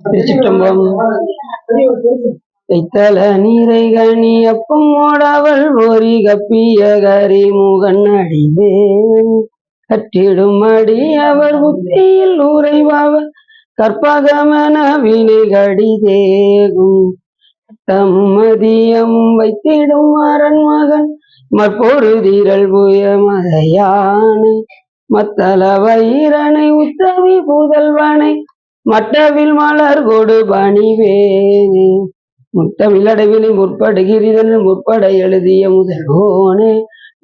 திருச்சிற்றம்பலம். கைத்தல நீரை கனி அப்பம் ஓடாவல் ஓரி கப்பிய கரிமுகன் அடிவே கற்றிடும் அடி அவர் புத்தியில் உறைவாவர் கற்பகமன வினை கடிதேகும் தம்மதியம் வைத்திடும் அரண் மகன் மற்பொருதிரல் புய மதையானை மத்தள வயிறனை உத்தமி புதல்வனை மட்டவில் மலர் கொடு பணிவேனே முத்தமிழடவினை முற்படுகிறதன் முற்பட எழுதிய முதல்வோனே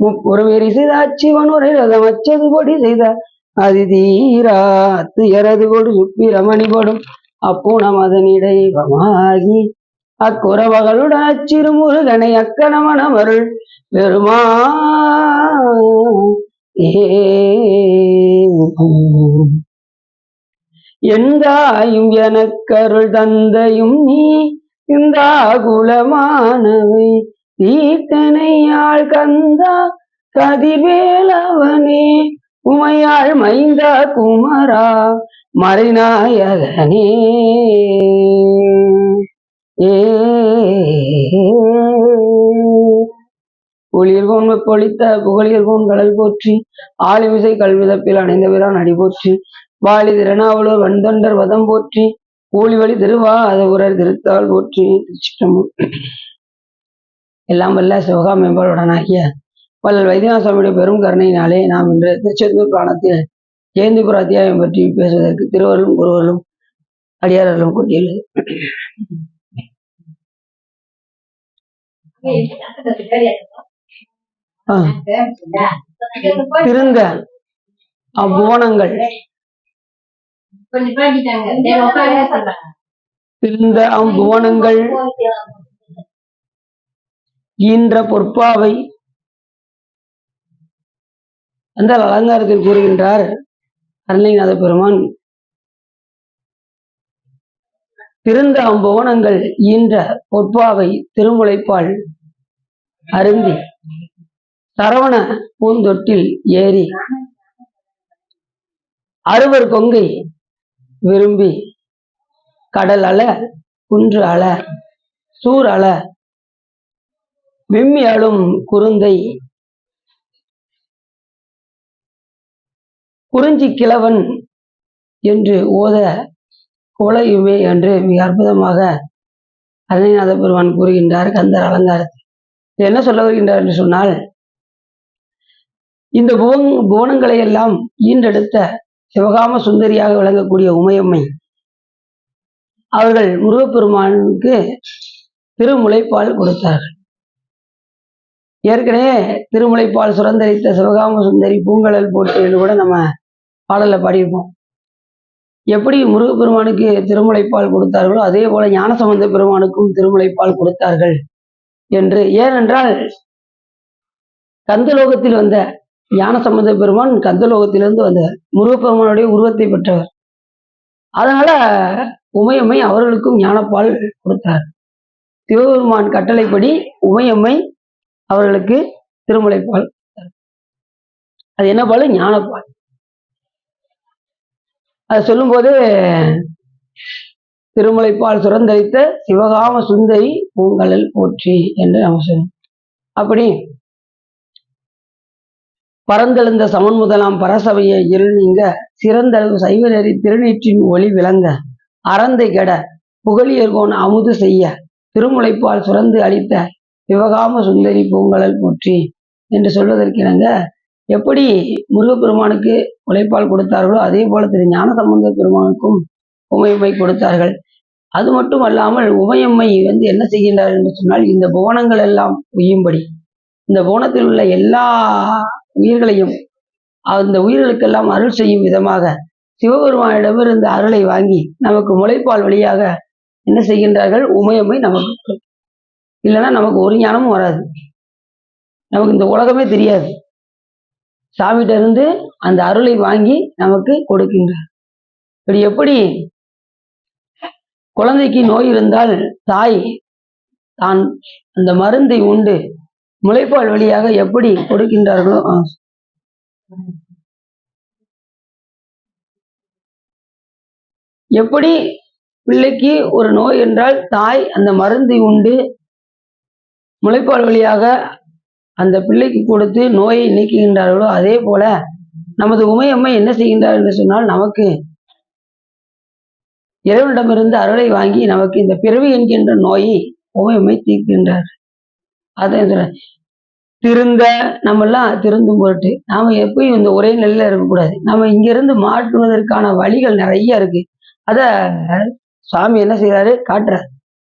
முப்புறம் எரிசிதாட்சிவன் உரை ரதம் அச்சது பொடி செய்த அதிதீரா துயரது கொடு சுப்பிரமணி படும் அப்பூணம் அதனிடைவமாகி அக்குறவகளுடன் அச்சிறு முருகனை அக்கணமணமருள் பெருமா எந்தாயும் எனக்கருள் தந்தையும் நீ இந்த குலமானவை தீட்டனையாள் கந்தா கதிர்வேலவனே உமையாள் மைந்தா குமரா மறைநாயகனே ஒளிர்கோன் பொழித்த புகழியர்கோன் கடல் போற்றி ஆளுமிசை கல்விதப்பில் அணைந்த வீரான் அடி போற்றி வாலி திறனாவலூர் வன்தொண்டர் வதம் போற்றி ஊழிவழி திருவா அதவுரர் திருத்தாள் போற்றி. திருச்சிற்றம்பலம். எல்லாம் வல்ல சிவகா மேம்பாளுடனாகிய வள்ளல் வைத்தியநாதசுவாமியுடைய பெரும் கருணையினாலே நாம் இன்று திருச்செந்தூர் புராணத்தில் ஜெயந்திபுர அத்தியாயம் பற்றி பேசுவதற்கு திருவருளும் குருவர்களும் அடியார்களும் கூட்டியுள்ளது. திருந்த அவ்வோணங்கள் திருந்த அவ்வோணங்கள் ஈன்ற பொற்பாவை அந்த அலங்காரத்தில் கூறுகின்றார் அருணைநாத பெருமான். திருந்த அம்புவனங்கள் ஈன்ற பொற்பாவை திருமுலைப்பால் அருந்தி சரவண பூந்தொட்டில் ஏறி அறுவர் கொங்கை விரும்பி கடல் அல குன்று அல சூர் அல விம்மி அழும் குருந்தை குறிஞ்சி கிழவன் என்று ஓத கோலையுமே என்று மிக அற்புதமாக அருணைநாத பெருமான் கூறுகின்றார் கந்தர் அலங்காரத்தில். என்ன சொல்ல வருகின்றார் என்று சொன்னால், இந்த புவனங்களை எல்லாம் ஈன்றெடுத்த சிவகாம சுந்தரியாக விளங்கக்கூடிய உமையம்மை அவர்கள் முருகப்பெருமானுக்கு திருமுலைப்பால் கொடுத்தார்கள். ஏற்கனவே திருமுலைப்பால் சுரந்தரித்த சிவகாம சுந்தரி பூங்கழல் போட்டு என்று கூட நம்ம பாடலை பாடியிருப்போம். எப்படி முருகப்பெருமானுக்கு திருமுலைப்பால் கொடுத்தார்களோ அதே போல ஞானசம்பந்த பெருமானுக்கும் திருமுலைப்பால் கொடுத்தார்கள் என்று. ஏனென்றால் கந்தலோகத்தில் வந்த ஞானசம்பந்த பெருமான் கந்தலோகத்திலிருந்து வந்தவர், முருகப்பெருமானுடைய உருவத்தை பெற்றவர். அதனால உமையம்மை அவர்களுக்கும் ஞானப்பால் கொடுத்தார். சிவபெருமான் கட்டளைப்படி உமையம்மை அவர்களுக்கு திருமுலைப்பால் கொடுத்தார். அது என்ன பால்? ஞானப்பால். அதை சொல்லும்போது திருமுலைப்பால் சுரந்தரித்த சிவகாம சுந்தரி பூங்கழல் போற்றி என்று நம்ம சொல்லணும். அப்படி பரந்தெழுந்த சமன் முதலாம் பரசபையை இருள் நீங்க சிறந்தளவு சைவ நெறி திருநீற்றின் ஒளி விளங்க அறந்தை கெட புகழியர்கோன் அமுது செய்ய திருமுலைப்பால் சுரந்து அளித்த சிவகாம சுந்தரி பூங்கழல் போற்றி என்று சொல்வதற்கிணங்க எப்படி முருகப்பெருமானுக்கு முலைப்பால் கொடுத்தார்களோ அதே போல திரு ஞானசம்பந்த பெருமானுக்கும் உமையம்மை கொடுத்தார்கள். அது மட்டும் அல்லாமல் உமையம்மை என்ன செய்கின்றார் என்று சொன்னால், இந்த புவனங்கள் எல்லாம் உய்யும்படி இந்த புவனத்தில் உள்ள எல்லா உயிர்களையும் அந்த உயிர்களுக்கெல்லாம் அருள் செய்யும் விதமாக சிவபெருமானிடமிருந்து அருளை வாங்கி நமக்கு முலைப்பால் வழியாக என்ன செய்கின்றார்கள்? உமையம்மை நமக்கு. இல்லைன்னா நமக்கு ஒரு ஞானமும் வராது, நமக்கு இந்த உலகமே தெரியாது. சாமிகிட்ட இருந்து அந்த அருளை வாங்கி நமக்கு கொடுக்கின்றார். இப்படி எப்படி குழந்தைக்கு நோய் இருந்தால் தாய் தான் அந்த மருந்தை உண்டு முலைப்பால் வழியாக எப்படி கொடுக்கின்றார்களோ எப்படி பிள்ளைக்கு ஒரு நோய் என்றால் தாய் அந்த மருந்தை உண்டு முளைப்பால் வழியாக அந்த பிள்ளைக்கு கொடுத்து நோயை நீக்குகின்றார்களோ, அதே போல நமது உமையம்மை என்ன செய்கின்றார் என்று சொன்னால், நமக்கு இறைவனிடமிருந்து அருளை வாங்கி நமக்கு இந்த பிறவி என்கின்ற நோயை உமையம்மை தீர்க்கின்றார். அதான் சொல்றேன், திருந்த நம்மெல்லாம் திருந்தும் பொருட்டு நாம எப்பயும் இந்த ஒரே நிலையில இருக்கக்கூடாது. நம்ம இங்கிருந்து மாற்றுவதற்கான வழிகள் நிறைய இருக்கு. அத சாமி என்ன செய்யறாரு, காட்டுறார்.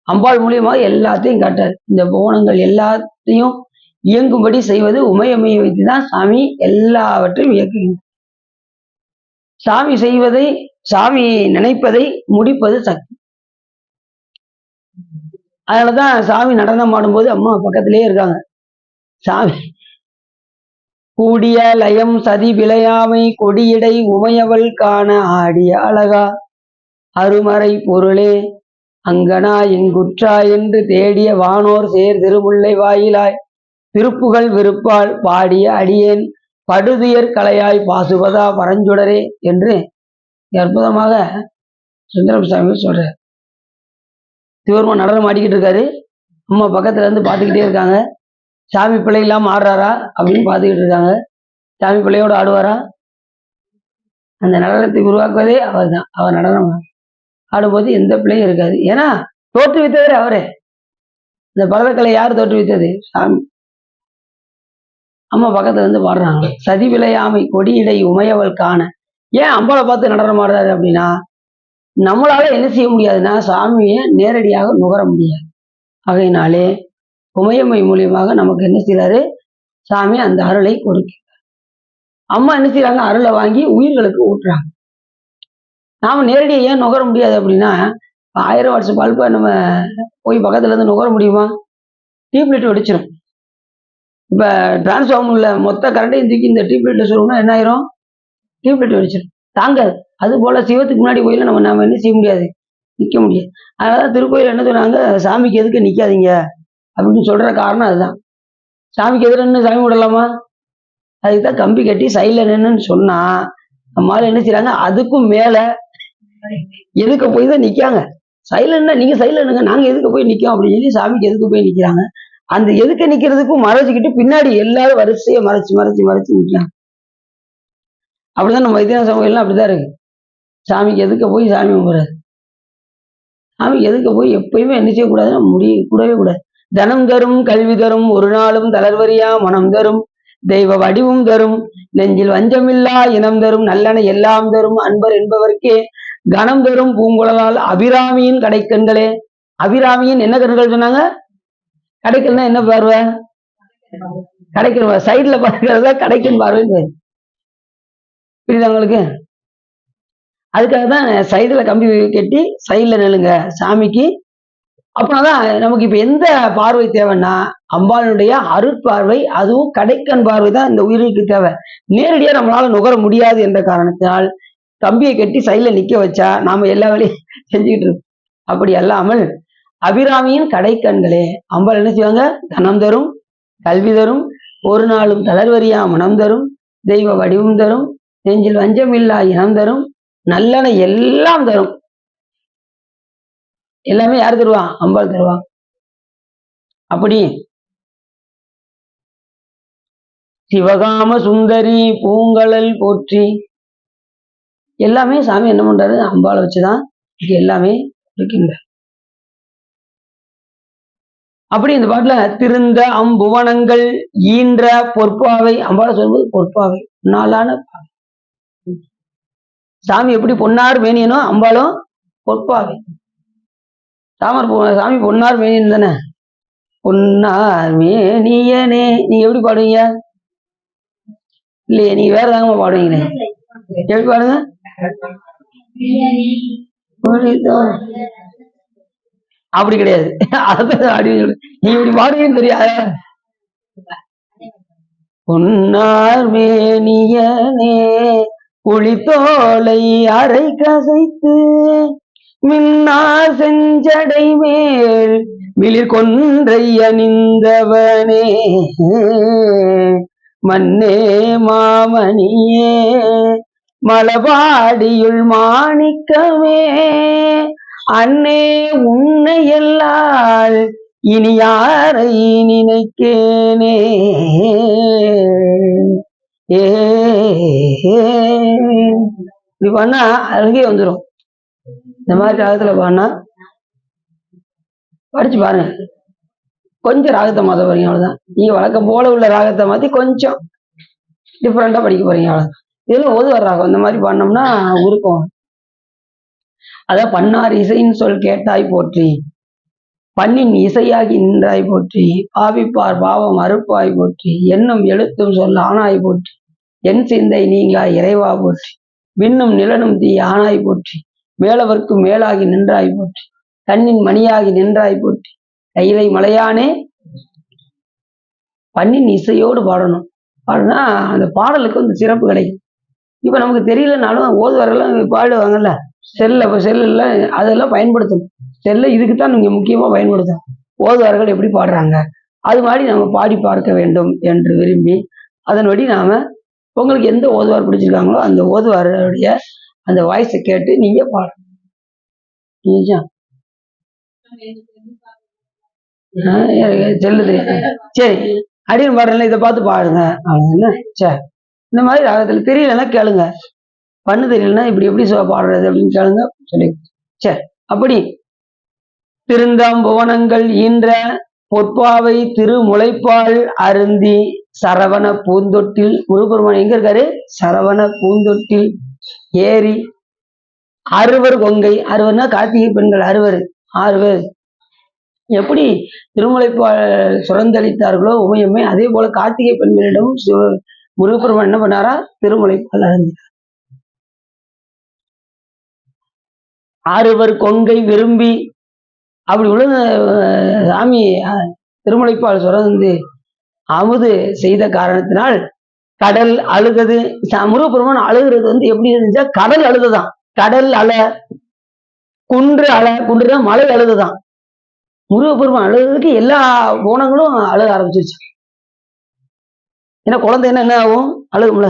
அம்பாள் மூலியமாக எல்லாத்தையும் காட்டுறார். இந்த புவனங்கள் எல்லாத்தையும் இயங்கும்படி செய்வது உமையம்மையை வைத்துதான் சாமி எல்லாவற்றையும் இயக்குகின்றார். சாமி செய்வதை, சாமி நினைப்பதை முடிப்பது சக்தி. அதனாலதான் சாமி நடனம் ஆடும்போது அம்மா பக்கத்திலேயே இருக்காங்க. சாமி கூடிய லயம் சதி விளையாமை கொடியடை உமையவள் காண ஆடிய அழகா அருமறை பொருளே அங்கனா எங்குற்றா என்று தேடிய வானோர் சேர் திருமுல்லை வாயிலாய் திருப்புகள் விருப்பால் பாடிய அடியேன் படுதுயர் கலையாய் பாசுபதா பரஞ்சுடரே என்று அற்புதமாக சுந்தரம் சாமி சொல்றார். சிவருமா நடனம் ஆடிக்கிட்டு இருக்காரு, அம்மா பக்கத்துல இருந்து பார்த்துக்கிட்டே இருக்காங்க. சாமி பிள்ளை இல்லாம ஆடுறாரா அப்படின்னு பார்த்துக்கிட்டு இருக்காங்க. சாமி பிள்ளையோடு ஆடுவாரா? அந்த நடனத்தை உருவாக்குவதே அவர் தான். அவர் நடனம் ஆடும்போது எந்த பிள்ளையும் இருக்காது. ஏன்னா தோற்றுவித்தவர் அவரே. இந்த பரதக்கலை யார் தோற்றுவித்தது? சாமி. அம்மா பக்கத்துல இருந்து பாடுறாங்க. சதி விளையாமை கொடியிடை உமையவள் காண. ஏன் அம்பாளை பார்த்து நடனம் ஆடுறாரு அப்படின்னா, நம்மளால என்ன செய்ய முடியாதுன்னா சாமியை நேரடியாக நுகர முடியாது. ஆகையினாலே உமையம்மை மூலியமாக நமக்கு என்ன செய்யறாரு, சாமி அந்த அருளை கொடுக்கிறார். அம்மா என்ன செய்யறாங்க, அருளை வாங்கி உயிர்களுக்கு ஊட்டுறாங்க. நாம நேரடியாக ஏன் நுகர முடியாது அப்படின்னா, 1000 வாட்ஸ் பல்பை நம்ம போய் பக்கத்துல இருந்து நுகர முடியுமா? டியூப்லைட் வெடிச்சிடும். இப்ப டிரான்ஸ்ஃபார்மர்ல மொத்த கரண்டையும் தூக்கி இந்த டியூப்லைட்ல சொல்லணும்னா என்ன ஆயிரும்? டியூப்லைட் வெடிச்சிடும், தாங்காது. அது போல சிவத்துக்கு முன்னாடி கோயில நம்ம என்ன செய்ய முடியாது, நிக்க முடியாது. அதனாலதான் திருக்கோயில் என்ன சொன்னாங்க, சாமிக்கு எதுக்கு நிக்காதீங்க அப்படின்னு சொல்ற காரணம் அதுதான். சாமிக்கு எதிர நின்று சாமி விடலாமா? அதுக்குதான் கம்பி கட்டி சைட்ல நின்னுன்னு சொன்னா நம்மளால என்ன செய்யறாங்க, அதுக்கும் மேல எதுக்கு போய் தான் நிக்காங்க. சைலண்டா நீங்க சைட்ல நின்னுங்க, நாங்க எதுக்கு போய் நிக்கோம் அப்படின்னு சொல்லி சாமிக்கு எதுக்கு போய் நிக்கிறாங்க. அந்த எதுக்கு நிக்கிறதுக்கும் மறைச்சுக்கிட்டு பின்னாடி எல்லாரும் வரிசையை மறைச்சு மறைச்சு மறைச்சு நிக்கிறாங்க. அப்படிதான் நம்ம வைத்தியநாத கோயில்லாம் அப்படிதான் இருக்கு. சாமிக்கு எதுக்க போய் சாமி கும்பிடுறாரு. சாமி எதுக்க போய் எப்பயுமே என்ன செய்யக்கூடாதுன்னா கூடவே கூடாது. தனம் தரும் கல்வி தரும் ஒரு நாளும் தளர்வரியா மனம் தரும் தெய்வ வடிவும் தரும் நெஞ்சில் வஞ்சமில்லா இனம் தரும் நல்லன எல்லாம் தரும் அன்பர் என்பவர்க்கே கணம் தரும் பூங்குழலால் அபிராமியின் கடைக்கண்களே. அபிராமியின் என்ன கண்கள் சொன்னாங்க? கடைக்கல்னா என்ன பார்வை? கடைக்கன் சைட்ல பார்க்கறதா கடைக்கன் பார்வைன்னு பேரு. புரியுதா உங்களுக்கு? அதுக்காக தான் சைடுல கம்பி கட்டி சைட்ல நில்லுங்க சாமிக்கு. அப்படின்னாதான் நமக்கு இப்ப எந்த பார்வை தேவைன்னா அம்பாளுடைய அருட்பார்வை, அதுவும் கடைக்கண் பார்வை தான் இந்த உயிருக்கு தேவை. நேரடியா நம்மளால நுகர முடியாது என்ற காரணத்தினால் கம்பியை கட்டி சைட்ல நிக்க வச்சா நாம எல்லா வேலையும் செஞ்சுக்கிட்டு இருக்கோம். அப்படி அல்லாமல் அபிராமியின் கடைக்கண்களே, அம்பாள் என்ன செய்வாங்க, தனம் தரும் கல்வி தரும் ஒரு நாளும் தளர்வரியா மனம் தரும் தெய்வ வடிவும் தரும் நெஞ்சில் வஞ்சமில்லா இனம் தரும் நல்லன எல்லாம் தரும். எல்லாமே யார் தருவா? அம்பாள் தருவா. அப்படி சிவகாம சுந்தரி பூங்கழல் போற்றி எல்லாமே சாமி என்ன பண்றாரு, அம்பாளை வச்சுதான் இது எல்லாமே இருக்கின்ற. அப்படி இந்த பாட்டுல திருந்த அம்புவனங்கள் ஈன்ற பொற்பாவை, அம்பாளை சொல்லும்போது பொற்பாவை நாளான பாவை. சாமி எப்படி பொன்னார் மேனியனோ அம்பாளும் பொற்பாவை. சாமி பொன்னார் மேனியன் தானே. பொன்னார் மேனியனே நீங்க எப்படி பாடுவீங்க? இல்லையே, நீங்க வேற தாங்க பாடுவீங்களே, எப்படி பாடுங்க? அப்படி கிடையாது. நீ இப்படி பாடுவீங்கன்னு தெரியாது. பொன்னார் மேனியனே புலித்தோலை அரை கசைத்து மின்னார் செஞ்சடை மேல் மிளிர் கொன்றை அணிந்தவனே மன்னே மாமணியே மலபாடியுள் மாணிக்கமே அன்னே உன்னை எல்லால் இனி யாரை நினைக்கேனே. இப்படி பண்ணா அழகே வந்துடும். இந்த மாதிரி ராகத்துல பாடினா படிச்சு பாருங்க. கொஞ்சம் ராகத்தை மாற்ற போறீங்க, அவ்வளவுதான். நீங்க வழக்கம் போல உள்ள ராகத்தை மாத்தி கொஞ்சம் டிஃப்ரெண்டா படிக்க போறீங்க, அவ்வளவுதான். இதுல ஓதுவார் ராகம் இந்த மாதிரி பண்ணோம்னா இருக்கும். அதான் பன்னார் இசைன்னு சொல் கேட்டாய் போற்றி, பண்ணின் இசையாகி நின்றாய் போற்றி, பாவிப்பார் பாவம் அறுப்பாய் போற்றி, என்னும் எழுத்தும் சொல் ஆனாய் போற்றி, என் சிந்தை நீங்கா இறைவா போற்றி, விண்ணும் நிலனும் தீ ஆனாய் போற்றி, மேலவர்க்கும் மேலாகி நின்றாய் போற்றி, கண்ணின் மணியாகி நின்றாய் போற்றி, கையிலை மலையானே. பண்ணின் இசையோடு பாடணும். பாடுனா அந்த பாடலுக்கு வந்து சிறப்பு கிடைக்கும். இப்ப நமக்கு தெரியலனாலும் ஓதுவாரெல்லாம் பாடுவாங்கல்ல, செல்ல அதெல்லாம் பயன்படுத்தணும். செல்ல இதுக்குத்தான் நீங்க முக்கியமா பயன்படுத்தணும். ஓதுவார்கள் எப்படி பாடுறாங்க அது மாதிரி நம்ம பாடி பார்க்க வேண்டும் என்று விரும்பி, அதன்படி நாம உங்களுக்கு எந்த ஓதுவார் பிடிச்சிருக்காங்களோ அந்த ஓதுவாருடைய அந்த வாய்ஸை கேட்டு நீங்க பாடணும். செல்லுது சரி, அடின்னு பாடுறேன், இதை பார்த்து பாடுங்க அவ்வளவுதானே. சரி, இந்த மாதிரி ராகத்துல தெரியலன்னா கேளுங்க, பண்ணு தெரியலன்னா இப்படி எப்படி பாடுறது அப்படின்னு கேளுங்க, சொல்லி. சரி, அப்படி திருந்தாம்புவனங்கள் ஈன்ற பொற்பாவை திருமுலைப்பால் அருந்தி சரவண பூந்தொட்டில், முருகப்பெருமான் எங்க இருக்காரு? சரவண பூந்தொட்டில் ஏறி அறுவர் கொங்கை, அறுவர்னா கார்த்திகை பெண்கள் 6 பேர் எப்படி திருமுலைப்பால் சுரந்தளித்தார்களோ உமையம்மை, அதே போல கார்த்திகை பெண்களிடம் முருகப்பெருமான் என்ன பண்ணாரா? திருமுலைப்பால் அருந்தினார். 6 கொங்கை விரும்பி அப்படி உள்ள சாமி திருமுலைப்பால் சுரந்து அமுது செய்த காரணத்தினால் கடல் அழுதது. முருகப்பெருமான் அழுகிறது வந்து எப்படி இருந்துச்சா, கடல் அழுதுதான். கடல் அலை, குன்று அலை, குன்றுனா மலை அழுதுதான். முருகப்பெருமான் அழுகிறதுக்கு எல்லா போனங்களும் அழுக ஆரம்பிச்சிருச்சு. ஏன்னா குழந்தை என்ன ஆகும், அழுகும்ல.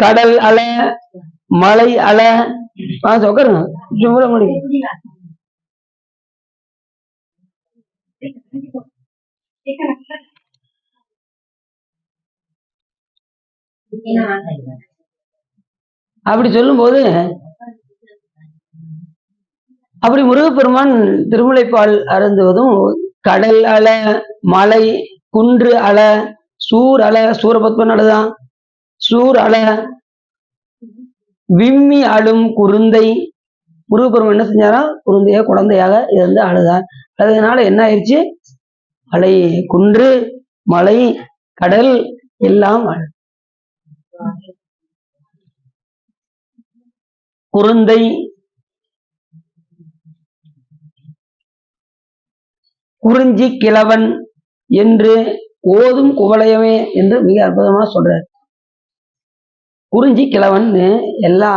கடல் அலை, மலை அலை, உட்காருங்க. அப்படி சொல்லும் போது, அப்படி முருகப்பெருமான் திருமுலைப்பால் அருந்துவதும் கடல் அலை, மலை, குன்று அலை, சூர் அலை, சூரபத்மன் அழுதான், சூர் அலை, விம்மி அழும் குருந்தை. முருகப்பெருமான் என்ன செஞ்சாரா? குருந்தைய குழந்தையாக இருந்து அழுதார். அதனால என்ன ஆயிடுச்சு? மலை, குன்று, மலை, கடல் எல்லாம் குருந்தை, குறிஞ்சி கிழவன் என்று ஓதும் குவளையமே என்று மிக அற்புதமா சொல்றார். குறிஞ்சி கிழவன் எல்லா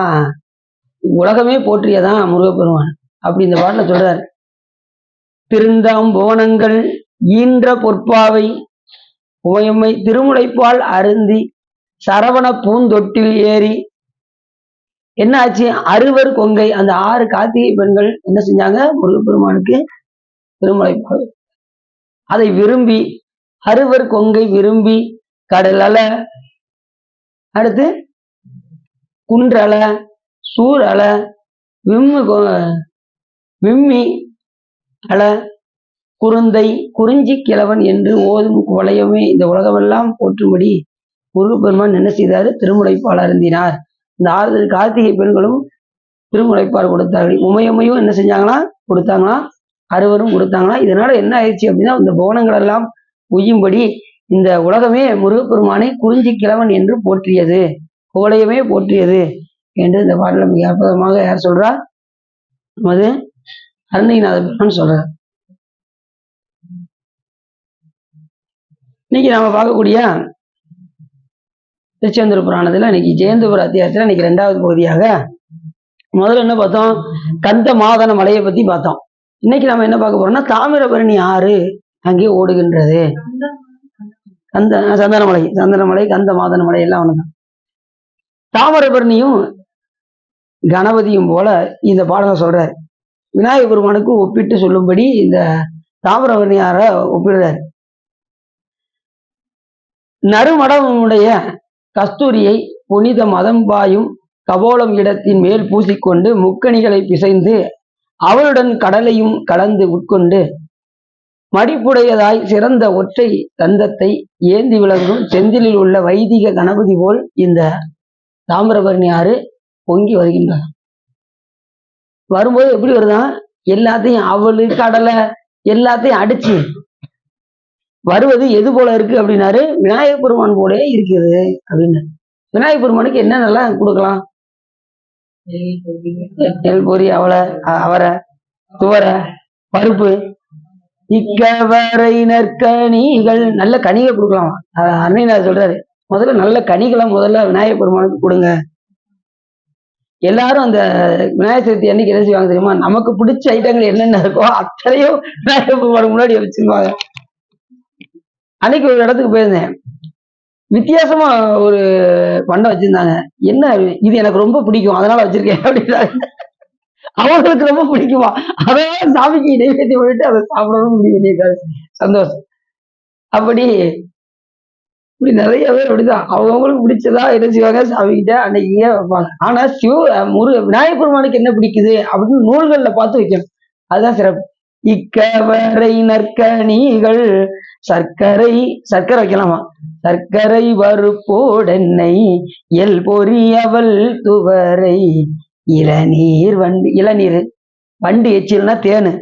உலகமே போற்றியதான் முருகப்பெருமான். அப்படி இந்த பாட்டுல சொல்றார். திருந்தாம்புவனங்கள் ஈன்ற பொற்பாவை உமையம்மை திருமுலைப்பால் அருந்தி சரவண பூந்தொட்டில் ஏறி. என்ன ஆச்சு? 6 கொங்கை, அந்த 6 கார்த்திகை பெண்கள் என்ன செஞ்சாங்க? முருகப்பெருமானுக்கு திருமுலைப்பால் அதை விரும்பி 6 கொங்கை விரும்பி கடல் அலை, அடுத்து குன்றல, சூர் அலை, விம்மி அலை, குருந்தை, குறிஞ்சி கிழவன் என்று ஓதும் குவளையமே இந்த உலகமெல்லாம் போற்றும்படி முருகப்பெருமான் என்ன செய்தாரு? திருமுலைப்பால் அருந்தினார். இந்த 6 கார்த்திகை பெண்களும் திருமுலைப்பால் கொடுத்தார்கள். உமையம்மையும் என்ன செஞ்சாங்களா? கொடுத்தாங்களா? 6 கொடுத்தாங்களா? இதனால என்ன ஆயிடுச்சு அப்படின்னா, இந்த புவனங்கள் எல்லாம் உய்யும்படி இந்த உலகமே முருகப்பெருமானை குறிஞ்சி கிழவன் என்று போற்றியது, குவளையமே போற்றியது என்று இந்த பாடல மிக அற்புதமாக யார் சொல்றா? நமது அருணகிரிநாத பெருமான் சொல்றார். இன்னைக்கு நாம பார்க்கக்கூடிய திருச்செந்தூர் புராணத்துல இன்னைக்கு ஜெயந்தபுர அத்தியாயத்துல இன்னைக்கு 2வது பகுதியாக முதல்ல என்ன பார்த்தோம்? கந்த மாதன மலையை பத்தி பார்த்தோம். இன்னைக்கு நம்ம என்ன பார்க்க போறோம்னா, தாமிரபரணி ஆறு அங்கே ஓடுகின்றது. சந்தனமலை, கந்த மாதன மலை எல்லாம் ஒண்ணுதான். தாமிரபரணியும் கணபதியும் போல இந்த பாடலை சொல்றாரு. விநாயக பெருமானுக்கு ஒப்பிட்டு சொல்லும்படி இந்த தாமிரபரணியார ஒப்பிடுறாரு. நறுமடமுடைய கஸ்தூரியை புனித மதம் பாயும் கபோலம் இடத்தின் மேல் பூசிக்கொண்டு முக்கணிகளை பிசைந்து அவளுடன் கடலையும் கலந்து உட்கொண்டு மடிப்புடையதாய் சிறந்த ஒற்றை தந்தத்தை ஏந்தி விளங்கும் செந்திலில் உள்ள வைதிக கணபதி போல் இந்த தாமிரபரணி ஆறு பொங்கி வருகின்றார். வரும்போது எப்படி வருதான், எல்லாத்தையும் அவளு கடலை எல்லாத்தையும் அடிச்சு வருவது எது போல இருக்கு அப்படின்னாரு, விநாயகப் பெருமான் போலே இருக்குது அப்படின்னு. விநாயகப் பெருமானுக்கு என்னென்னலாம் கொடுக்கலாம்? நெல் பொரி, அவரை, துவரை, பருப்பு, இக்கவரை நற்கனிகள், நல்ல கனிகள் கொடுக்கலாம். அன்னையனார் சொல்றாரு, முதல்ல நல்ல கனிகளை முதல்ல விநாயகப் பெருமானுக்கு கொடுங்க. எல்லாரும் அந்த விநாயகர் சதுர்த்தி அன்னைக்கு என்ன செய்வாங்க தெரியுமா, நமக்கு பிடிச்ச ஐட்டங்கள் என்னென்ன இருக்கோ அத்தனையும் விநாயகப் பெருமானுக்கு முன்னாடி வச்சிருவாங்க. அன்னைக்கு ஒரு இடத்துக்கு போயிருந்தேன், வித்தியாசமா ஒரு பண்டம் வச்சிருந்தாங்க. என்ன இது எனக்கு ரொம்ப பிடிக்கும் அதனால வச்சிருக்கேன் அப்படின்னாங்க. அவங்களுக்கு ரொம்ப பிடிக்குமா, அதான் சாமிக்கு நைவேத்தியம் பண்ணிட்டு அதை சாப்பிடணும் முடியும். சந்தோஷம். அப்படி இப்படி நிறைய பேர் அப்படிதான் அவங்களுக்கு பிடிச்சதா என்ன செய்வாங்க, சாமிக்கிட்ட அன்னைக்கு வைப்பாங்க. ஆனா விநாயகப் பெருமானுக்கு என்ன பிடிக்குது அப்படின்னு நூல்கள்ல பார்த்து வைக்கணும், அதுதான் சிறப்பு. இக்கவரை நற்கனிகள் சர்க்கரை வைக்கலாமா, சர்க்கரை பருப்போடென்னை எல் பொறி அவள் துவரை இளநீர் வண்டு எச்சில்னா தேனு,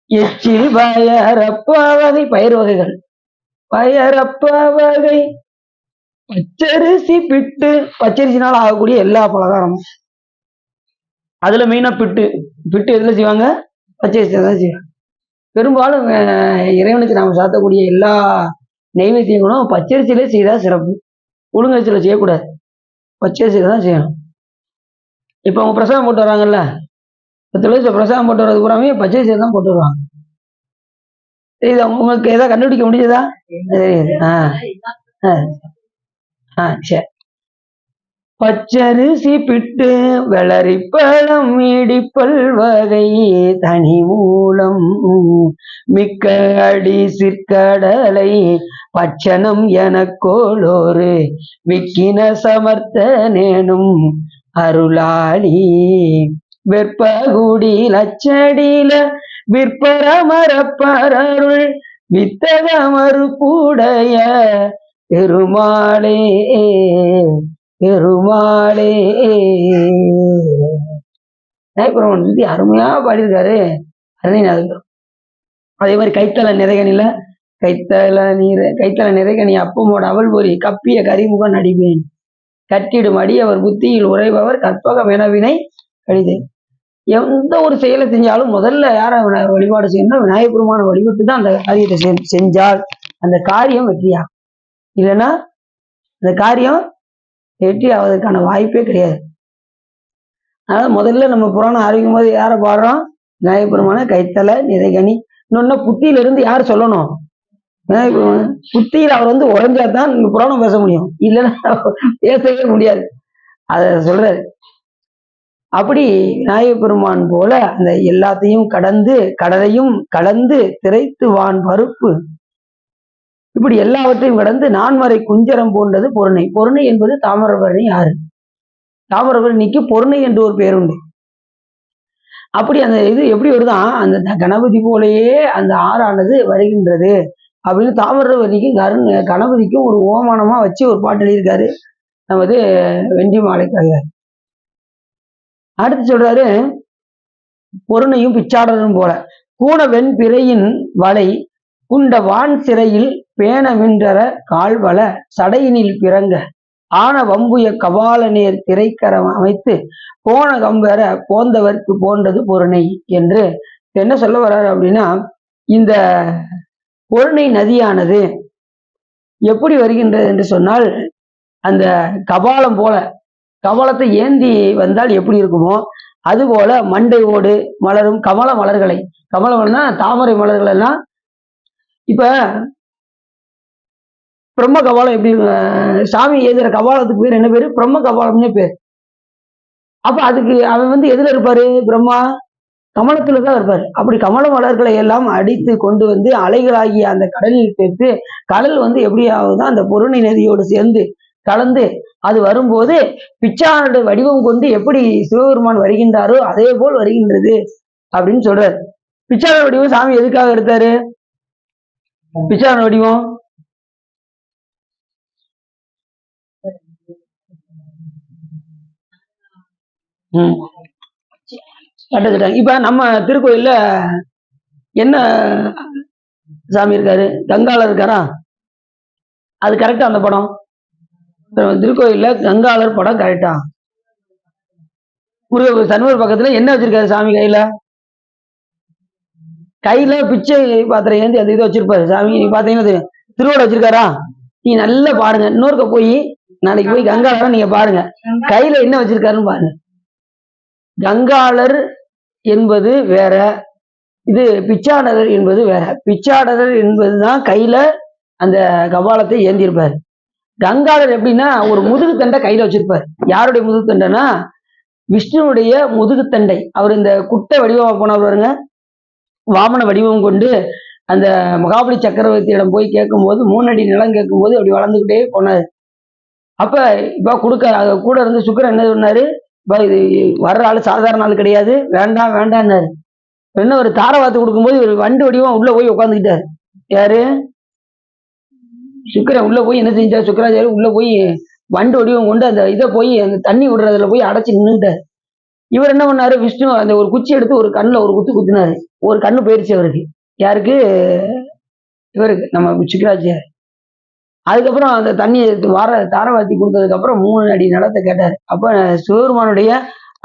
எச்சில் பயரப்ப வகை பயிர் வகைகள், பயரப்ப வகை பச்சரிசி பிட்டு, பச்சரிசினால் ஆகக்கூடிய எல்லா பலகாரமும். அதுல மெயினா பிட்டு எதுல செய்வாங்க, பச்சரிசி தான் செய்வாங்க. பெரும்பாலும் இறைவனுக்கு நாம் சாத்தக்கூடிய எல்லா நெய்வேத்தியங்களும் பச்சரிசியிலே செய்தா சிறப்பு. உளுங்கரிசியில செய்யக்கூடாது, பச்சரிசியில தான் செய்யணும். இப்போ அவங்க பிரசாதம் போட்டு வராங்கல்ல, துளசி பிரசாதம் போட்டு வர்றது பூராமே பச்சரிசியில தான் போட்டு வருவாங்க. இது உங்களுக்கு ஏதாவது கண்டுபிடிக்க முடியுதா? சரி. பச்சரிசி பிட்டு வெளரி பழம் இடிப்பல் வகை தனி மூலம் மிக்க அடி சிற்கடலை பட்சணம் எனக்கோளோரு விக்கின சமர்த்தனேனும் அருளாளி வெற்பகுடி லச்சடில விற்பரமரப்பரருள் வித்தக மறுப்புடைய பெருமாளே பெருமாளே. விநாயகபெருமான் வந்து அருமையா பாடியிருக்காரு அருணைநாதர். அதே மாதிரி கைத்தல நிறைகனி அப்பமோட அவள் பொறி கப்பிய கரிமுக நடிப்பேன் கட்டிடும் அடி அவர் புத்தியில் உறைபவர் கற்பகம் எனவினை கடிதை. எந்த ஒரு செயலை செஞ்சாலும் முதல்ல யார வழிபாடு செய்யணும்னா விநாயகப் பெருமான வழிபட்டு தான் அந்த காரியத்தை செஞ்சால் அந்த காரியம் வெற்றியா, இல்லைன்னா அந்த காரியம் வெற்றி ஆவதற்கான வாய்ப்பே கிடையாது. அதனால முதல்ல நம்ம புராணம் ஆரம்பிக்கும் போது யாரை பாடுறோம், விநாயகப் பெருமான கைத்தல நிறைகனி. இன்னொன்னு புத்தியில இருந்து யார் சொல்லணும், விநாயகப் பெருமான. புத்தியில் அவர் வந்து உறைஞ்சாதான் புராணம் பேச முடியும், இல்லைன்னா பேசவே முடியாது. அத சொல்றாரு. அப்படி விநாயகப் பெருமான் போல அந்த எல்லாத்தையும் கடந்து கடலையும் கலந்து திரைத்து வான் பருப்பு இப்படி எல்லாவற்றையும் கடந்து நான்மறை குஞ்சரம் போன்றது பொருணை. பொருணை என்பது தாமிரபரணி ஆறு. தாமிரபரணிக்கு பொருணை என்று ஒரு பேர் உண்டு. அப்படி அந்த இது எப்படி வருதான், அந்த கணபதி போலேயே அந்த ஆறானது வருகின்றது அப்படின்னு தாமிரபரணிக்கும் கணபதிக்கும் ஒரு ஓமானமா வச்சு ஒரு பாட்டு எழுதியிருக்காரு நமது வெண்டி மாலைக்காக. அடுத்து சொல்றாரு, பொருணையும் பிச்சாடரும் போல கூண வெண் பிறையின் வலை குண்ட வான் சிறையில் பேணமின்றர கால்வள சடையினில் பிறங்க ஆன வம்புய கபால நேர் திரைக்கரம் அமைத்து போன கம்பெற போந்தவர்க்கு போன்றது பொருணை என்று என்ன சொல்ல வர்றாரு அப்படின்னா, இந்த பொருணை நதியானது எப்படி வருகின்றது என்று சொன்னால், அந்த கபாலம் போல கமலத்தை ஏந்தி வந்தால் எப்படி இருக்குமோ அதுபோல மண்டையோடு மலரும் கமல மலர்களை, கமலம்னா தாமரை மலர்கள் எல்லாம். இப்ப பிரம்ம கபாலம் எப்படி சாமி எழுதுற கபாலத்துக்கு பேர் என்ன பேரு? பிரம்ம கபாலம்னே பேர். அப்ப அதுக்கு அவன் வந்து எதுல இருப்பாரு? பிரம்மா கமலத்துல தான் இருப்பாரு. அப்படி கமல மலர்களை எல்லாம் அடித்து கொண்டு வந்து அலைகளாகிய அந்த கடலில் சேர்த்து, கடல் வந்து எப்படி ஆகுதுன்னா அந்த பொருணை நதியோடு சேர்ந்து கலந்து அது வரும்போது பிச்சானுடைய வடிவம் கொண்டு எப்படி சிவபெருமான் வருகின்றாரோ அதே போல் வருகின்றது அப்படின்னு சொல்றாரு. பிச்சான வடிவம் சாமி எதுக்காக எடுத்தாரு? பிச்சான வடிவம் இப்ப நம்ம திருக்கோயில்ல என்ன சாமி இருக்காரு? கங்காளர் இருக்காரா? அது கரெக்டா அந்த படம்? திருக்கோயில்ல கங்காளர் படம் கரெக்டா? சண்முகர் பக்கத்துல என்ன வச்சிருக்காரு சாமி கையில? கையில பிச்சை பாத்திரம் ஏந்தி அந்த இதை வச்சிருப்பாரு சாமி. நீ பாத்தீங்கன்னா தெரியும். திருவோட வச்சிருக்காரா? நீ நல்லா பாருங்க. இன்னொருக்க போய் நாளைக்கு போய் கங்காளரை நீங்க பாருங்க, கையில என்ன வச்சிருக்காருன்னு பாருங்க. கங்காளர் என்பது வேற, இது பிச்சாடகர் என்பது வேற. பிச்சாடகர் என்பதுதான் கையில அந்த கபாலத்தை ஏந்திருப்பாரு. கங்காளர் எப்படின்னா ஒரு முதுகுத்தண்டை கையில வச்சிருப்பாரு. யாருடைய முதுகுத்தண்டைனா விஷ்ணுவுடைய முதுகுத்தண்டை. அவர் இந்த குட்டை வடிவமா போனவர் பாருங்க, வாமன வடிவம் கொண்டு அந்த மகாபலி சக்கரவர்த்தியிடம் போய் கேட்கும்போது 3 அடி நிலம் கேட்கும்போது அப்படி வளர்ந்துக்கிட்டே போனாரு. அப்ப இப்ப கூட இருந்து சுக்கிரன் என்ன சொன்னாரு? இது வர்ற ஆளு சாதாரண ஆள் கிடையாது, வேண்டாம் வேண்டாம்னாரு. என்ன ஒரு தாரை வாத்து கொடுக்கும்போது ஒரு வண்டு வடிவம் உள்ள போய் உட்காந்துக்கிட்டாரு. யாரு? சுக்கிரன் உள்ள போய் என்ன செஞ்சார்? சுக்கராச்சாரியர் உள்ள போய் வண்டு வடிவம் கொண்டு அந்த இதை போய் அந்த தண்ணி விடுறதுல போய் அடைச்சு நின்றுட்டாரு. இவர் என்ன பண்ணாரு? விஷ்ணு அந்த ஒரு குச்சி எடுத்து ஒரு கண்ணுல ஒரு குத்துனாரு. ஒரு கண்ணு போயிருச்சு அவருக்கு. யாருக்கு? இவருக்கு, நம்ம சுக்கராச்சாரியர். அதுக்கப்புறம் அந்த தண்ணி தாரவாத்தி கொடுத்ததுக்கு அப்புறம் 3 அடி நிலத்தை கேட்டாரு. அப்ப சிவபெருமானுடைய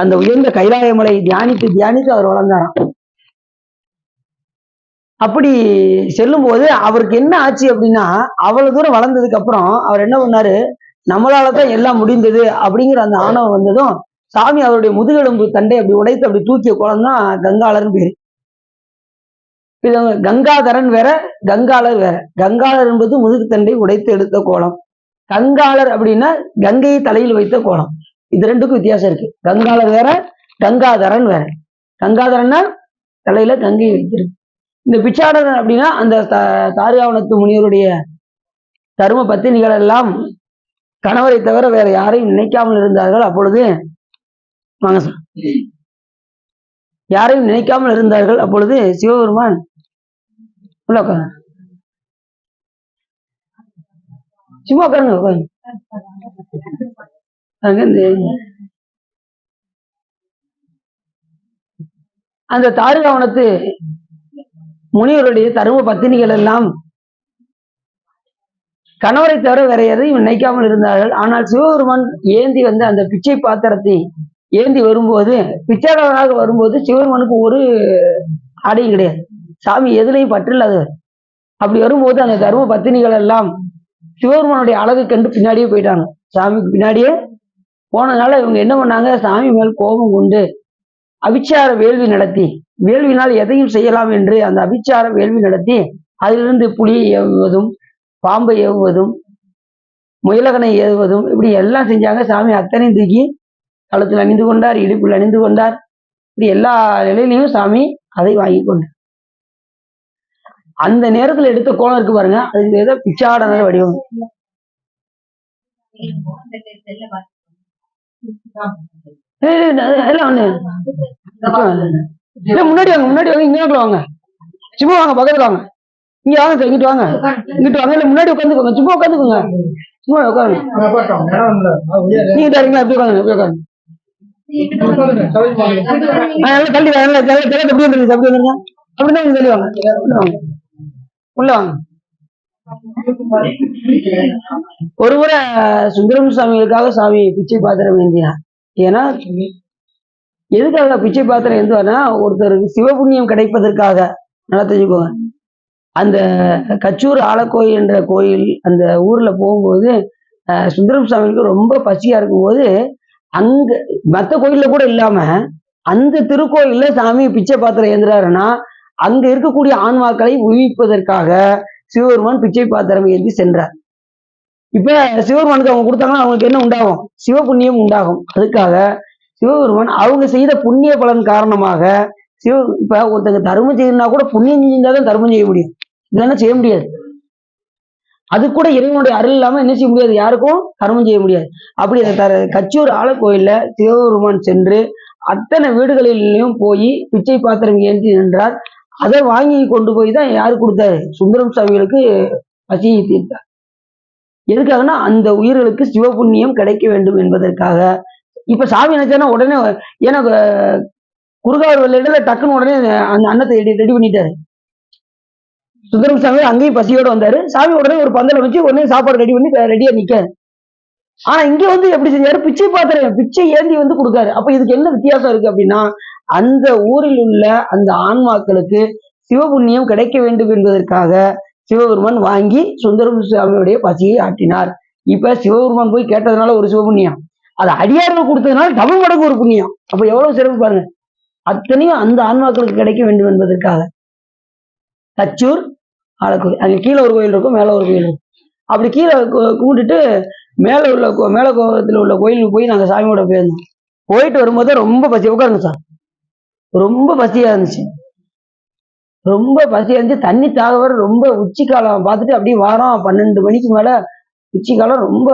அந்த உயர்ந்த கைலாயமலை தியானித்து தியானித்து அவர் வளர்ந்தாராம். அப்படி செல்லும் போது அவருக்கு என்ன ஆச்சு அப்படின்னா, அவ்வளவு தூரம் வளர்ந்ததுக்கு அப்புறம் அவர் என்ன பண்ணாரு? நம்மளாலதான் எல்லாம் முடிந்தது அப்படிங்கிற அந்த ஆணவம் வந்ததும் சாமி அவருடைய முதுகெலும்பு தண்டை அப்படி உடைத்து அப்படி தூக்கிய குளம் தான் கங்காளர்னு பேரு. கங்காதரன் வேற, கங்காளர் வேற. கங்காளர் என்பது முதுகுத்தண்டை உடைத்து எடுத்த கோலம். கங்காளர் அப்படின்னா கங்கையை தலையில் வைத்த கோலம். இது ரெண்டுக்கும் வித்தியாசம் இருக்கு. கங்காளர் வேற, கங்காதரன் வேற. கங்காதரன்னா தலையில கங்கை வைத்திருக்கு. இந்த பிச்சாடரன் அப்படின்னா அந்த தாரியாவனத்து முனிவருடைய தரும பத்தினிகள் எல்லாம் கணவரை தவிர வேற யாரையும் நினைக்காமல் இருந்தார்கள். அப்பொழுது யாரையும் நினைக்காமல் இருந்தார்கள். அப்பொழுது சிவபெருமான் சும்மா உட்காருங்க. அந்த தாரிகாவனத்து முனிவருடைய தரும பத்தினிகள் எல்லாம் கணவரை தவிர வேற எதையும் நினைக்காமல் இருந்தார்கள். ஆனால் சிவபெருமான் ஏந்தி வந்து அந்த பிச்சை பாத்திரத்தை ஏந்தி வரும்போது, பிச்சைக்காரனாக வரும்போது சிவபெருமானுக்கு ஒரு ஆடையும் கிடையாது. சாமி எதுலையும் பற்றில்லாதவர். அப்படி வரும்போது அந்த தர்ம பத்தினிகள் எல்லாம் சிவபெருமானுடைய அழகு கண்டு பின்னாடியே போயிட்டாங்க. சாமிக்கு பின்னாடியே போனதுனால இவங்க என்ன பண்ணாங்க? சாமி மேல் கோபம் கொண்டு அபிச்சார வேள்வி நடத்தி, வேள்வினால் எதையும் செய்யலாம் என்று அந்த அபிச்சார வேள்வி நடத்தி அதிலிருந்து புலியை ஏவுவதும், பாம்பை ஏவுவதும், முயலகனை ஏவுவதும், இப்படி எல்லாம் செஞ்சாங்க. சாமி அத்தனையும் தூக்கி கழுத்தில் அணிந்து கொண்டார், இடுப்பில் அணிந்து கொண்டார். இப்படி எல்லா நிலையிலையும் சாமி அதை வாங்கி கொண்டார். அந்த நேரத்துல எடுத்த கோலம் இருக்கு பாருங்க, அதுக்கு ஏதோ பிச்சாடன வடிவம். முன்னாடி வாங்க, முன்னாடி வாங்க, இங்க வாங்க, சும்மா வாங்க, பக்கத்துல வாங்க, இங்க வாங்க, இங்கிட்டு வாங்க, இங்கிட்டு வாங்க. இல்ல முன்னாடி உட்காந்துக்கோங்க, சும்மா உட்காந்துக்கோங்க, சும்மா உட்காருங்க. நீங்க தரீங்களா? எப்படி உட்காந்து, எப்படி உட்காந்து தள்ளி வாங்க, எப்படி வந்துருங்க, அப்படி வந்துருங்க, அப்படிதான் தள்ளி வாங்க, உள்ள வாங்க. ஒரு முறை சுந்தரம் சாமிகளுக்காக சாமி பிச்சை பாத்திரம் ஏந்தினார். ஏன்னா எதுக்காக பிச்சை பாத்திரம் ஏந்துவார்னா, ஒருத்தருக்கு சிவபுண்ணியம் கிடைப்பதற்காக. நல்லா தெரிஞ்சுக்கோங்க. அந்த கச்சூர் ஆலக்கோயில் என்ற கோயில் அந்த ஊர்ல போகும்போது சுந்தரம் சாமிக்கு ரொம்ப பசியா இருக்கும்போது அங்க மற்ற கோயில்ல கூட இல்லாம அந்த திருக்கோயில்ல சாமி பிச்சை பாத்திரம் ஏந்துறாருன்னா அங்க இருக்கக்கூடிய ஆன்மாக்களை உயிர்ப்பதற்காக சிவபெருமான் பிச்சை பாத்திரம் ஏந்தி சென்றார். இப்ப சிவபெருமானுக்கு அவங்க கொடுத்தாங்கன்னா அவங்களுக்கு என்ன உண்டாகும்? சிவபுண்ணியம் உண்டாகும். அதுக்காக சிவபெருமான் அவங்க செய்த புண்ணிய பலன் காரணமாக இப்ப ஒருத்தங்க தர்மம் செய்யணும்னா கூட புண்ணியம் செஞ்சாதான் தர்மம் செய்ய முடியும், இல்லைன்னா செய்ய முடியாது. அது கூட இறைவனுடைய அருள் இல்லாம என்ன செய்ய முடியாது, யாருக்கும் கர்மம் செய்ய முடியாது. அப்படி அந்த கச்சியூர் ஆலக்கோயில்ல சிவபெருமான் சென்று அத்தனை வீடுகளிலும் போய் பிச்சை பாத்திரம் ஏந்தி நின்றார். அதை வாங்கி கொண்டு போய் தான் யாரு கொடுத்தாரு? சுந்தரம் சாமிகளுக்கு பசியை தீர்த்தார். எதுக்காகனா அந்த உயிர்களுக்கு சிவபுண்ணியம் கிடைக்க வேண்டும் என்பதற்காக. இப்ப சாமி நினைச்சானா உடனே, ஏன்னா குறுகாவூர் வெள்ளையில டக்குன்னு உடனே அந்த அன்னத்தை ரெடி பண்ணிட்டாரு. சுந்தரம் சாமி அங்கேயும் பசியோட வந்தாரு. சாமி உடனே ஒரு பந்தல வச்சு உடனே சாப்பாடு ரெடி பண்ணி ரெடியா நிக்காரு. ஆனா இங்க வந்து எப்படி செஞ்சாரு? பிச்சை பாத்திரம் பிச்சை ஏந்தி வந்து கொடுக்காரு. அப்ப இதுக்கு என்ன வித்தியாசம் இருக்கு அப்படின்னா, அந்த ஊரில் உள்ள அந்த ஆன்மாக்களுக்கு சிவபுண்ணியம் கிடைக்க வேண்டும் என்பதற்காக சிவபெருமான் வாங்கி சுந்தரம் சாமியுடைய பசியை ஆட்டினார். இப்ப சிவபெருமான் போய் கேட்டதுனால ஒரு சிவபுண்ணியம், அது அடியார்கள் கொடுத்ததுனால தமிழ் மடங்கு ஒரு புண்ணியம். அப்ப எவ்வளவு சிறப்பு பாருங்க. அத்தனையும் அந்த ஆன்மாக்களுக்கு கிடைக்க வேண்டும் என்பதற்காக. தச்சூர் ஆலக்கோயில், அங்க கீழே ஒரு கோயில் இருக்கும், மேல ஒரு கோயில் இருக்கும். அப்படி கீழே கும்பிட்டுட்டு மேல கோபுரத்தில் உள்ள கோயிலுக்கு போய் நாங்க சாமியோட போயிருந்தோம். போயிட்டு வரும்போது ரொம்ப பசி. உட்காருங்க சார். ரொம்ப பசியா இருந்துச்சு, ரொம்ப பசியா இருந்துச்சு. தண்ணி தாக ரொம்ப உச்சி காலம் பார்த்துட்டு அப்படியே வாரம் 12 மணிக்கு மேல உச்சி காலம் ரொம்ப.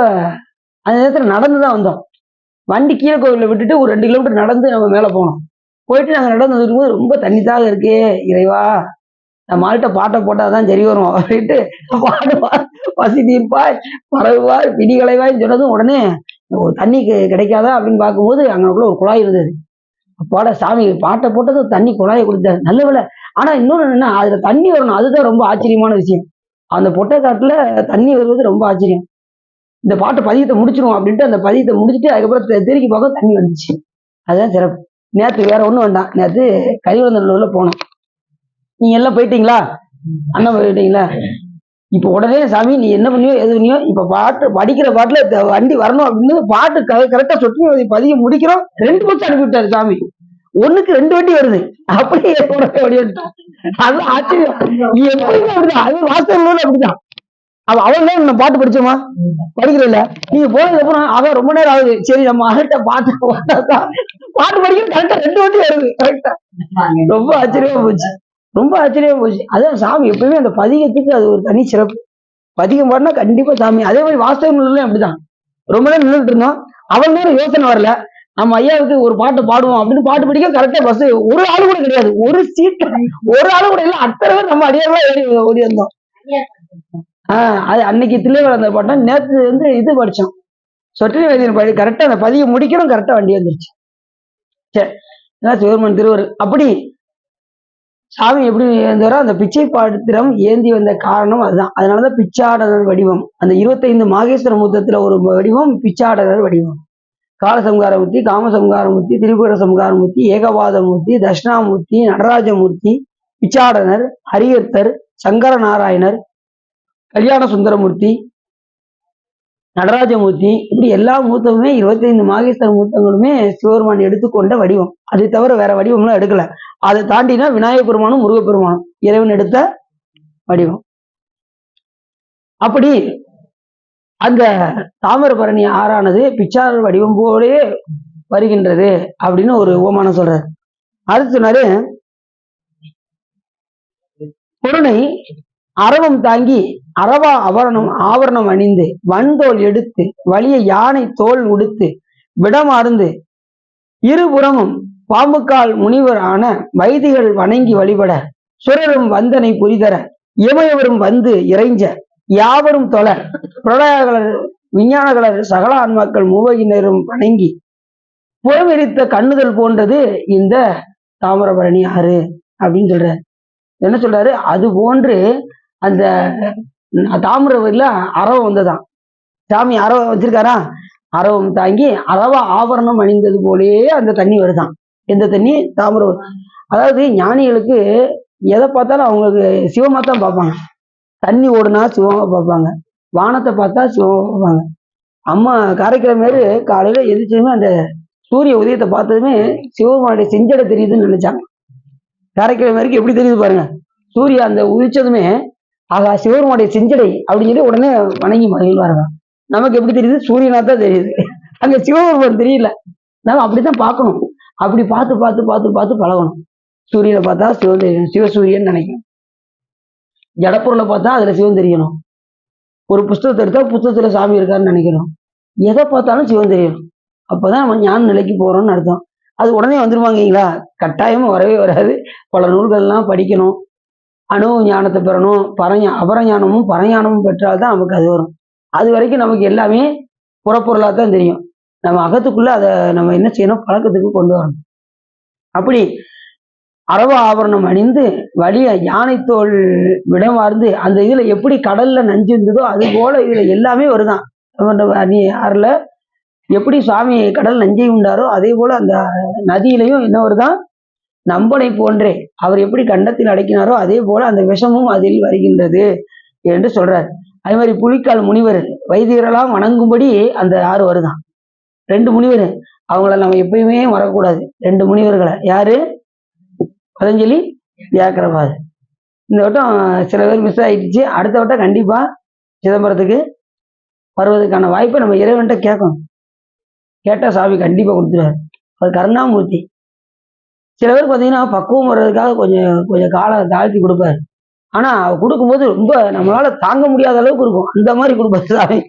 அந்த நேரத்துல நடந்துதான் வந்தோம். வண்டி கீழே கோவில விட்டுட்டு ஒரு 2 கிலோமீட்டர் நடந்து நம்ம மேல போனோம். போயிட்டு நாங்க நடந்து இருக்கும்போது ரொம்ப தண்ணி தாக இருக்கே இறைவா, நம்ம ஆள்கிட்ட பாட்டை போட்டாதான் சரி வரும் அப்படின்ட்டு பாடுவார், பசி தீர்ப்பாய் பரவுவார் பிடிகளைவாய்ன்னு சொன்னதும் உடனே தண்ணி கிடைக்காதா அப்படின்னு பார்க்கும்போது அங்கக்குள்ள ஒரு குழாய் இருந்தது. அப்பாட சாமி பாட்டை போட்டது தண்ணி குழாயை கொடுத்தாரு, நல்ல வேலை. ஆனா இன்னொன்னு என்னன்னா, அதுல தண்ணி வரணும், அதுதான் ரொம்ப ஆச்சரியமான விஷயம். அந்த பொட்டை காட்டுல தண்ணி வருவது ரொம்ப ஆச்சரியம். இந்த பாட்டு பதியத்தை முடிச்சிருவோம் அப்படின்ட்டு அந்த பதியத்தை முடிச்சுட்டு அதுக்கப்புறம் திருக்கி பார்க்க தண்ணி வந்துச்சு. அதுதான் சிறப்பு. நேற்று வேற ஒண்ணும் வேண்டாம், நேற்று கரிவந்தநல்லூர்ல போனோம். நீங்க எல்லாம் போயிட்டீங்களா? அண்ணா போயிட்டீங்களா? இப்ப உடனே சாமி நீ என்ன பண்ணியோ எது பண்ணியோ, இப்ப பாட்டு படிக்கிற பாட்டுல வண்டி வரணும் அப்படின்னு பாட்டு கரெக்டா சொட்டு பதிய முடிக்கிறோம். 2 பஸ் அனுப்பிவிட்டாரு சாமி. 1க்கு 2 வண்டி வருது. அப்படியே அது ஆச்சரியம். எப்படிங்க அப்படிதான், அது வாசல் அப்படிதான். அவன் பாட்டு படிச்சோமா படிக்கிறதில்ல. நீங்க போனதுக்கு அப்புறம் அவன் ரொம்ப நேரம் ஆகுது, சரி நம்ம அவர்கிட்ட பாட்டு படிக்கிறது கரெக்டா 2 வண்டி வருது கரெக்டா. ரொம்ப ஆச்சரியமா போச்சு, ரொம்ப ஆச்சரியமா போச்சு. அதான் சாமி எப்பவுமே அந்த பதிகத்துக்கு அது ஒரு தனி சிறப்பு. பதிகம் பாடினா கண்டிப்பா சாமி. அதே மாதிரி வாஸ்தவங்களும் அப்படிதான். ரொம்ப நேரம் நின்றுட்டு இருந்தோம், அவன் நேரம் யோசனை வரல, நம்ம ஐயாவுக்கு ஒரு பாட்டு பாடுவோம் அப்படின்னு பாட்டு படிக்க கரெக்டா பஸ். ஒரு ஆளு கூட கிடையாது, ஒரு சீட் ஒரு ஆளு கூட இல்லை. அத்தனை பேர் நம்ம அடியாரெல்லாம் ஓடி வந்தோம். அது அன்னைக்கு தில்லை வளர்ந்த பாட்டா. நேற்று வந்து இது படிச்சோம், சொட்டினி வைத்தியன் படி. கரெக்டா அந்த பதிய முடிக்கிறோம், கரெக்டா வண்டி வந்துருச்சு. சரி, சிவபெருமான் திருவருள். அப்படி சாமி எப்படி வந்தாரோ அந்த பிச்சை பாத்திரம் ஏந்தி வந்த காரணம் அதுதான். அதனாலதான் பிச்சாடனர் வடிவம். அந்த 25 மாகேஸ்வர மூர்த்தத்துல ஒரு வடிவம் பிச்சாடனர் வடிவம். காலசம்காரமூர்த்தி, காமசம்காரமூர்த்தி, திரிபுர சம்காரமூர்த்தி, ஏகபாதமூர்த்தி, தட்சிணாமூர்த்தி, நடராஜமூர்த்தி, பிச்சாடனர், ஹரிகர்த்தர், சங்கர நாராயணர், கல்யாண சுந்தரமூர்த்தி, நடராஜமூர்த்தி, இப்படி எல்லா மூர்த்தமுமே 25 மாகேஸ்வர மூர்த்தங்களுமே சிவபெருமான் எடுத்துக்கொண்ட வடிவம். அதை தவிர வேற வடிவம்லாம் எடுக்கல. அதை தாண்டினா விநாயக பெருமானும் முருகப்பெருமானும் இறைவன் எடுத்த வடிவம். அப்படி அந்த தாமிரபரணி ஆறானது பிச்சாடர் வடிவம் போலே வருகின்றது அப்படின்னு ஒரு உவமானம் சொல்றாரு. அடுத்து சொன்னாரு, பொருணை அரவம் தாங்கி அரவா ஆவரணம் அணிந்து வன்தோல் எடுத்து வலிய யானை தோல் உடுத்து விடமார்ந்து இருபுறமும் பாம்புக்கால் முனிவர் ஆன வைதிகள் வணங்கி வழிபட சுரரும் வந்தனை புரிதர இமயவரும் வந்து இறைஞ்ச யாவரும் தொழ பிரளயகலர் விஞ்ஞானகலர் சகல ஆன்மாக்கள் மூவகினரும் வணங்கி புறமெரித்த கண்ணுதல் போன்றது இந்த தாமிரபரணி ஆறு அப்படின்னு சொல்றாரு. என்ன சொல்றாரு? அது போன்று அந்த தாமிரவரியில அரவம் வந்ததான். சாமி அரவம் வச்சிருக்காரா? அரவம் தாங்கி அரவ ஆபரணம் அணிந்தது போலே அந்த தண்ணி வருதான். எந்த தண்ணி? தாமிரம். அதாவது ஞானிகளுக்கு எதை பார்த்தாலும் அவங்களுக்கு சிவமா தான் பார்ப்பாங்க. தண்ணி ஓடுனா சிவமா பார்ப்பாங்க, வானத்தை பார்த்தா சிவமா பார்ப்பாங்க. அம்மா காரைக்கிழமை மாரி காலையில எதிர்த்துமே அந்த சூரிய உதயத்தை பார்த்ததுமே சிவபெருமானுடைய செஞ்சடை தெரியுதுன்னு நினைச்சாங்க. காரைக்கிழமை வரைக்கும் எப்படி தெரியுது பாருங்க. சூரிய அந்த உதிச்சதுமே ஆகா சிவபெருமானுடைய செஞ்சடை அப்படின்னு சொல்லி உடனே வணங்கி மகிழ்வாருங்க. நமக்கு எப்படி தெரியுது? சூரியனா தான் தெரியுது. அங்க சிவபெருமான் தெரியல. நம்ம அப்படித்தான் பார்க்கணும். அப்படி பார்த்து பார்த்து பார்த்து பார்த்து பழகணும். சூரியனை பார்த்தா சிவன் தெரியணும், சிவசூரியன் நினைக்கணும். ஜடப்பொருளை பார்த்தா அதுல சிவன் தெரியணும். ஒரு புஸ்தகத்தை எடுத்தா புத்தகத்துல சாமி இருக்காருன்னு நினைக்கணும். எதை பார்த்தாலும் சிவன் தெரியணும். அப்பதான் நம்ம ஞான நிலைக்கு போறோம்னு அர்த்தம். அது உடனே வந்துருவாங்கங்களா? கட்டாயமா வரவே வராது. பல நூல்கள்லாம் படிக்கணும், அனுபவ ஞானத்தை பெறணும், அபரஞானமும் பரஞானமும் பெற்றால்தான் நமக்கு அது வரும். அது வரைக்கும் நமக்கு எல்லாமே புறப்பொருளாக தான் தெரியும். நம்ம அகத்துக்குள்ள அதை நம்ம என்ன செய்யணும்? பழக்கத்துக்கு கொண்டு வரணும். அப்படி அரவ ஆபரணம் அணிந்து வலிய யானை தோல் விடமார்ந்து அந்த இதுல எப்படி கடல்ல நஞ்சு இருந்ததோ அது போல இதுல எல்லாமே வருதான். ஆறுல எப்படி சுவாமி கடல் நஞ்சை உண்டாரோ அதே போல அந்த நதியிலையும் என்ன வருதான்? நம்பனை போன்றே அவர் எப்படி கண்டத்தில் அடக்கினாரோ அதே போல அந்த விஷமும் அதில் வருகின்றது என்று சொல்றார். அதே மாதிரி புலிக்கால் முனிவர் வைத்தியரெல்லாம் வணங்கும்படி அந்த ஆறு வருதான். 2 முனிவர், அவங்கள நம்ம எப்பயுமே மறக்கக்கூடாது. 2 முனிவர்களை. யாரு? பதஞ்சலி, வியாக்கிரபாதர். இந்த வட்டம் சில பேர் மிஸ் ஆயிடுச்சு. அடுத்த வட்டம் கண்டிப்பா சிதம்பரத்துக்கு வருவதற்கான வாய்ப்பை நம்ம இறைவன்கிட்ட கேட்கணும். கேட்டா சாமி கண்டிப்பா கொடுத்துருவாரு. அவர் கருணாமூர்த்தி. சில பேர் பார்த்தீங்கன்னா பக்குவம் வர்றதுக்காக கொஞ்சம் கொஞ்சம் காலம் தாழ்த்தி கொடுப்பாரு. ஆனா கொடுக்கும்போது ரொம்ப நம்மளால தாங்க முடியாத அளவுக்கு இருக்கும். அந்த மாதிரி கொடுப்பாரு சாமி.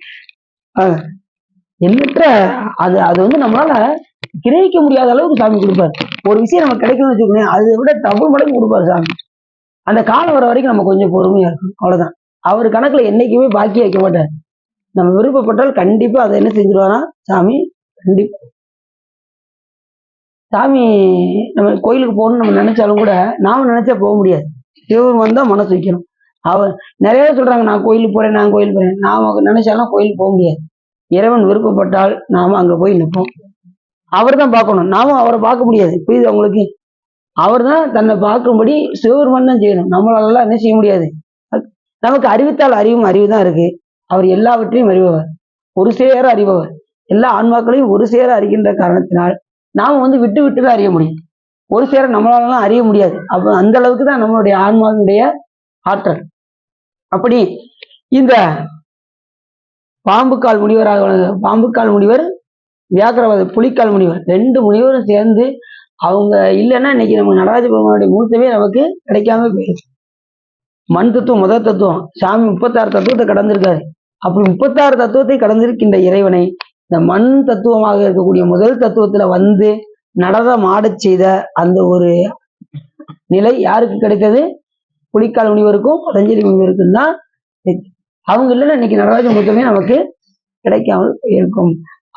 எண்ணற்ற அது அது வந்து நம்மளால கிரகிக்க முடியாத அளவுக்கு சாமி கொடுப்பாரு. ஒரு விஷயம் நமக்கு கிடைக்கணும்னு வச்சுக்கோங்க, அதை விட டபுள் மடங்கு கொடுப்பாரு சாமி. அந்த காலம் வர வரைக்கும் நம்ம கொஞ்சம் பொறுமையா இருக்கும், அவ்வளவுதான். அவர் கணக்குல என்னைக்குமே பாக்கி வைக்க மாட்டார். நம்ம விருப்பப்பட்டால் கண்டிப்பா அதை என்ன செஞ்சிருவாரா சாமி? கண்டிப்பா. சாமி நம்ம கோயிலுக்கு போகணும்னு நம்ம நினைச்சாலும் கூட நாம நினைச்சா போக முடியாது. சிவபெருமான் தான் மனசு வைக்கணும். அவர் நிறைய சொல்றாங்க, நான் கோயிலுக்கு போறேன், நான் கோயில் போறேன். நாம நினைச்சாலும் கோயிலுக்கு போக முடியாது. இறைவன் விருப்பப்பட்டால் நாம அங்க போய் நிற்போம். அவர் தான் பார்க்கணும், நாம அவரை பார்க்க முடியாது. புரியுது உங்களுக்கு? அவர் தான் தன்னை பார்க்கும்படி சிவபெருமான் தான் செய்யணும். நம்மளால என்ன செய்ய முடியாது. நமக்கு அறிவித்தால் அறிவும் அறிவு தான் இருக்கு. அவர் எல்லாவற்றையும் அறிபவர், ஒரு சேர அறிபவர். எல்லா ஆன்மாக்களையும் ஒரு சேர அறிகின்ற காரணத்தினால் நாம வந்து விட்டு விட்டு தான் அறிய முடியும். ஒரு சேர நம்மளாலாம் அறிய முடியாது. அப்ப அந்த அளவுக்கு தான் நம்மளுடைய ஆன்மாவினுடைய ஆற்றல். அப்படி இந்த பாம்புக்கால் முனிவர், வியாக்கிரவாதர் புலிக்கால் முனிவர், 2 முனிவரும் சேர்ந்து அவங்க இல்லைன்னா இன்னைக்கு நம்ம நடராஜ பெருமானுடைய மூர்த்தமே நமக்கு கிடைக்காம போயிடும். மண் தத்துவம் முதல் தத்துவம். சாமி 36 தத்துவத்தை கடந்திருக்காரு. அப்படி 36 தத்துவத்தை கடந்திருக்கின்ற இறைவனை இந்த மண் தத்துவமாக இருக்கக்கூடிய முதல் தத்துவத்துல வந்து நடனம் ஆடச் செய்த அந்த ஒரு நிலை யாருக்கு கிடைத்தது? புலிக்கால் முனிவருக்கும் பதஞ்சலி முனிவருக்கும் தான். அவங்க இல்லைன்னா இன்னைக்கு நடராஜ மூர்த்தமே நமக்கு கிடைக்காமல் இருக்கும்.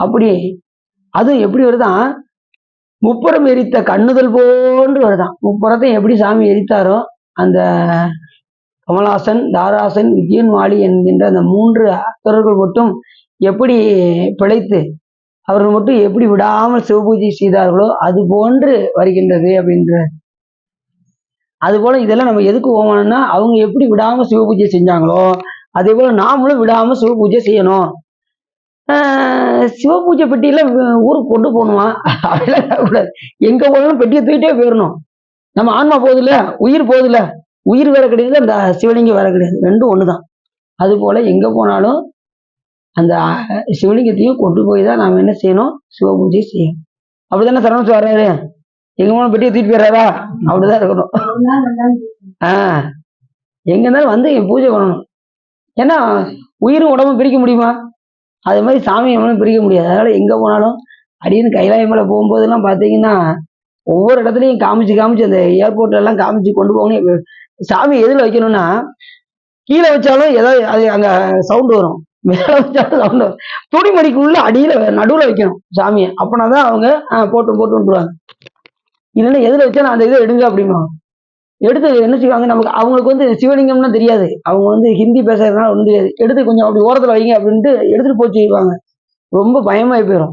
அப்படி அது எப்படி வருதான்? முப்புறம் எரித்த கண்ணுதல் போன்று வருதான். முப்புறத்தை எப்படி சாமி எரித்தாரோ அந்த கமலாசன், தாராசன், விஜயன்மாலி என்கின்ற அந்த 3 அசுரர்கள் மட்டும் எப்படி பிழைத்து அவர்கள் மட்டும் எப்படி விடாமல் சிவபூஜை செய்தார்களோ அது போன்று வருகின்றது அப்படின்ற. அது போல இதெல்லாம் நம்ம எதுக்கு போகணும்னா, அவங்க எப்படி விடாம சிவபூஜை செஞ்சாங்களோ அதே போல நாமளும் விடாம சிவபூஜை செய்யணும். சிவபூஜை பெட்டியெல்லாம் ஊருக்கு கொண்டு போகணுமா? அப்படிலாம் கூடாது. எங்க போனாலும் பெட்டியை தூக்கிட்டே போயிடணும். நம்ம ஆன்மா போகுதுல, உயிர் போகுதுல, உயிர் வேற கிடையாது, அந்த சிவலிங்கம் வேற கிடையாது, ரெண்டும் ஒண்ணுதான். அது போல எங்க போனாலும் அந்த சிவலிங்கத்தையும் கொண்டு போய் தான் நாம என்ன செய்யணும்? சிவபூஜை செய்யணும். அப்படித்தானே சரவணன் வர்றாரு. எங்க போனாலும் பெட்டியை தூக்கிட்டு போயிடுறாரா? அப்படிதான் இருக்கணும். எங்க இருந்தாலும் வந்து பூஜை பண்ணணும். ஏன்னா உயிரும் உடம்பும் பிரிக்க முடியுமா? அது மாதிரி சாமி நம்மளும் பிரிக்க முடியாது. அதனால எங்க போனாலும் அடின்னு கைலாய மேல போகும்போதெல்லாம் பாத்தீங்கன்னா ஒவ்வொரு இடத்துலையும் காமிச்சு அந்த ஏர்போர்ட்ல எல்லாம் காமிச்சு கொண்டு போகணும். சாமி எதுல வைக்கணும்னா, கீழே வச்சாலும் ஏதாவது அது அங்க சவுண்ட் வரும், மேல வச்சாலும் சவுண்ட் வரும். துணிமணிக்குள்ள அடியில நடுவுல வைக்கணும் சாமியை. அப்படின்னாதான் அவங்க போட்டு விட்டுருவாங்க. இல்லைன்னா எதுல வச்சாலும் அந்த இதை எடுங்க அப்படிமா எடுத்து என்ன செய்வாங்க? நமக்கு அவங்களுக்கு வந்து சிவலிங்கம்னா தெரியாது, அவங்க வந்து ஹிந்தி பேசுறதுனால ஒன்றும் தெரியாது. எடுத்து கொஞ்சம் அப்படி ஓரத்துல வைங்க அப்படின்ட்டு எடுத்துட்டு போச்சு செய்வாங்க. ரொம்ப பயமாயி போயிடும்.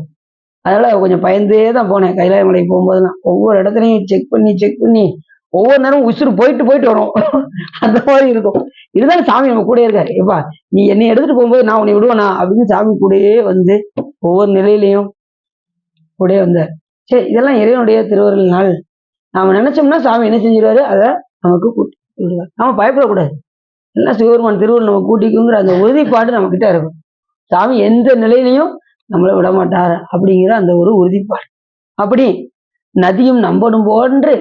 அதனால கொஞ்சம் பயந்தே தான் போனேன் கைலாய மலைக்கு போகும்போதுலாம். ஒவ்வொரு இடத்துலையும் செக் பண்ணி ஒவ்வொரு நேரம் உசுறு போயிட்டு வரும். அந்த மாதிரி இருக்கும். இருந்தாலும் சாமி நம்ம கூட இருக்காரு. எப்பா நீ என்னை எடுத்துட்டு போகும்போது நான் உன்னை விடுவேனா அப்படின்னு சாமி கூடயே வந்து ஒவ்வொரு நிலையிலையும் கூடயே வந்தார். சரி, இதெல்லாம் இறைவனுடைய திருவருளினால் நாம நினைச்சோம்னா சாமி என்ன செஞ்சிருவாரு? அதை நமக்கு கூட்டி விடுவார். நாம பயப்படக்கூடாது. எல்லாம் சிவபெருமான் திருவருள் நம்ம கூட்டிக்குங்கிற அந்த உறுதிப்பாடு நம்ம கிட்ட இருக்கும். சாமி எந்த நிலையிலையும் நம்மளை விட மாட்டார் அப்படிங்கிற அந்த ஒரு உறுதிப்பாடு. அப்படி நதியும் நம்படும் போன்று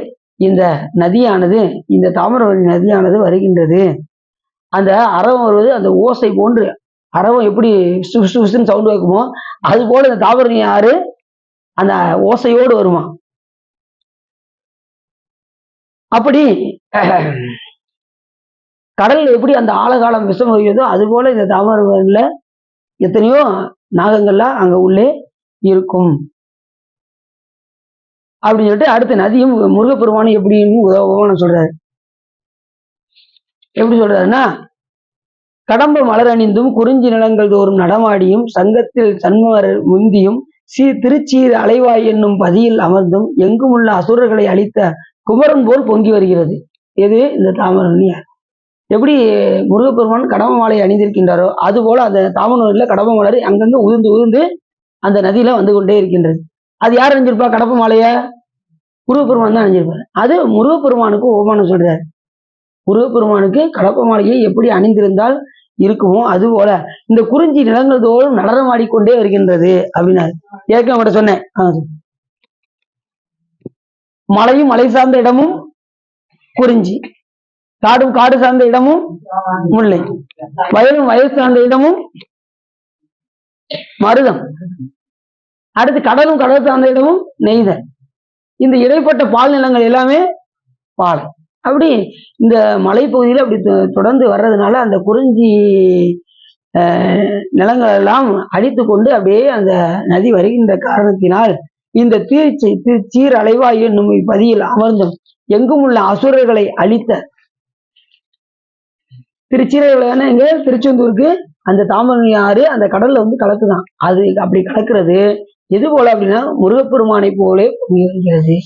இந்த நதியானது, இந்த தாமிரபரணி நதியானது வருகின்றது. அந்த அரவம் வருவது அந்த ஓசை போன்று, அரவம் எப்படி சுசுன்னு சவுண்ட் வைக்குமோ அது போல இந்த தாமிரபரணி ஆறு அந்த ஓசையோடு வருமா. அப்படி கடல்ல எப்படி அந்த ஆழகாலம் விஷம் வருகிறதோ அது போல இந்த தாமிரபரணியில எத்தனையோ நாகங்கள்லாம் அங்க உள்ளே இருக்கும் அப்படின்னு சொல்லிட்டு அடுத்த நதியும் முருகப்பெருமானும் எப்படின்னு உபமானம் சொல்றாரு. எப்படி சொல்றாருன்னா, கடம்ப மலர் அணிந்தும் குறிஞ்சி நிலங்கள் தோறும் நடமாடியும் சங்கத்தில் சண்முகர் முந்தியும் திருச்சீர் அலைவாய் என்னும் பதியில் அமர்ந்தும் எங்கும் உள்ள அசுரர்களை அழித்த குமரன் போல் பொங்கி வருகிறது. எது இந்த தாமிரபரணி. எப்படி முருகப்பெருமான் கடம்ப மாலை அணிந்திருக்கின்றாரோ அது போல அந்த தாமிரபரணியில கடம்ப மலர் அங்கங்க உதிர்ந்து உதிர்ந்து அந்த நதியில வந்து கொண்டே இருக்கின்றது. அது யார் அணிஞ்சிருப்பா? கடம்ப மாலைய முருகப்பெருமான் தான் அணிஞ்சிருப்பாரு. அது முருகப்பெருமானுக்கு உபமானம் சொல்றாரு. முருகப்பெருமானுக்கு கடம்ப மாலையை எப்படி அணிந்திருந்தால் இருக்குமோ அது போல இந்த குறிஞ்சி நிலங்கள் தோறும் நடனமாடிக்கொண்டே வருகின்றது அப்படின்னாரு. ஏற்கனவே அவட்ட சொன்னேன், மலையும் மலை சார்ந்த இடமும் குறிஞ்சி, காடும் காடு சார்ந்த இடமும் முல்லை, வயலும் வயல் சார்ந்த இடமும் மருதம், அடுத்து கடலும் கடல் சார்ந்த இடமும் நெய்தல், இந்த இடைப்பட்ட பால் நிலங்கள் எல்லாமே பாலை. அப்படி இந்த மலைப்பகுதியில் அப்படி தொடர்ந்து வர்றதுனால அந்த குறிஞ்சி நிலங்கள் எல்லாம் அடித்து கொண்டு அப்படியே அந்த நதி வருகின்ற காரணத்தினால் இந்த சீர் அலைவாய் என்னும் பதியில் அமர்ந்தும் எங்கும் உள்ள அசுரர்களை அழித்த திருச்சீரலை எங்க திருச்செந்தூருக்கு அந்த தாமிரபரணி ஆறு அந்த கடல்ல வந்து கலக்குதான். அது அப்படி கலக்கிறது எது போல அப்படின்னா முருகப்பெருமானை போலே வருகிறது.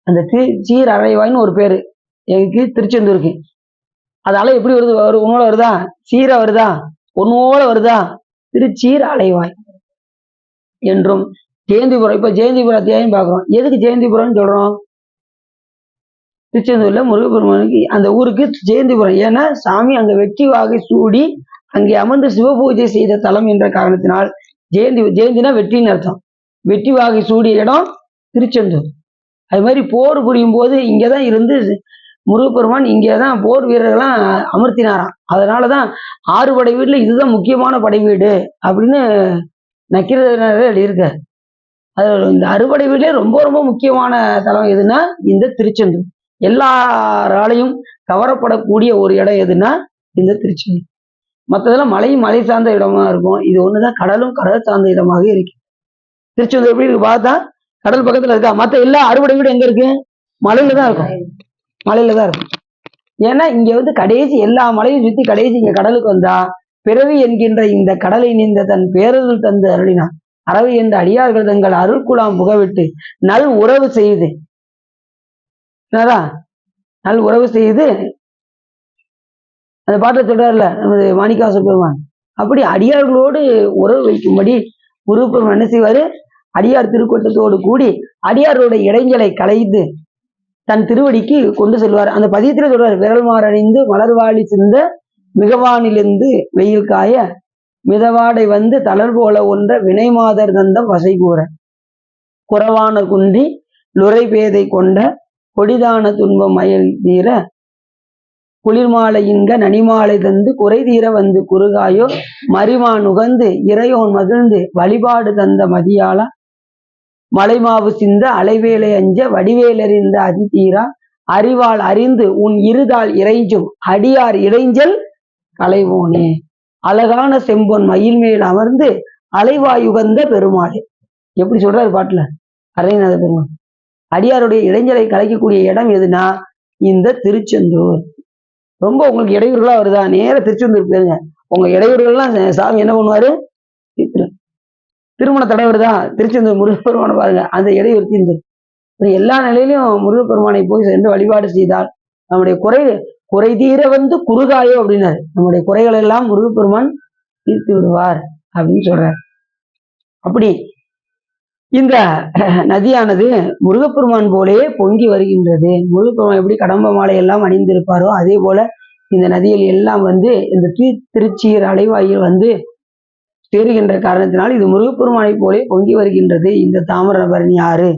அந்த சீர் அலைவாய்ன்னு ஒரு பேரு எனக்கு திருச்செந்தூருக்கு. அதால எப்படி வருது? உன்னோட வருதா? சீரா வருதா? ஒன்னோட வருதா? திருச்சீர் அலைவாய் என்றும் ஜெயந்திபுரம். இப்ப ஜெயந்திபுரம் அத்தியாயம் பார்க்கிறோம். எதுக்கு ஜெயந்திபுரம்னு சொல்றோம்? திருச்செந்தூர்ல முருகப்பெருமானுக்கு அந்த ஊருக்கு ஜெயந்திபுரம். ஏன்னா சாமி அங்க வெற்றி வாகை சூடி அங்கே அமர்ந்து சிவபூஜை செய்த தலம் என்ற காரணத்தினால் ஜெயந்தினா வெற்றின்னு அர்த்தம். வெற்றி வாகை சூடிய இடம் திருச்செந்தூர். அது மாதிரி போர் புரியும் போது இங்கதான் இருந்து முருகப்பெருமான் இங்கேதான் போர் வீரர்கள்லாம் அமர்த்தினாராம். அதனாலதான் 6 படை வீட்டுல இதுதான் முக்கியமான படை வீடு அப்படின்னு நக்கீரர் எழுதியிருக்காரு. அது இந்த 6 படை வீட்டிலே ரொம்ப ரொம்ப முக்கியமான தலம் எதுன்னா இந்த திருச்செந்தூர். எல்லாராலையும் கவரப்படக்கூடிய ஒரு இடம் எதுன்னா இந்த திருச்செந்தூர். மற்றதெல்லாம் மலையும் மலை சார்ந்த இடமா இருக்கும். இது ஒண்ணுதான் கடலும் கடல் சார்ந்த இடமாக இருக்கு. திருச்செந்தூர் எப்படி இருக்கு பார்த்தா கடல் பக்கத்துல இருக்கா? மற்ற எல்லா 6 படை வீடு எங்க இருக்கு? மலையில தான் இருக்கும். மலையில தான் இருக்கும். ஏன்னா இங்க வந்து கடைசி எல்லா மலையும் சுத்தி கடைசி இங்க கடலுக்கு வந்தா பிறவி என்கின்ற இந்த கடலை நீந்த தன் பேரருள் தந்து அருளினான். அறவை என்ற அடியார்கள் தங்கள் அருள்குலாம் புகவிட்டு நல் உறவு செய்து நல் உறவு செய்து அந்த பாட்டை சொல்றாருல நமது மாணிக்காச பெருமான். அப்படி அடியார்களோடு உறவு வைக்கும்படி முருகப்பெருமான் என்ன செய்வாரு? அடியார் திருக்கூட்டத்தோடு கூடி அடியாரோட இடைஞ்சலை களைந்து தன் திருவடிக்கு கொண்டு செல்வார். அந்த பதியத்துல சொல்றாரு, விரல் மாறணிந்து மலர்வாளி சிந்த மிகவானிலிருந்து வெயில் காய மிதவாடை வந்து தளர் போல ஒன்ற வினைமாதர் தந்தம் வசை கூற குறவான குன்றி லுரை பேதை கொண்ட கொடிதான துன்பம் மயல் தீர குளிர்மாலை இன்க நனிமாலை தந்து குறை தீர வந்து குறுகாயோ மறிமா நுகர்ந்து இறையோன் மகிழ்ந்து வழிபாடு தந்த மதியாளா மலைமாவு சிந்த அலைவேலை அஞ்ச வடிவேலறிந்த அதிதீரா அறிவால் அறிந்து உன் இருதால் இறைஞ்சும் அடியார் இறைஞ்சல் கலைவோனே அழகான செம்பொன் மயில் மேல் அமர்ந்து அலைவாயுகந்த பெருமாளே. எப்படி சொல்றாரு பாட்டுல அரைநாத பெருமாள். அடியாருடைய இடைஞ்சலை கலைக்கக்கூடிய இடம் எதுனா இந்த திருச்செந்தூர். ரொம்ப உங்களுக்கு இடையூறுகளா வருதா? நேர திருச்செந்தூர் போயிருங்க. உங்க இடையூறுகள்லாம் சாமி என்ன பண்ணுவாரு? திருமண தடை வருதா? திருச்செந்தூர் முருகப்பெருமானை பாருங்க, அந்த இடையூறு தீர்ந்து எல்லா நிலையிலும் முருகப்பெருமானை போய் சென்று வழிபாடு செய்தால் நம்முடைய குறை தீர வந்து குறுகாயோ அப்படின்னாரு. நம்முடைய குறைகள் எல்லாம் முருகப்பெருமான் தீர்த்து விடுவார் அப்படின்னு சொல்றார். அப்படி இந்த நதியானது முருகப்பெருமான் போலே பொங்கி வருகின்றது. முருகப்பெருமான் எப்படி கடம்ப மாலை எல்லாம் அணிந்திருப்பாரோ அதே போல இந்த நதியில் எல்லாம் வந்து இந்த திருச்சீர் அலைவாயில் வந்து சேருகின்ற காரணத்தினால் இது முருகப்பெருமானை போலே பொங்கி வருகின்றது இந்த தாமிரபரணி ஆறு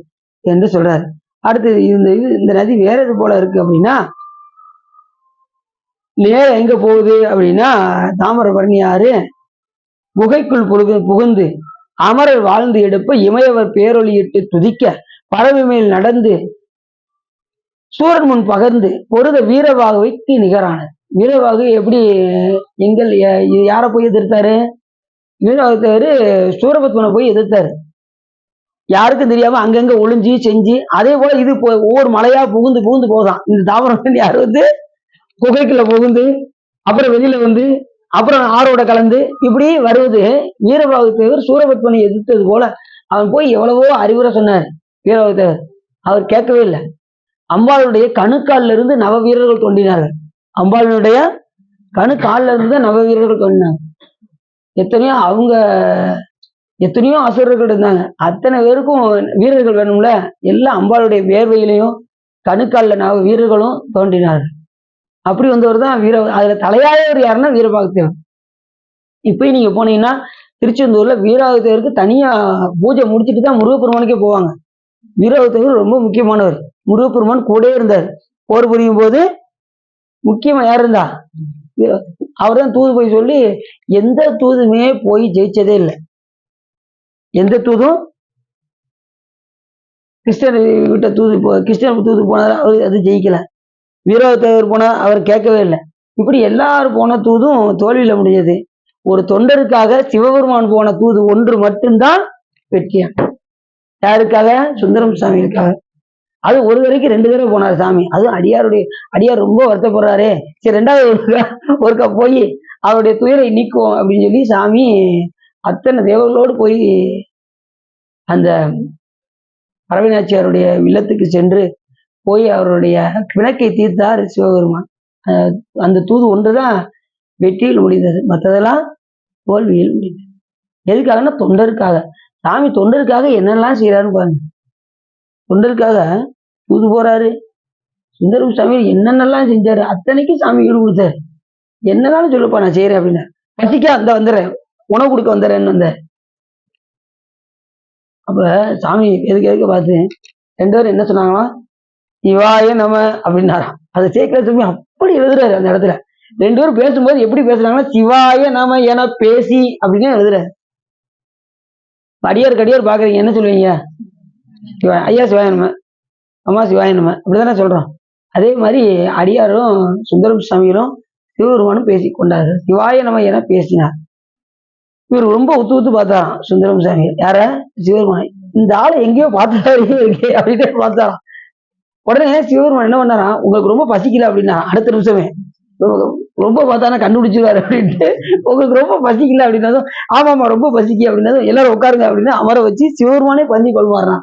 என்று சொல்றாரு. அடுத்தது இந்த நதி வேற இது போல இருக்கு அப்படின்னா, நேர எங்க போகுது அப்படின்னா, தாமிரபரணி ஆறு குகைக்குள் புகுந்து அமரர் வாழ்ந்து எடுப்ப இமையவர் பேரொளியிட்டு துதிக்க பறவை மேல் நடந்து சூரன் முன் பகர்ந்து பொருத வீரவாகுவைக்கு நிகரானது. வீரவாகு எப்படி யார போய் எதிர்த்தாரு? வீரவாகுத்தவரு சூரபத்மனை போய் எதிர்த்தாரு. யாருக்கும் தெரியாம அங்கங்க ஒளிஞ்சு செஞ்சு, அதே போல இது ஒவ்வொரு மலையா புகுந்து புகுந்து போதான். இந்த தாமிரம் யாரு குகைக்குள்ள புகுந்து அப்புறம் வெளியில வந்து அப்புறம் ஆரோட கலந்து இப்படி வருவது. வீரபாகுத்தேவர் சூரபத்மனை எதிர்த்தது போல அவன் போய் எவ்வளவோ அறிவுரை சொன்னார் வீரபாகுத்தேவர். அவர் கேட்கவே இல்லை. அம்பாளுடைய கணுக்காலில் இருந்து நவ வீரர்கள் தோன்றினார்கள். அம்பாளுடைய கணுக்காலில் இருந்து நவ வீரர்கள் தோன்றினாங்க. எத்தனையோ அசுரர்கள் இருந்தாங்க. அத்தனை பேருக்கும் வீரர்கள் வேணும்ல. எல்லாம் அம்பாளுடைய வேர்வையிலையும் கணுக்காலில் நவ வீரர்களும் தோன்றினார்கள். அப்படி வந்தவர் தான் அதுல தலையாயவர் யாருன்னா வீரபாகுத்தேவர். இப்பயும் நீங்க போனீங்கன்னா திருச்செந்தூர்ல வீரபாகுத்தேவருக்கு தனியா பூஜை முடிச்சுட்டு தான் முருகப்பெருமானுக்கே போவாங்க. வீரபாகுத்தேவர் ரொம்ப முக்கியமானவர். முருகப்பெருமான் கூட இருந்தார். போர் புரியும் போது முக்கியமா யார் இருந்தா? அவர் தான் தூது போய் சொல்லி, எந்த தூதுமே போய் ஜெயிச்சதே இல்லை. எந்த தூதும் கிருஷ்ணர் விட்ட கிருஷ்ணர் தூது போனார், அவர் அது ஜெயிக்கல. வீரபாகுத்தேவர் போனா அவர் கேட்கவே இல்லை. இப்படி எல்லாரும் போன தூதும் தோல்வியில முடிஞ்சது. ஒரு தொண்டருக்காக சிவபெருமான் போன தூது ஒன்று மட்டும்தான் வெற்றியான். யாருக்காக? சுந்தரம் சாமிக்காக. அது ஒரு வரைக்கும் 2 தடவை போனார் சாமி. அதுவும் அடியார் ரொம்ப வருத்தப்படுறாரே, சரி 2வது ஒருக்கா போய் அவருடைய துயரை நீக்குவோம் அப்படின்னு சொல்லி சாமி அத்தனை தேவர்களோடு போய் அந்த பரவினாச்சியாருடைய இல்லத்துக்கு சென்று போய் அவருடைய பிணக்கை தீர்த்தார் சிவபெருமான். அந்த தூது ஒன்றுதான் வெற்றியில் முடிந்தது, மற்றதெல்லாம் தோல்வியில் முடிந்தது. எதுக்காகன்னா தொண்டருக்காக. சாமி தொண்டருக்காக என்னெல்லாம் செய்யறாருன்னு பாருங்க. தொண்டருக்காக தூது போறாரு. சுந்தரம் சாமி என்னென்னலாம் செஞ்சாரு, அத்தனைக்கும் சாமி ஈடு கொடுத்தாரு. என்னன்னாலும் சொல்லப்பா நான் செய்யறேன் அப்படின்னா, பசிக்கா அந்த வந்துடுறேன், உணவு கொடுக்க வந்துடுறேன்னு வந்தார். அப்ப சாமி எதுக்க பார்த்து 2 பேரும் என்ன சொன்னாங்களா? சிவாய நம அப்படின்னாராம். அதை சேர்க்கிற சாமி அப்படி எழுதுறாரு அந்த இடத்துல. 2 பேரும் பேசும்போது எப்படி பேசுறாங்கன்னா, சிவாய நம என பேசி அப்படின்னு எழுதுறாரு. அடியார் பாக்குறீங்க, என்ன சொல்லுவீங்க? ஐயா சிவாய நம, அம்மா சிவாய நம, அப்படிதானே சொல்றோம். அதே மாதிரி அடியாரும் சுந்தரம் சாமிகளும் சிவபெருமானும் பேசி கொண்டார்கள். சிவாய நம என பேசினார். இவர் ரொம்ப உத்து பார்த்தாராம் சுந்தரம் சாமி. யார? சிவபெருமானை. இந்த ஆளை எங்கேயோ பார்த்தாரு அப்படின்ட்டு பார்த்தாராம். உடனே சிவபெருமான் என்ன பண்ணாராம், உங்களுக்கு ரொம்ப பசிக்கல அப்படின்னா அடுத்த நிமிஷமே ரொம்ப பார்த்தானா கண்டுபிடிச்சிருவாரு அப்படின்ட்டு, உங்களுக்கு ரொம்ப பசிக்கல அப்படின்னதும் ஆமாமா ரொம்ப பசிக்கு அப்படின்னதும் எல்லாரும் உட்காருங்க அப்படின்னு அமர வச்சு சிவபெருமானே பந்தி கொள்வாராம்.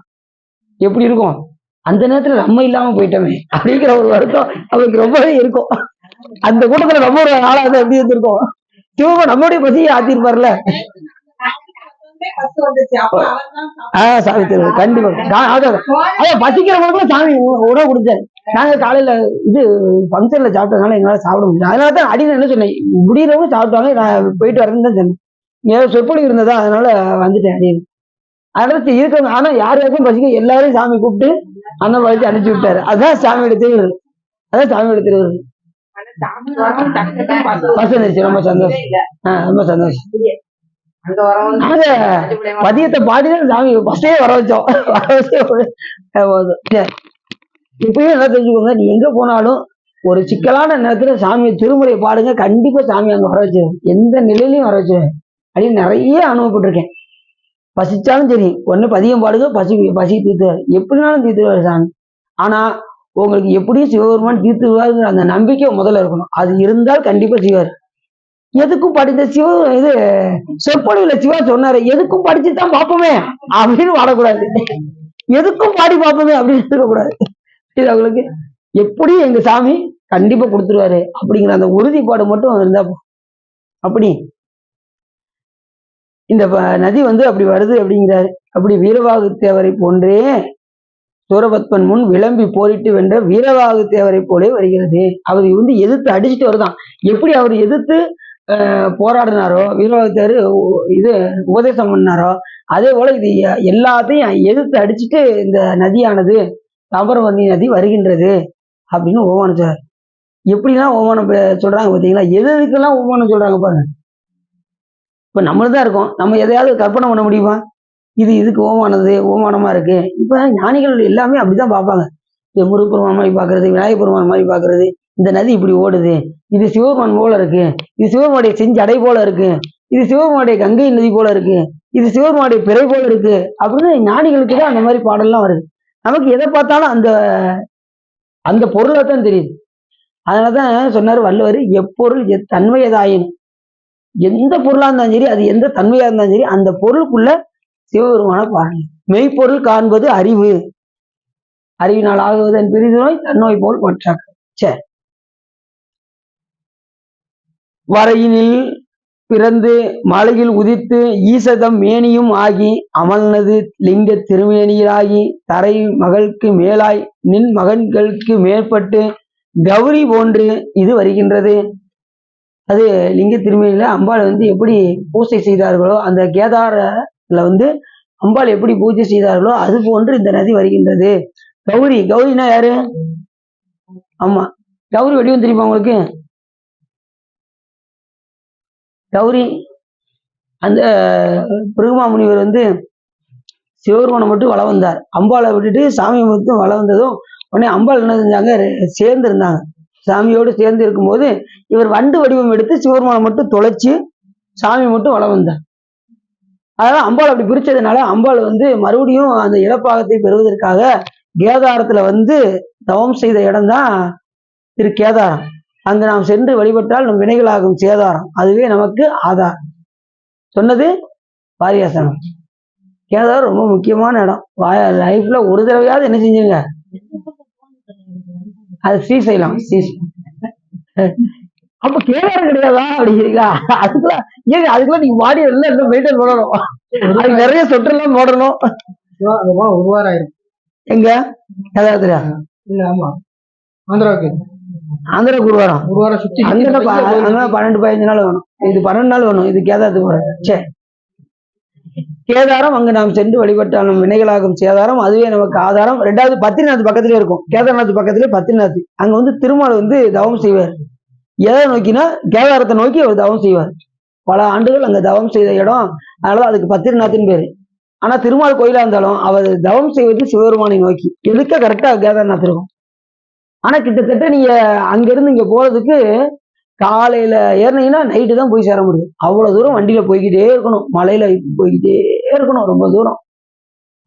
எப்படி இருக்கும்? அந்த நேரத்துல நம்ம இல்லாம போயிட்டோமே அப்படிங்கிற ஒரு வருத்தம் அவருக்கு ரொம்பவே இருக்கும். அந்த கூட்டத்துல நம்ம ஒரு ஆளாவது எப்படி இருந்திருக்கோம்? சிவபெருமான் நம்மளுடைய பசியை ஆத்திருப்பார்ல. சாமி கண்டிப்பா பசிக்கிறவங்களுக்கும் சாமி உணவு கொடுத்தாரு. நாங்க காலையில இது பங்கன்ல சாப்பிட்டதுனால எங்களால சாப்பிட முடியல. அதனாலதான் அடியில் என்ன சொன்னேன், முடியறவங்க சாப்பிட்டாங்க, நான் போயிட்டு வரேன்னு தான் சொன்னேன். ஏதோ சொற்பொழி இருந்ததா அதனால வந்துட்டேன் அடியில். அதனால இருக்கவங்க ஆனா யாருக்கும் பசிக்க எல்லாரையும் சாமி கூப்பிட்டு அண்ணன் வச்சு அனுப்பிச்சு விட்டாரு. அதுதான் சாமியோட திருவிழா. அதான் சாமியோட திருவிழா. ரொம்ப சந்தோஷம். ரொம்ப சந்தோஷம். பதியத்தை பாடிதான் சாமி பஸ்டே வர வச்சோம். இப்பயும் என்ன தெரிஞ்சுக்கோங்க, நீ எங்க போனாலும் ஒரு சிக்கலான நேரத்துல சாமி திருமுறை பாடுங்க, கண்டிப்பா சாமி அங்க வர வச்சிருவேன். எந்த நிலையிலையும் வர வச்சிருவேன். அப்படின்னு நிறைய அனுபவப்பட்டிருக்கேன். பசிச்சாலும் சரி, ஒண்ணு பதியம் பாடுங்க, பசி தீர்த்துவாரு. எப்படினாலும் தீர்த்துவாரு சாமி. ஆனா உங்களுக்கு எப்படியும் சிவபெருமான் தீர்த்துவாருங்கிற அந்த நம்பிக்கை முதல்ல இருக்கணும். அது இருந்தால் கண்டிப்பா செய்வாரு. எதுக்கும் படித்த இது சொற்பொழிவுல சிவா சொன்னாரு, எதுக்கும் படிச்சுதான் பார்ப்போமே அப்படின்னு பாடக்கூடாது, எதுக்கும் பாடி பார்ப்போமே அப்படின்னு இருக்கக்கூடாது. இது அவங்களுக்கு எப்படியும் எங்க சாமி கண்டிப்பா கொடுத்துருவாரு அப்படிங்கிற அந்த உறுதிப்பாடு மட்டும் இருந்தா. அப்படி இந்த நதி அப்படி வருது அப்படிங்கிறாரு. அப்படி வீரபாகுத்தேவரை போன்றே சூரபத்மன் முன் விளம்பி போரிட்டு வென்ற வீரபாகுத்தேவரை போலே வருகிறது. அவர் எதிர்த்து அடிச்சுட்டு வருதான். எப்படி அவர் எதிர்த்து போராடினாரோ, வீரபாகுத்தேவர் இது உபதேசம் பண்ணாரோ, அதே போல இது எல்லாத்தையும் எதிர்த்து அடிச்சுட்டு இந்த நதியானது தாமிரபரணி நதி வருகின்றது அப்படின்னு ஓமானம் சொல்றாரு. எப்படிலாம் ஓமானம் சொல்றாங்க பார்த்தீங்களா? எது எதுக்கெல்லாம் ஓமானம் சொல்றாங்க பாருங்க. இப்ப நம்மளும் தான் இருக்கோம். நம்ம எதையாவது கற்பனை பண்ண முடியுமா? இது இதுக்கு ஓமானமா இருக்கு. இப்ப ஞானிகள் எல்லாமே அப்படிதான் பார்ப்பாங்க. இது முருகப்பெருமான் மாதிரி பார்க்கறது, விநாயகப் பெருமான் மாதிரி பார்க்கறது, இந்த நதி இப்படி ஓடுது, இது சிவபெருமான் போல இருக்கு, இது சிவபெருமானுடைய செஞ்சடை போல இருக்கு, இது சிவபெருமானுடைய கங்கை நதி போல இருக்கு, இது சிவபெருமானுடைய பிறை போல இருக்கு அப்படின்னு ஞானிகளுக்கு தான் அந்த மாதிரி பாடல்லாம் வருது. நமக்கு எதை பார்த்தாலும் அந்த அந்த பொருளை தான் தெரியுது. அதனாலதான் சொன்னாரு வள்ளுவர், எப்பொருள் தன்மையதாயின், எந்த பொருளா இருந்தாலும் சரி, அது எந்த தன்மையா இருந்தாலும் சரி, அந்த பொருளுக்குள்ள சிவபெருமான பாருங்க. மெய்ப்பொருள் காண்பது அறிவு, அறிவினால் ஆகுவதன் பிரிது நோய் தன்னோய் போல் மற்றாக்க. சரி, வரையினில் பிறந்து மலையில் உதித்து ஈசதம் மேனியும் ஆகி அமல்னது லிங்க திருமேனியராகி தரை மகளுக்கு மேலாய் நின் மகன்களுக்கு மேற்பட்டு கௌரி போன்று இது வருகின்றது. அது லிங்க திருமேனியில அம்பாள் எப்படி பூஜை செய்தார்களோ, அந்த கேதாரத்துல அம்பாள் எப்படி பூஜை செய்தார்களோ அது போன்று இந்த நதி வருகின்றது. கௌரினா யாரு? ஆமா, கௌரி வடிவம் தெரியுமா உங்களுக்கு? கௌரி அந்த பிருகுமா முனிவர் சிவபெருமானை மட்டும் வளம் வந்தார். அம்பாளை விட்டுட்டு சாமியை மட்டும் வளம் வந்ததும் உடனே அம்பாள் என்ன செஞ்சாங்க, சேர்ந்து இருந்தாங்க. சாமியோடு சேர்ந்து இருக்கும்போது இவர் வண்டு வடிவம் எடுத்து சிவபெருமானை மட்டும் தொலைச்சு சாமி மட்டும் வளம் வந்தார். அதனால அம்பாள் அப்படி பிரிச்சதுனால அம்பாள் மறுபடியும் அந்த இழப்பாகத்தை பெறுவதற்காக கேதாரத்துல தவம் செய்த இடம்தான் திரு கேதாரம். அங்கு நாம் சென்று வழிபட்டால் நம் வினைகளாகும் சேதாரம், அதுவே நமக்கு ஆதாரம். சொன்னது வாரியாசனம். கேதாரம் ரொம்ப முக்கியமான இடம். லைஃப்ல ஒரு தடவையாவது என்ன செஞ்சுங்க, அது ஸ்ரீசைலம். அப்ப கேதாரம் கிடையாதா அப்படிங்கிறீங்களா? அதுக்கெல்லாம் நீங்க பாடி எல்லாம் இன்னும் மெயின்டைன் பண்ணணும். அது நிறைய சொட்டெல்லாம் போடணும். ஒரு வாரம் ஆயிரும். எங்க கேதாரத்துல? இல்ல, ஆமா, ஆந்திராவுக்கு. ஆந்திராவுக்கு ஒரு வாரம் சுத்தி அங்க 12-15 நாள் வேணும். இது 12 நாள் வேணும். இது கேதாரத்துக்கு போறேன். சரி, கேதாரம் அங்கு நாம் சென்று வழிபட்டாலும் வினைகளாகும் சேதாரம், அதுவே நமக்கு ஆதாரம். ரெண்டாவது பத்ரிநாத் பக்கத்திலே இருக்கும். கேதார்நாத் பக்கத்திலே பத்ரிநாத். அங்க திருமால் தவம் செய்வார். எதை நோக்கினா கேதாரத்தை நோக்கி அவர் தவம் செய்வார். பல ஆண்டுகள் அங்க தவம் செய்த இடம். அதனால அதுக்கு பத்ரிநாத்னு பேரு. ஆனா திருமால் கோயிலா இருந்தாலும் அவர் தவம் செய்வது சிவபெருமானை நோக்கி. எதுக்க கரெக்டா கேதார்நாத் இருக்கும். ஆனா கிட்டத்தட்ட நீங்க அங்கிருந்து இங்க போறதுக்கு காலையில ஏறினீங்கன்னா நைட்டு தான் போய் சேர முடியும். அவ்வளவு தூரம் வண்டியில போய்கிட்டே இருக்கணும், மலையில போய்கிட்டே இருக்கணும் ரொம்ப தூரம்.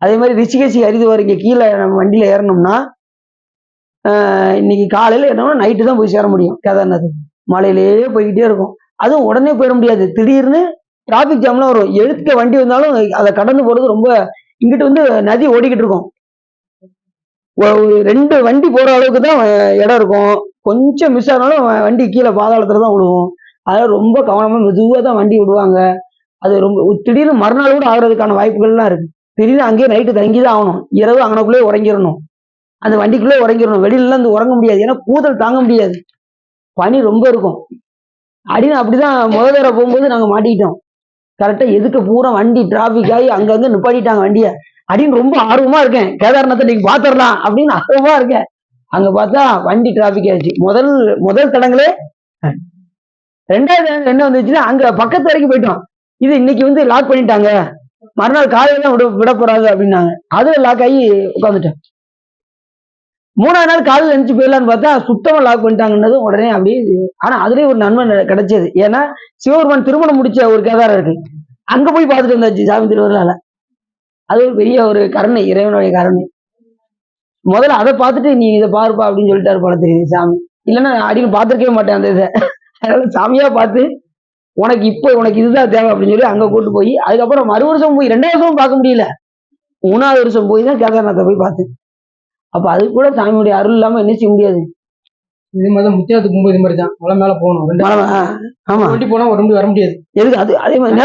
அதே மாதிரி ரிஷிகேசி ஹரித்வார் இங்க கீழே நம்ம வண்டியில ஏறணும்னா இன்னைக்கு காலையில ஏறணும்னா நைட்டு தான் போய் சேர முடியும். கேதார்நாத் மலையிலேயே போய்கிட்டே இருக்கும். அதுவும் உடனே போயிட முடியாது. திடீர்னு டிராபிக் ஜாம்லாம் வரும். எழுத்துக்க வண்டி வந்தாலும் அதை கடந்து போறது ரொம்ப, இங்கிட்டு நதி ஓடிக்கிட்டு இருக்கும். ஒரு 2 வண்டி போற அளவுக்கு தான் இடம் இருக்கும். கொஞ்சம் மிஸ் ஆனாலும் வண்டி கீழே பாதாளத்துல தான் விடுவோம். அதனால ரொம்ப கவனமா மெதுவா தான் வண்டி விடுவாங்க. அது ரொம்ப திடீர்னு மறுநாள் கூட ஆகுறதுக்கான வாய்ப்புகள்லாம் இருக்கு. திடீர்னு அங்கேயே நைட்டு தங்கிதான் ஆகணும். இரவு அங்கனக்குள்ளே உறங்கிடணும். அந்த வண்டிக்குள்ளே உறங்கிடணும். வெளியில உறங்க முடியாது. ஏன்னா கூதல் தாங்க முடியாது, பனி ரொம்ப இருக்கும். அப்படின்னு அப்படிதான் முதல் தடவை போகும்போது நாங்க மாட்டிக்கிட்டோம். கரெக்டா எதுக்கு பூரா வண்டி டிராபிக் ஆகி அங்கங்க நிப்பாட்டிட்டாங்க வண்டிய. அப்படின்னு ரொம்ப ஆர்வமா இருக்கேன், கேதார்நாத்தை நீங்க பாத்துடலாம் அப்படின்னு ஆர்வமா இருக்கேன். அங்க பார்த்தா வண்டி டிராபிக் ஆயிடுச்சு. முதல் தடங்களே. ரெண்டாவது என்ன வந்துச்சுன்னா அங்க பக்கத்து வரைக்கும் போயிட்டோம். இது இன்னைக்கு லாக் பண்ணிட்டாங்க, மறுநாள் காலையில தான் விட போறாங்க அப்படின்னாங்க. அதுல லாக் ஆகி உட்காந்துட்டேன். 3ஆவது நாள் காலையில் நினைச்சு போயிடலான்னு பார்த்தா சுத்தமா லாக் பண்ணிட்டாங்கன்னது உடனே அப்படியே. ஆனா அதுலயே ஒரு நன்மை கிடைச்சது. ஏன்னா சிவபெருமான் திருமணம் முடிச்ச ஒரு கேதாரம் இருக்கு, அங்க போய் பார்த்துட்டு வந்தாச்சு சாமி திருவருளால. அது ஒரு பெரிய ஒரு கருணை, இறைவனுடைய கருணை. முதல்ல அதை பார்த்துட்டு நீ இதை பாருப்பா அப்படின்னு சொல்லிட்டாரு போல தெரியுது சாமி. இல்லைன்னா அடிக்கடி பார்த்துருக்கவே மாட்டேன் அந்த இதை. அதனால சாமியா பார்த்து உனக்கு இதுதான் தேவை அப்படின்னு சொல்லி அங்க கூட்டு போய், அதுக்கப்புறம் மறு வருஷம் போய் 2வது வருஷமும் பார்க்க முடியல, 3வது வருஷம் போய் தான் கேதார்நாத்தை போய் பார்த்து. அப்ப அது கூட சாமியுடைய அருள் இல்லாம என்ன செய்ய முடியாது. இது மாதிரி முத்தியாத்துக்கு போகும்போது இது மாதிரி தான் மலை மேல போகணும். ஆமா, வண்டி போனா ஒரு வண்டி வர முடியாது. எதுக்கு அது அதே மாதிரி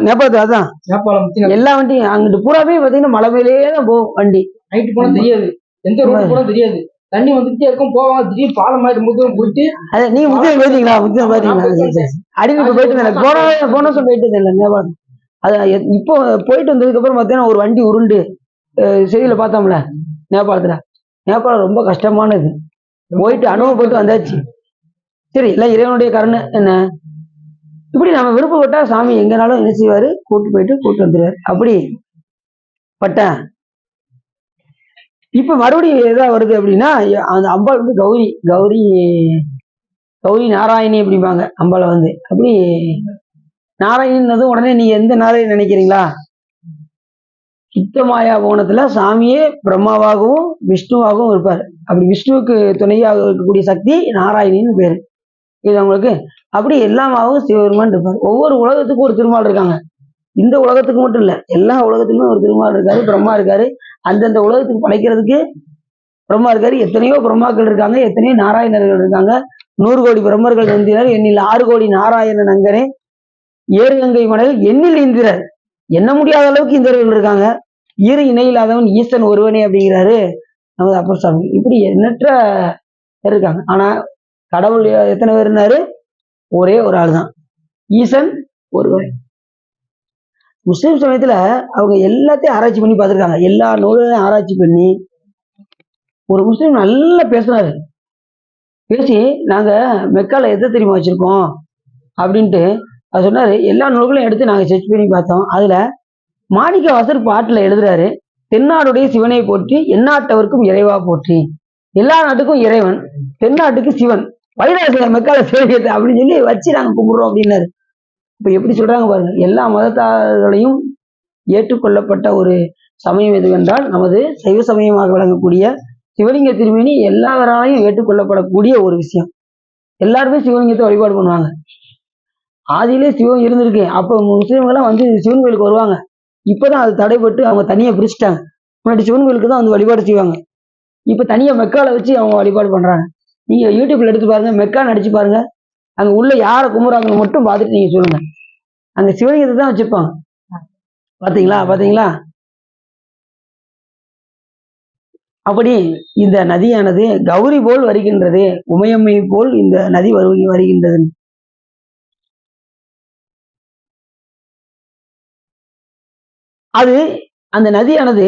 நேபாளத்துல அதான் நேபாளம் எல்லா வண்டியும் அங்கிட்டு பூராவே பாத்தீங்கன்னா மலை மேலேயே தான் போகும் வண்டி. நைட்டு போனா தெரியாது, எந்த ரோடு போனா தெரியாது. தண்ணி வந்துட்டே இருக்கும் போவாங்க திடீர்னு பாலம் மாதிரி முதுகு போயிட்டு அது நீங்க முத்தியம் போயிட்டீங்களா? முத்தியம் போயிட்டீங்களா? சரி, சரி. அடிக்கடி இப்ப போயிட்டு இருந்தேன். போன வருஷம் போயிட்டு இல்லை நேபாளம். அது இப்போ போயிட்டு வந்ததுக்கு அப்புறம் பார்த்தீங்கன்னா ஒரு வண்டி உருண்டு செய்தியில பார்த்தோம்ல நேபாளத்துல. நேபாளம் ரொம்ப கஷ்டமானது. போயிட்டு அனுபவப்பட்டு வந்தாச்சு. சரி, எல்லாம் இறைவனுடைய கருணை என்ன. இப்படி நம்ம விருப்பப்பட்டா சாமி எங்கனாலும் என்ன செய்வாரு, கூட்டு வந்துருவாரு. அப்படி பட்டேன். இப்ப மறுபடியும் எதா வருது அப்படின்னா, அந்த அம்பாள் வந்து கௌரி கௌரி கௌரி நாராயணி அப்படிம்பாங்க அம்பாளை வந்து. அப்படி நாராயணது உடனே நீங்க எந்த நாராயணி நினைக்கிறீங்களா? சித்தமாயா கோணத்துல சாமியே பிரம்மாவாகவும் விஷ்ணுவாகவும் இருப்பார். அப்படி விஷ்ணுவுக்கு துணையாக இருக்கக்கூடிய சக்தி நாராயணின்னு பேரு. இது உங்களுக்கு அப்படி எல்லாமாகவும் சிவபெருமான் இருப்பார். ஒவ்வொரு உலகத்துக்கும் ஒரு திருமால் இருக்காங்க. இந்த உலகத்துக்கு மட்டும் இல்ல, எல்லா உலகத்துக்குமே ஒரு திருமால் இருக்காரு, பிரம்மா இருக்காரு. அந்தந்த உலகத்துக்கு படைக்கிறதுக்கு பிரம்மா இருக்காரு. எத்தனையோ பிரம்மாக்கள் இருக்காங்க, எத்தனையோ நாராயணர்கள் இருக்காங்க. 100 கோடி பிரம்மர்கள் நந்தினர் எண்ணில் 6 கோடி நாராயணன் அங்கரே ஏறுகங்கை மணலில் எண்ணில் இந்திரர். எண்ண முடியாத அளவுக்கு இந்திரர்கள் இருக்காங்க. ஈறு இணையில்லாதவன் ஈசன் ஒருவனே அப்படிங்கிறாரு நமது அப்பர் சாமி. இப்படி எண்ணற்ற பேர் இருக்காங்க. ஆனா கடவுள் எத்தனை பேர் இருந்தாரு? ஒரே ஒரு ஆள் தான், ஈசன் ஒருவன். முஸ்லிம் சமயத்துல அவங்க எல்லாத்தையும் ஆராய்ச்சி பண்ணி பார்த்துருக்காங்க. எல்லா நூலையும் ஆராய்ச்சி பண்ணி ஒரு முஸ்லீம் நல்லா பேசுனாரு. பேசி நாங்க மெக்கால எதை தெரியுமா வச்சிருக்கோம் அப்படின்ட்டு அது சொன்னாரு. எல்லா நூல்களையும் எடுத்து நாங்க செர்ச் பண்ணி பார்த்தோம். அதுல மாணிக்க வாசர் பாட்டுல எழுதுறாரு, தென்னாடுடைய சிவனை போற்றி எந்நாட்டவருக்கும் இறைவா போற்றி. எல்லா நாட்டுக்கும் இறைவன், தென்னாட்டுக்கு சிவன், வைராசிய மெக்கால சிவலியத்தை அப்படின்னு சொல்லி வச்சு நாங்க கும்பிடுறோம் அப்படின்னாரு. இப்ப எப்படி சொல்றாங்க பாருங்க. எல்லா மதத்தார்களையும் ஏற்றுக்கொள்ளப்பட்ட ஒரு சமயம் எதுவென்றால் நமது சைவ சமயமாக விளங்கக்கூடிய சிவலிங்க திருமேனி எல்லாராலையும் ஏற்றுக்கொள்ளப்படக்கூடிய ஒரு விஷயம். எல்லாருமே சிவலிங்கத்தை வழிபாடு பண்ணுவாங்க. ஆதியிலே சிவம் இருந்திருக்கு. அப்போ முஸ்லீம்கள்லாம் வந்து சிவன் கோயிலுக்கு வருவாங்க. இப்பதான் அது தடைப்பட்டு அவங்க தனியா பிரிச்சுட்டாங்க. முன்னாடி சிவன் கோயிலுக்கு தான் வந்து வழிபாடு செய்வாங்க. இப்ப தனியா மெக்கால வச்சு அவங்க வழிபாடு பண்றாங்க. நீங்க யூடியூப்ல எடுத்து பாருங்க, மெக்கான்னு அடிச்சு பாருங்க. அங்க உள்ள யாரை கும்பிடுறாங்கன்னு மட்டும் பார்த்துட்டு நீங்க சொல்லுங்க. அங்க சிவலிங்கத்தை தான் வச்சிருப்பாங்க. பாத்தீங்களா? அப்படி இந்த நதியானது கௌரி போல் வருகின்றது, உமையம்மை போல் இந்த நதி வருகின்றது. அது அந்த நதியானது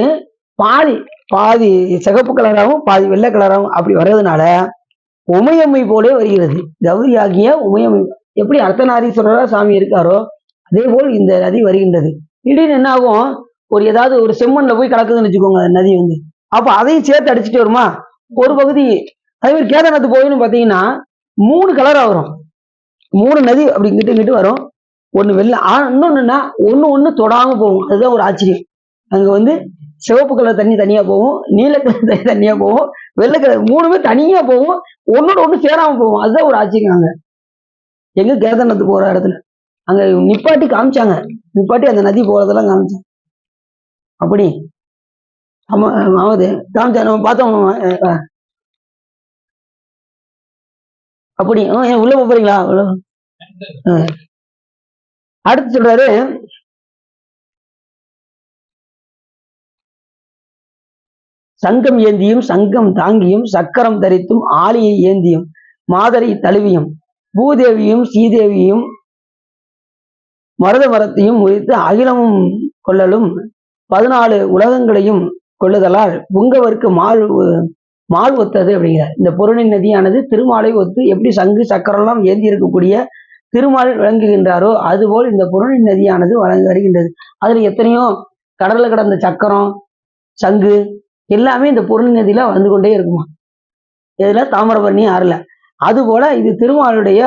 பாதி பாதி சிகப்பு கலராகவும் பாதி வெள்ளை கலராகவும் அப்படி வர்றதுனால உமையம்மை போலே வருகிறது. கௌரி ஆகிய உமையம்மை எப்படி அர்த்தநாரீஸ்வரரா சாமி இருக்காரோ அதே போல் இந்த நதி வருகின்றது. திடீர்னு என்ன ஆகும், ஏதாவது ஒரு செம்மண்ல போய் கலக்குதுன்னு வச்சுக்கோங்க அந்த நதி வந்து. அப்ப அதையும் சேர்த்து அடிச்சுட்டு வருமா ஒரு பகுதி. அதே மாதிரி கேதார்நாத் போயின்னு பாத்தீங்கன்னா 3 கலரா வரும். 3 நதி அப்படி இங்கிட்டு வரும். ஒண்ணு வெள்ளை, இன்னொன்னுன்னா ஒண்ணு தொடாம போகும். அதுதான் ஒரு ஆச்சரியம். அங்க வந்து சிவப்பு கலர் தண்ணி தனியா போகும், நீல கலர் தண்ணி தனியா போகும், வெள்ளை கலர் 3மே தனியா போகும், ஒன்னோட ஒண்ணு சேராம போகும். அதுதான் ஒரு ஆச்சரியம். அங்க எங்க கேதார்நாத் போற இடத்துல அங்க நிப்பாட்டி காமிச்சாங்க. நிப்பாட்டி அந்த நதி போறதெல்லாம் காமிச்சாங்க. அப்படி ஆமாது காமிச்சா நம்ம பார்த்தோம். அப்படி உள்ள போறீங்களா? அடுத்து சொல்றாரு, சங்கம் ஏந்தியும் சங்கம் தாங்கியும் சக்கரம் தரித்தும் ஆலியை ஏந்தியும் மாதரை தழுவியும் பூதேவியும் சீதேவியும் மருத மரத்தையும் முறித்து அகிலமும் கொள்ளலும் 14 உலகங்களையும் கொள்ளுதலால் புங்கவருக்கு மால் ஒத்தது அப்படிங்கிறார். இந்த பொருணை நதியானது திருமாலை ஒத்து எப்படி சங்கு சக்கரம்லாம் ஏந்தி இருக்கக்கூடிய திருமால் விளங்குகின்றாரோ அதுபோல் இந்த பொருணை நதியானது வருகின்றது. அதுல எத்தனையோ கடல்ல கடந்த சக்கரம் சங்கு எல்லாமே இந்த பொருணை நதியில வந்து கொண்டே இருக்குமா. இதுல தாமிரபரணி ஆறுல. அது போல இது திருமாலுடைய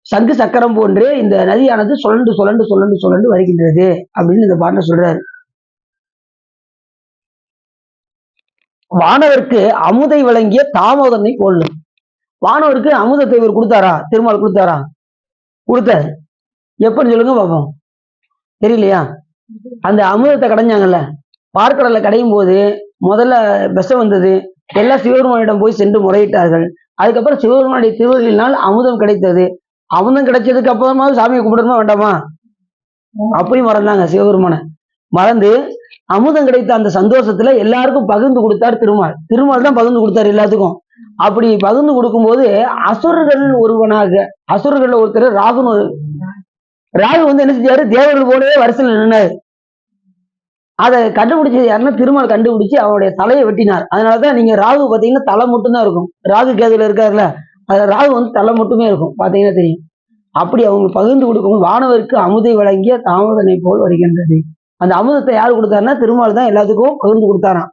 சங்கு சக்கரம் போன்றே இந்த நதியானது சுழண்டு வருகின்றது அப்படின்னு இந்த பாட்டை சொல்றாரு. வானவருக்கு அமுதை வழங்கிய தாமோதரனை கொள்ளும். வானவருக்கு அமுதத்தை இவர் கொடுத்தாரா? திருமால் கொடுத்தாரா? கொடுத்தாரு. எப்பன்னு சொல்லுங்க பாப்போம். தெரியலையா? அந்த அமுதத்தை கடைஞ்சாங்கல்ல, பார்க்கடலை கடையும் போது முதல்ல விஷம் வந்தது. எல்லா சிவபெருமானிடம் போய் சென்று முறையிட்டார்கள். அதுக்கப்புறம் சிவபெருமானுடைய திருவருளினால் அமுதம் கிடைத்தது. அமுதம் கிடைச்சதுக்கு அப்புறமா சாமியை கும்பிடணுமா வேண்டாமா? அப்படி மறந்தாங்க சிவபெருமான. மறந்து அமுதம் கிடைத்த அந்த சந்தோஷத்துல எல்லாருக்கும் பகிர்ந்து கொடுத்தார் திருமால். திருமால் தான் பகிர்ந்து கொடுத்தாரு எல்லாத்துக்கும். அப்படி பகிர்ந்து கொடுக்கும்போது அசுரர்கள் அசுரர்கள் ஒருத்தர் ராகுன்னு ராகு வந்து என்ன செஞ்சாரு, தேவர்கள் போலவே வரிசையில் நின்னாரு. அதை கண்டுபிடிச்சது யாருன்னா திருமால் கண்டுபிடிச்சு அவருடைய தலையை வெட்டினார். அதனாலதான் நீங்க ராகு பாத்தீங்கன்னா தலை மட்டும் தான் இருக்கும். ராகு கேதுல இருக்காருல்ல, அதுல ராகு வந்து தலை மட்டுமே இருக்கும், பாத்தீங்கன்னா தெரியும். அப்படி அவங்க பகிர்ந்து கொடுக்கும் வானவருக்கு அமுதை வழங்கிய தாமதனை போல் வருகின்றது. அந்த அமுதத்தை யார் கொடுத்தாருன்னா திருமால் தான் எல்லாத்துக்கும் பகிர்ந்து கொடுத்தாராம்.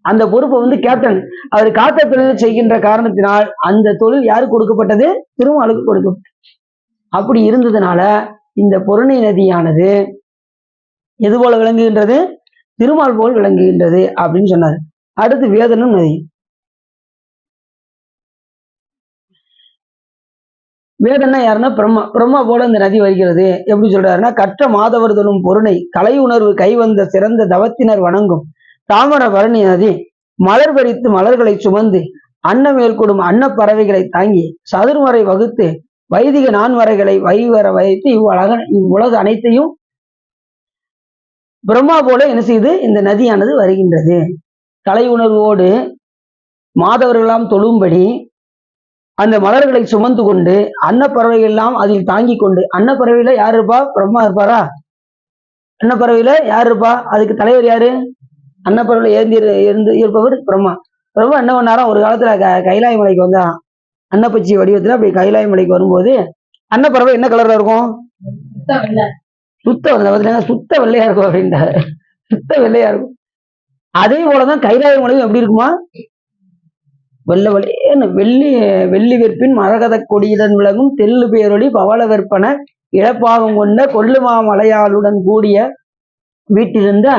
அந்த பொறுப்பை வந்து கேப்டன் அவர் காத்த தொழில் செய்கின்ற காரணத்தினால் அந்த தொழில் யாருக்கு கொடுக்கப்பட்டது, திருமாலுக்கு கொடுக்கப்பட்டது. அப்படி இருந்ததுனால இந்த பொருணை நதியானது எது போல விளங்குகின்றது, திருமால் போல் விளங்குகின்றது அப்படின்னு சொன்னார். அடுத்து வேதனும் நதி. வேதன்னா யாருன்னா பிரம்மா. பிரம்மா போல இந்த நதி வருகிறது. எப்படி சொல்றாருன்னா, கற்ற மாதவர் தொழும் பொருணை கலை உணர்வு கைவந்த சிறந்த தவத்தினர் வணங்கும் தாமர பரணி நதி மலர் பறித்து மலர்களை சுமந்து அன்னமேல் கொடும் அன்ன பறவைகளை தாங்கி சதுர்மறை வகுத்து வைதிக நான்மறைகளை வைவர வைத்து இவ்வுலக அனைத்தையும் பிரம்மா போல என்ன செய்து இந்த நதியானது வருகின்றது. கலை உணர்வோடு மாதவர்களெல்லாம் தொழும்படி அந்த மலர்களை சுமந்து கொண்டு அன்னப்பறவைகள் எல்லாம் அதில் தாங்கி கொண்டு, அன்னப்பறவையில யார் இருப்பா, பிரம்மா இருப்பாரா? அன்னப்பறவையில யார் இருப்பா, அதுக்கு தலைவர் யாரு? அன்னப்பறவையில இருந்து இருப்பவர் பிரம்மா. பிரம்மா என்ன பண்ணாரா, ஒரு காலத்துல கைலாய மலைக்கு வந்தாராம். அன்னப்பச்சி வடிவத்துல அப்படி கைலாய மலைக்கு வரும்போது அன்னப்பறவை என்ன கலர்ல இருக்கும், சுத்த வெள்ளையா இருக்கும் அப்படின்றாரு. சுத்த வெள்ளையா இருக்கும். அதே போலதான் கைலாய மலையும் எப்படி இருக்குமா, வெள்ள வழியேன்னு வெள்ளி வெற்பின் மரகத கொடியுடன் விளங்கும் தெல்லு பேரொளி பவள வெற்பன இழப்பாகம் கொண்ட கொல்லுமா மலையாளுடன் கூடிய வீட்டிலிருந்த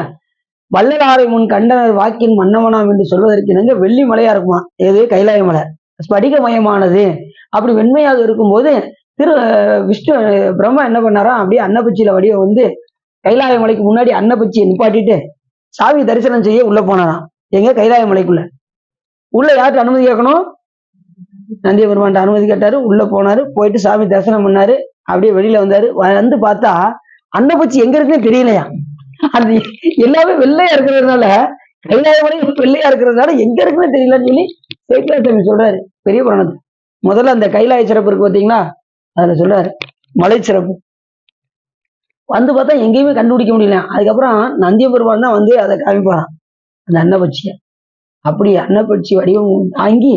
வள்ளலாரை முன் கண்டனர் வாக்கின் மன்னவனாம் என்று சொல்வதற்கு இணங்க வெள்ளி மலையா இருக்குமா, எது கைலாய மலை ஸ்படிகமயமானது. அப்படி வெண்மையாக இருக்கும்போது விஷ்ணு பிரம்மா என்ன பண்ணாரா, அப்படியே அன்னப்பச்சியில வடிவ வந்து கைலாய மலைக்கு முன்னாடி அன்னப்பச்சியை நிப்பாட்டிட்டு சாமி தரிசனம் செய்ய உள்ள போனாராம். எங்க கைலாய மலைக்குள்ள. உள்ள யார்கிட்ட அனுமதி கேட்கணும், நந்திய பெருமான்ட்ட அனுமதி கேட்டாரு. உள்ள போனாரு, போயிட்டு சாமி தரிசனம் பண்ணாரு. அப்படியே வெளியில வந்தாரு. வந்து பார்த்தா அன்னப்பச்சி எங்க இருக்குன்னு தெரியலையா. அது எல்லாமே வெள்ளையா இருக்கிறதுனால, கைலாய மலை வெள்ளையா இருக்கிறதுனால எங்க இருக்குன்னு தெரியலன்னு சொல்லி சேக்கிலாசாமி சொல்றாரு பெரிய புராணத்து. முதல்ல அந்த கைலாய சிறப்பு இருக்கு பார்த்தீங்களா, அதுல சொல்றாரு மலை சிறப்பு. வந்து பார்த்தா எங்கேயுமே கண்டுபிடிக்க முடியல. அதுக்கப்புறம் நந்திய பெருமான் தான் வந்து அதை காமிப்பாராம் அந்த அன்னப்பச்சியை. அப்படி அன்னப்பட்சி வடிவம் தாங்கி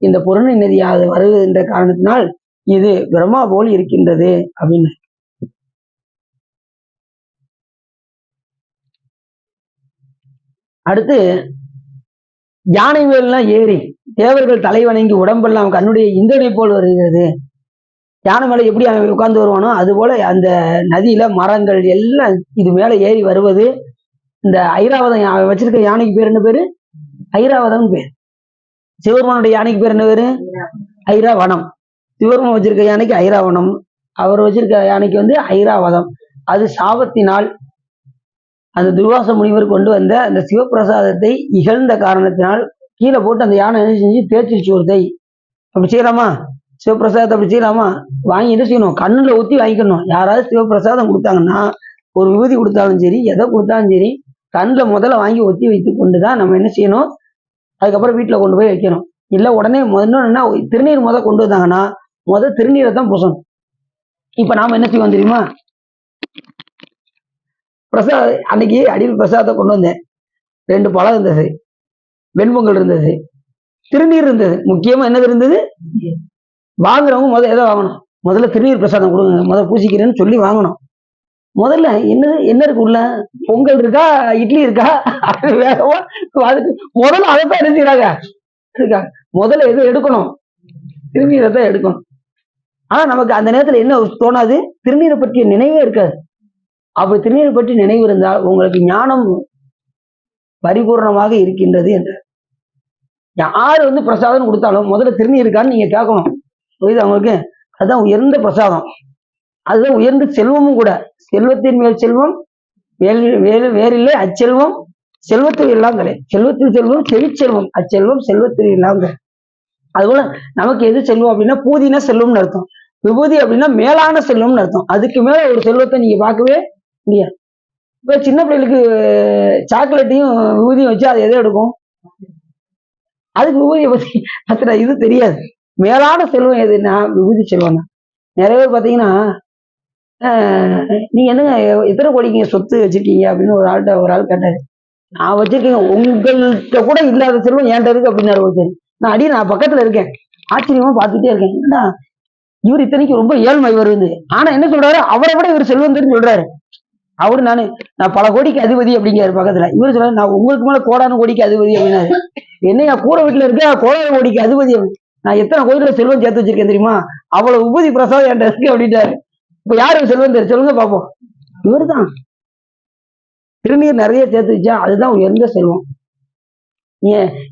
இந்த பொருணை நதியாக வருகின்ற காரணத்தினால் இது பிரம்மா போல் இருக்கின்றது அப்படின்னு. அடுத்து யானை மேலாம் ஏறி தேவர்கள் தலை வணங்கி உடம்பெல்லாம் கண்ணுடைய இந்திரனை போல் வருகிறது. யானை மேல எப்படி அவன் உட்கார்ந்து வருவானோ அது போல அந்த நதியில மரங்கள் எல்லாம் இது மேல ஏறி வருவது. இந்த ஐராவதம் வச்சிருக்க யானைக்கு பேர் என்ன பேரு, ஐராவதம் பேர். சிவபெருமானுடைய யானைக்கு பேர் என்ன பேரு, ஐராவனம். சிவபெருமான் வச்சிருக்க யானைக்கு ஐராவனம், அவர் வச்சிருக்க யானைக்கு வந்து ஐராவதம். அது சாபத்தினால் அந்த துர்வாச முனிவர் கொண்டு வந்த அந்த சிவபிரசாதத்தை இகழ்ந்த காரணத்தினால் கீழே போட்டு அந்த யானை என்ன செஞ்சு தேய்ச்சிருச்சு ஒரு கை. அப்படி செய்யலாமா, சிவபிரசாதத்தை அப்படி செய்யலாமா, வாங்கி என்ன செய்யணும், கண்ணுல ஊத்தி வாங்கிக்கணும். யாராவது சிவபிரசாதம் கொடுத்தாங்கன்னா, ஒரு விபூதி கொடுத்தாலும் சரி எதை கொடுத்தாலும் சரி கண்ணில் முதல்ல வாங்கி ஒத்தி வைத்து கொண்டுதான் நம்ம என்ன செய்யணும், அதுக்கப்புறம் வீட்டில் கொண்டு போய் வைக்கணும். இல்லை உடனே என்ன திருநீர் கொண்டு வந்தாங்கன்னா திருநீரை தான் பூசணும். இப்ப நாம என்ன செய்வோம் தெரியுமா, பிரசாத அன்னைக்கு அடியில் பிரசாதத்தை கொண்டு வந்தேன். 2 பழம் இருந்தது, வெண்பொங்கல் இருந்தது, திருநீர் இருந்தது. முக்கியமா என்னது இருந்தது, வாங்குறவங்க எதை வாங்கணும், முதல்ல திருநீர் பிரசாதம் கொடுங்க, பூசிக்கிறேன்னு சொல்லி வாங்கணும். முதல்ல என்ன இருக்கு உள்ள, பொங்கல் இருக்கா இட்லி இருக்கா, வேகமா முதல்ல அதைத்தான் எடுக்கிறாங்க. முதல்ல எது எடுக்கணும், திருநீரை தான் எடுக்கணும். ஆனா நமக்கு அந்த நேரத்துல என்ன தோணாது, திருநீரை பற்றிய நினைவே இருக்காது. அப்படி திருநீரை பற்றி நினைவு இருந்தால் உங்களுக்கு ஞானம் பரிபூர்ணமாக இருக்கின்றது என்று. யாரு வந்து பிரசாதம் கொடுத்தாலும் முதல்ல திருநீர் இருக்கான்னு நீங்க கேட்கணும். புரியுது அவங்களுக்கு, அதுதான் உயர்ந்த பிரசாதம், அதுதான் உயர்ந்த செல்வமும் கூட. செல்வத்தின் மேல் செல்வம் வேறில்லை அச்செல்வம் செல்வத்தில் இல்லாமலே. செல்வத்தில் செல்வம் செவிச்செல்வம், அச்செல்வம் செல்வத்தில் இல்லாம. அதுபோல நமக்கு எது செல்வம் அப்படின்னா, பூதினா செல்வம்னு அர்த்தம், விபூதி அப்படின்னா மேலான செல்வம்னு அர்த்தம். அதுக்கு மேல ஒரு செல்வத்தை நீங்க பார்க்கவே முடியாது. இப்ப சின்ன பிள்ளைகளுக்கு சாக்லேட்டையும் விபூதியும் வச்சு அது எதை எடுக்கும்? அதுக்கு விபூதியை பத்தி பத்திர இது தெரியாது. மேலான செல்வம் எதுன்னா விபூதி செல்வம் தான். நிறைய பேர் பாத்தீங்கன்னா நீங்க என்னங்க எத்தனை கோடிக்கு சொத்து வச்சிருக்கீங்க அப்படின்னு ஒரு ஆள் கேட்டாரு. நான் வச்சிருக்கேன், உங்கள்கிட்ட கூட இல்லாத செல்வம் என்கிட்ட இருக்கு அப்படின்னாரு ஒருத்தர். நான் பக்கத்துல இருக்கேன், ஆச்சரியமா பார்த்துட்டே இருக்கேன். என்னடா இவர் இத்தனைக்கு ரொம்ப ஏழ்மை வருது, ஆனா என்ன சொல்றாரு, அவரை விட இவர் செல்வந்தர்னு சொல்றாரு. அவரு நான் பல கோடிக்கு அதிபதி அப்படிங்கிறாரு பக்கத்துல. இவரு சொல்றாரு நான் உங்களுக்கு மேல கோடான கோடிக்கு அதிபதி அப்படின்னாரு. என்னையா கூரை வீட்டுல இருக்க கோடான கோடிக்கு அதிபதி? நான் எத்தனை கோயில செல்வம் சேர்த்து வச்சிருக்கேன் தெரியுமா, அவ்வளவு உபதி பிரசாதம் என்கிட்ட இருக்கு அப்படின்ட்டாரு. இப்ப யாரு செல்வந்தர் சொல்லுங்க பாப்போம்? இவருதான். திருநீர் நிறைய சேர்த்து வச்சா அதுதான் உயர்ந்த செல்வம்.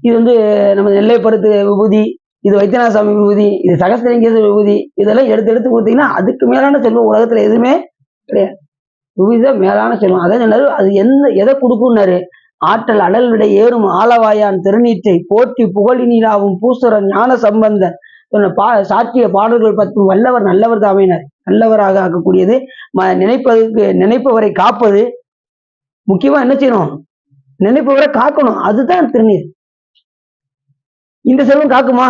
இது நம்ம நெல்லைப்பருத்து விபூதி, இது வைத்தியநாதசாமி விபூதி, இது சகஸ்திரலிங்கேஸ்வரர் விபூதி, இதெல்லாம் எடுத்து எடுத்து கொடுத்தீங்கன்னா அதுக்கு மேலான செல்வம் உலகத்துல எதுவுமே கிடையாது. விபூதி தான் மேலான செல்வம். அதான் சொன்னாரு, அது எதை கொடுக்கும்னாரு, ஆற்றல் அடல் விடை ஏறும் ஆலவாயான் திருநீற்றை போற்றி புகழினீராவும் பூசுரன் ஞான சம்பந்தன் சாற்றிய பாடல்கள் 10 வல்லவர் நல்லவர் தாமையினர். நல்லவராக ஆக்கக்கூடியது, நினைப்பவரை காப்பது. முக்கியமா என்ன செய்யணும், நினைப்பவரை காக்கணும். அதுதான் திருநீர். இந்த செல்வம் காக்குமா?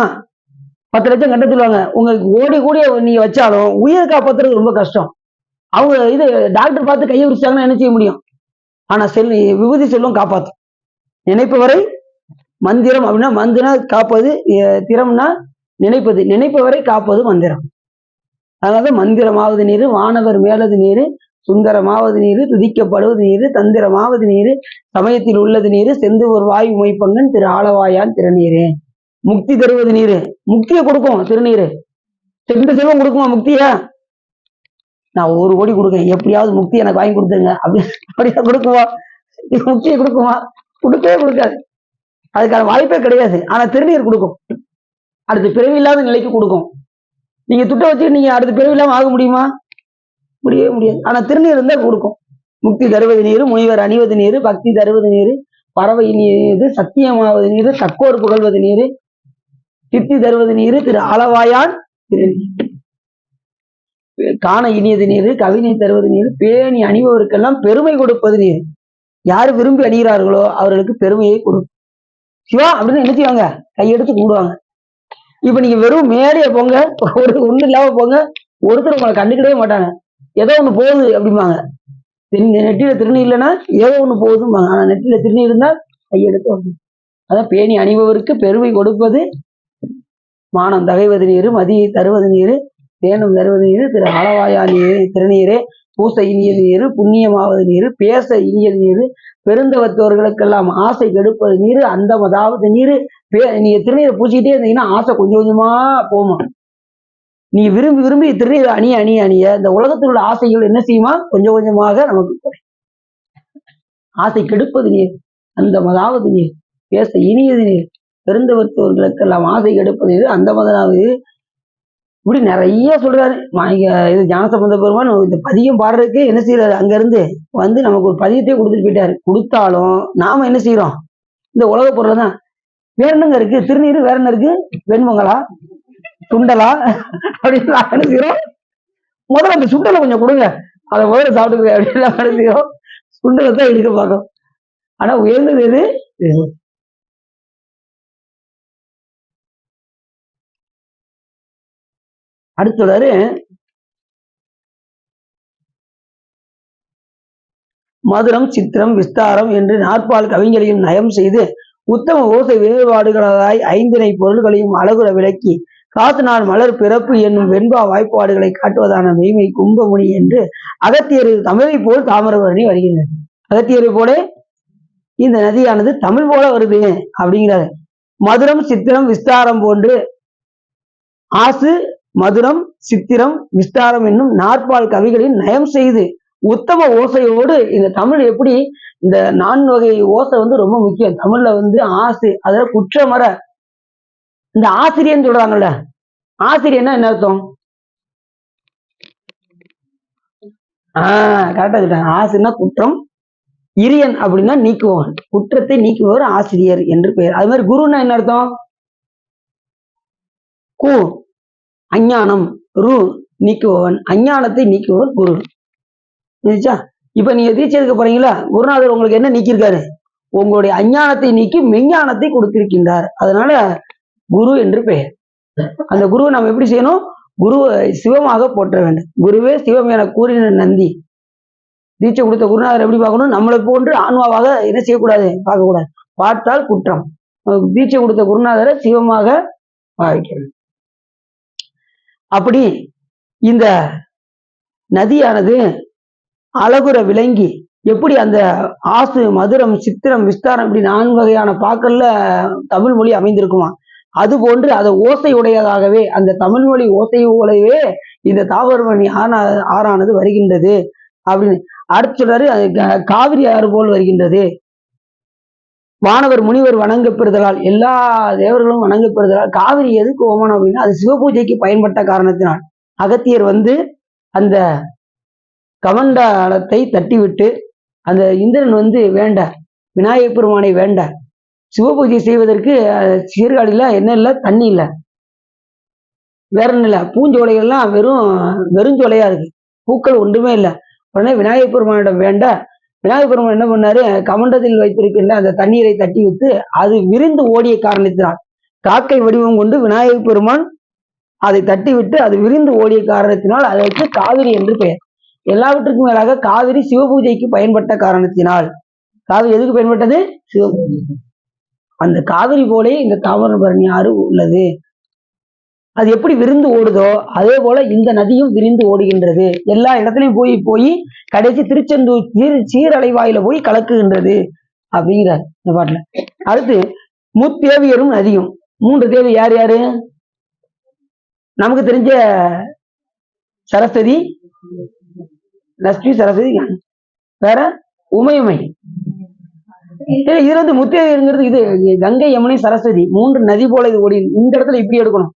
10 லட்சம் கட்ட சொல்லுவாங்க, உங்களுக்கு ஓடி கூடிய நீங்க வச்சாலும் உயிர் காப்பாத்துறது ரொம்ப கஷ்டம். அவங்க இது டாக்டர் பார்த்து கையை விரிச்சாங்கன்னா என்ன செய்ய முடியும்? ஆனா விபூதி செல்வம் காப்பாத்தும். நினைப்பவரை மந்திரம் அப்படின்னா, மந்திரம் காப்பது, திறம்னா நினைப்பது, நினைப்பவரை காப்பது மந்திரம். அதனால மந்திரமாவது நீரு, வானவர் மேலது நீரு, சுந்தரமாவது நீரு, துதிக்கப்படுவது நீரு, தந்திரமாவது நீரு, சமயத்தில் உள்ளது நீரு, செந்து ஒரு வாயு மொய்ப்பங்கன் திரு ஆலவாயான் திருநீரே. முக்தி தருவது நீரு, முக்தியை கொடுக்கும் திருநீரு. இந்த செல்வம் கொடுக்குமா முக்தியா? நான் 1 கோடி கொடுக்கேன், எப்படியாவது முக்தி எனக்கு வாங்கி கொடுத்துருங்க அப்படியா கொடுக்குமா? முக்தியை கொடுக்குமா? கொடுக்கவே கொடுக்காது. அதுக்கான வாய்ப்பே கிடையாது. ஆனா திருநீர் கொடுக்கும், அடுத்து பிறவி இல்லாத நிலைக்கு கொடுக்கும். நீங்க துட்ட வச்சு நீங்க அடுத்து பிறவி இல்லாம ஆக முடியுமா? முடியவே முடியாது. ஆனா திருநீர் இருந்தா கொடுக்கும். முக்தி தருவது நீரு, முனிவர் அணிவது நீரு, பக்தி தருவது நீரு, பறவை நீரு, சத்தியமாவது நீரு, தக்கோர் புகழ்வது நீரு, சித்தி தருவது நீரு, திரு ஆலவாயான் திருநீர். காண இனியது நீரு, கவினை தருவது நீரு, பேணி அணிபவருக்கெல்லாம் பெருமை கொடுப்பது நீரு. யாரு விரும்பி அணிகிறார்களோ அவர்களுக்கு பெருமையை கொடுக்கும். சிவா அப்படின்னு என்ன செய்வாங்க, கையெடுத்து கும்பிடுவாங்க. இப்ப நீங்க வெறும் மேடைய போங்க, ஒண்ணு இல்லாம போங்க, ஒருத்தர் உங்களை கண்டுக்கிடவே மாட்டாங்க. ஏதோ ஒண்ணு போகுது அப்படிம்பாங்க. நெட்டியில திருநீர் இல்லைன்னா ஏதோ ஒண்ணு போகுதும்பாங்க. ஆனா நெட்டியில திருநீர் இருந்தா கையெடுத்து வந்து. அதான் பேணி அணிபவருக்கு பெருமை கொடுப்பது, மானம் தகைவது நீரு, மதியை தருவது நீரு, தேனம் தருவது நீரு, திரு ஆலவாயா நீரு திருநீரே. பூச இனியது நீரு, புண்ணியமாவது நீரு, பேச இனியது நீரு, பெருந்தவத்தோர்களுக்கெல்லாம் ஆசை கெடுப்பது நீரு, அந்தமதாவது நீரு. நீங்க திருநீரை பூச்சிக்கிட்டே இருந்தீங்கன்னா ஆசை கொஞ்சம் கொஞ்சமா போமா. நீ விரும்பி விரும்பி திருநீர் அணிய இந்த உலகத்தில் உள்ள ஆசைகள் என்ன செய்யுமா, கொஞ்சம் கொஞ்சமாக நமக்கு ஆசை கெடுப்பது நீர், அந்தமதாவது நீர், பேச இனியது நீர், பெருந்தவத்தோர்களுக்கெல்லாம் ஆசை கெடுப்பது நீர், அந்தமதாவது. இப்படி நிறைய சொல்றாரு. இது ஞானசம்பந்த பெருமான் இந்த பதியம் பாடுறதுக்கு என்ன செய்யறாரு, அங்க இருந்து நமக்கு ஒரு பதியத்தையே கொடுத்துட்டு போயிட்டாரு. கொடுத்தாலும் நாம என்ன செய்யறோம், இந்த உலக பொருளை தான். வேற என்னங்க இருக்கு திருநீர், வேற என்ன இருக்கு, வெண்பொங்கலா சுண்டலா அப்படின்னு என்ன செய்யறோம், முதல்ல அந்த சுண்டலை கொஞ்சம் கொடுங்க, அதை முதல்ல சாப்பிட்டுக்க அப்படின்னு செய்யறோம். சுண்டலை தான் எடுக்க பார்க்கும். ஆனா உயர்ந்தது எது? அடுத்தது மதுரம் சித்திரம் விஸ்தாரம் என்று 4 கவிஞரையும் நயம் செய்து உத்தம ஓசை வேறுபாடுகளாய் 5 பொருள்களையும் அழகுற விளக்கி காத்து நாள் மலர் பிறப்பு என்னும் வெண்பா வாய்ப்பாடுகளை காட்டுவதான மெய்மை கும்பமுனி என்று அகத்தியர் தமிழை போல் தாமிரபரணி வருகிறது. அகத்தியரை போல இந்த நதியானது தமிழ் போல வருது அப்படிங்கிறாரு. மதுரம் சித்திரம் விஸ்தாரம் போன்று ஆசு மதுரம் சித்திரம் விஸ்தாரம் என்னும் 4 கவிகளின் நயம் செய்து உத்தம ஓசையோடு இந்த தமிழ் எப்படி இந்த 4 வகை ஓசை ரொம்ப முக்கியம். தமிழ்ல ஆசு, அதாவது குற்றமற. இந்த ஆசிரியன்னு சொல்றாங்கல்ல, ஆசிரியன்னா என்ன அர்த்தம்? கரெக்டா சொல்றாங்க. ஆசுன்னா குற்றம், இரியன் அப்படின்னா நீக்குவன், குற்றத்தை நீக்குபவர் ஆசிரியர் என்று பெயர். அது மாதிரி குருன்னா என்ன அர்த்தம்? கு அஞ்ஞானம், ரு நீக்குபவன், அஞ்ஞானத்தை நீக்குபவர் குரு. இப்ப நீங்க தீட்சை எடுக்க போறீங்களா, குருநாதர் உங்களுக்கு என்ன நீக்கியிருக்காரு? உங்களுடைய அஞ்ஞானத்தை நீக்கி மெஞ்ஞானத்தை கொடுத்திருக்கின்றார். அதனால குரு என்று பெயர். அந்த குருவை நம்ம எப்படி செய்யணும்? குருவை சிவமாக போற்ற வேண்டும். குருவே சிவம் என கூறின நந்தி. தீட்சை கொடுத்த குருநாதர் எப்படி பார்க்கணும்? நம்மளை போன்று ஆன்மாவாக என்ன செய்யக்கூடாது? பார்க்கக்கூடாது. பார்த்தால் குற்றம். தீட்சை கொடுத்த குருநாதரை சிவமாக பாவிக்கிறது. அப்படி இந்த நதியானது அழகுற விளங்கி எப்படி அந்த ஆசு, மதுரம், சித்திரம், விஸ்தாரம் இப்படி 4 வகையான பாக்கள்ல தமிழ் மொழி அமைந்திருக்குமா, அது போன்று அதை ஓசை உடையதாகவே அந்த தமிழ் மொழி ஓசையோடவே இந்த தாமிரபரணி ஆறானது வருகின்றது அப்படின்னு அடுத்து சொல்றாரு. அது காவிரி ஆறு போல் வருகின்றது. வானவர் முனிவர் வணங்கப்பெறுதலால், எல்லா தேவர்களும் வணங்கப்பெறுதலால் காவிரி எதுக்கு ஓமனம் அப்படின்னா, அது சிவபூஜைக்கு பயன்பட்ட காரணத்தினால் அகத்தியர் வந்து அந்த கமண்டலத்தை தட்டிவிட்டு அந்த இந்திரன் வந்து வேண்ட, விநாயகப் பெருமானை வேண்ட, சிவபூஜை செய்வதற்கு சீர்காழியில என்ன இல்லை, தண்ணி இல்லை, வேற ஒன்றும் இல்லை, பூஞ்சோலைகள்லாம் வெறுஞ்சோலையா இருக்கு, பூக்கள் ஒன்றுமே இல்லை. உடனே விநாயகப் பெருமானிடம் வேண்ட, விநாயகப் பெருமான் என்ன பண்ணாரு, கமண்டத்தில் வைத்திருக்கின்ற அந்த தண்ணீரை தட்டி விட்டு அது விரிந்து ஓடிய காரணத்தினால், காக்கை வடிவம் கொண்டு விநாயகப் பெருமான் அதை தட்டி விட்டு அது விரிந்து ஓடிய காரணத்தினால் அதற்கு காவிரி என்று பெயர். எல்லாவற்றுக்கும் மேலாக காவிரி சிவபூஜைக்கு பயன்பட்ட காரணத்தினால், காவிரி எதுக்கு பயன்பட்டது? சிவபூஜை. அந்த காவிரி போலே இந்த தாமிரபரணி ஆறு உள்ளது. அது எப்படி விரிந்து ஓடுதோ அதே போல இந்த நதியும் விரிந்து ஓடுகின்றது. எல்லா இடத்துலையும் போய் போய் கடைசி திருச்செந்தூர் சீரலைவாயில போய் கலக்குகின்றது அப்படிங்கிறார் இந்த பாட்டுல. அடுத்து முத்தேவியரும் நதியும். 3 தேவி யார் யாரு? நமக்கு தெரிஞ்ச சரஸ்வதி, லட்சுமி, சரஸ்வதி, வேற உமையுமை. இதுல வந்து முத்தேவியருங்கிறது இது கங்கை, யமுனை, சரஸ்வதி 3 நதி போல இது ஓடி. இந்த இடத்துல இப்படி எடுக்கணும்.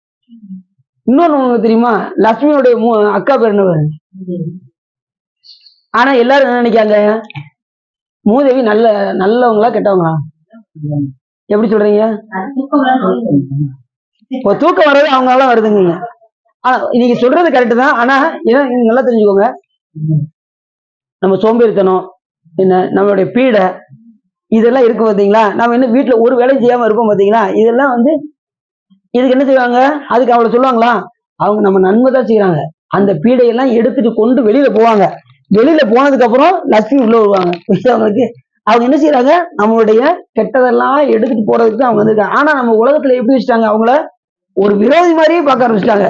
இன்னொன்னு உங்களுக்கு தெரியுமா, லட்சுமியோடைய அக்கா பேர் என்ன? ஆனா எல்லாரும் என்ன நினைக்காங்க, மூதேவி நல்லவங்களா கெட்டவங்களா? எப்படி சொல்றீங்க? தூக்கம் வர்றது அவங்க எல்லாம் வருதுங்க. ஆனா நீங்க சொல்றது கரெக்ட் தான். ஆனா நீங்க நல்லா தெரிஞ்சுக்கோங்க, நம்ம சோம்பேறித்தனம் என்ன, நம்மளுடைய பீடை இதெல்லாம் இருக்கும் பார்த்தீங்களா, நம்ம என்ன வீட்டுல ஒரு வேலை செய்யாம இருப்போம் பார்த்தீங்களா, இதெல்லாம் வந்து இதுக்கு என்ன செய்வாங்க, அதுக்கு அவளை சொல்லுவாங்களா? அவங்க நம்ம நன்மை தான் செய்யறாங்க. அந்த பீடையெல்லாம் எடுத்துட்டு கொண்டு வெளியில போவாங்க. வெளியில போனதுக்கு அப்புறம் லட்சுமி உள்ள வருவாங்க. அவங்களுக்கு அவங்க என்ன செய்யறாங்க, நம்மளுடைய கெட்டதெல்லாம் எடுத்துட்டு போறதுக்கு தான் அவங்க வந்திருக்காங்க. ஆனா நம்ம உலகத்துல எப்படி வச்சுட்டாங்க, அவங்கள ஒரு விரோதி மாதிரியே பார்க்க ஆரம்பிச்சிட்டாங்க.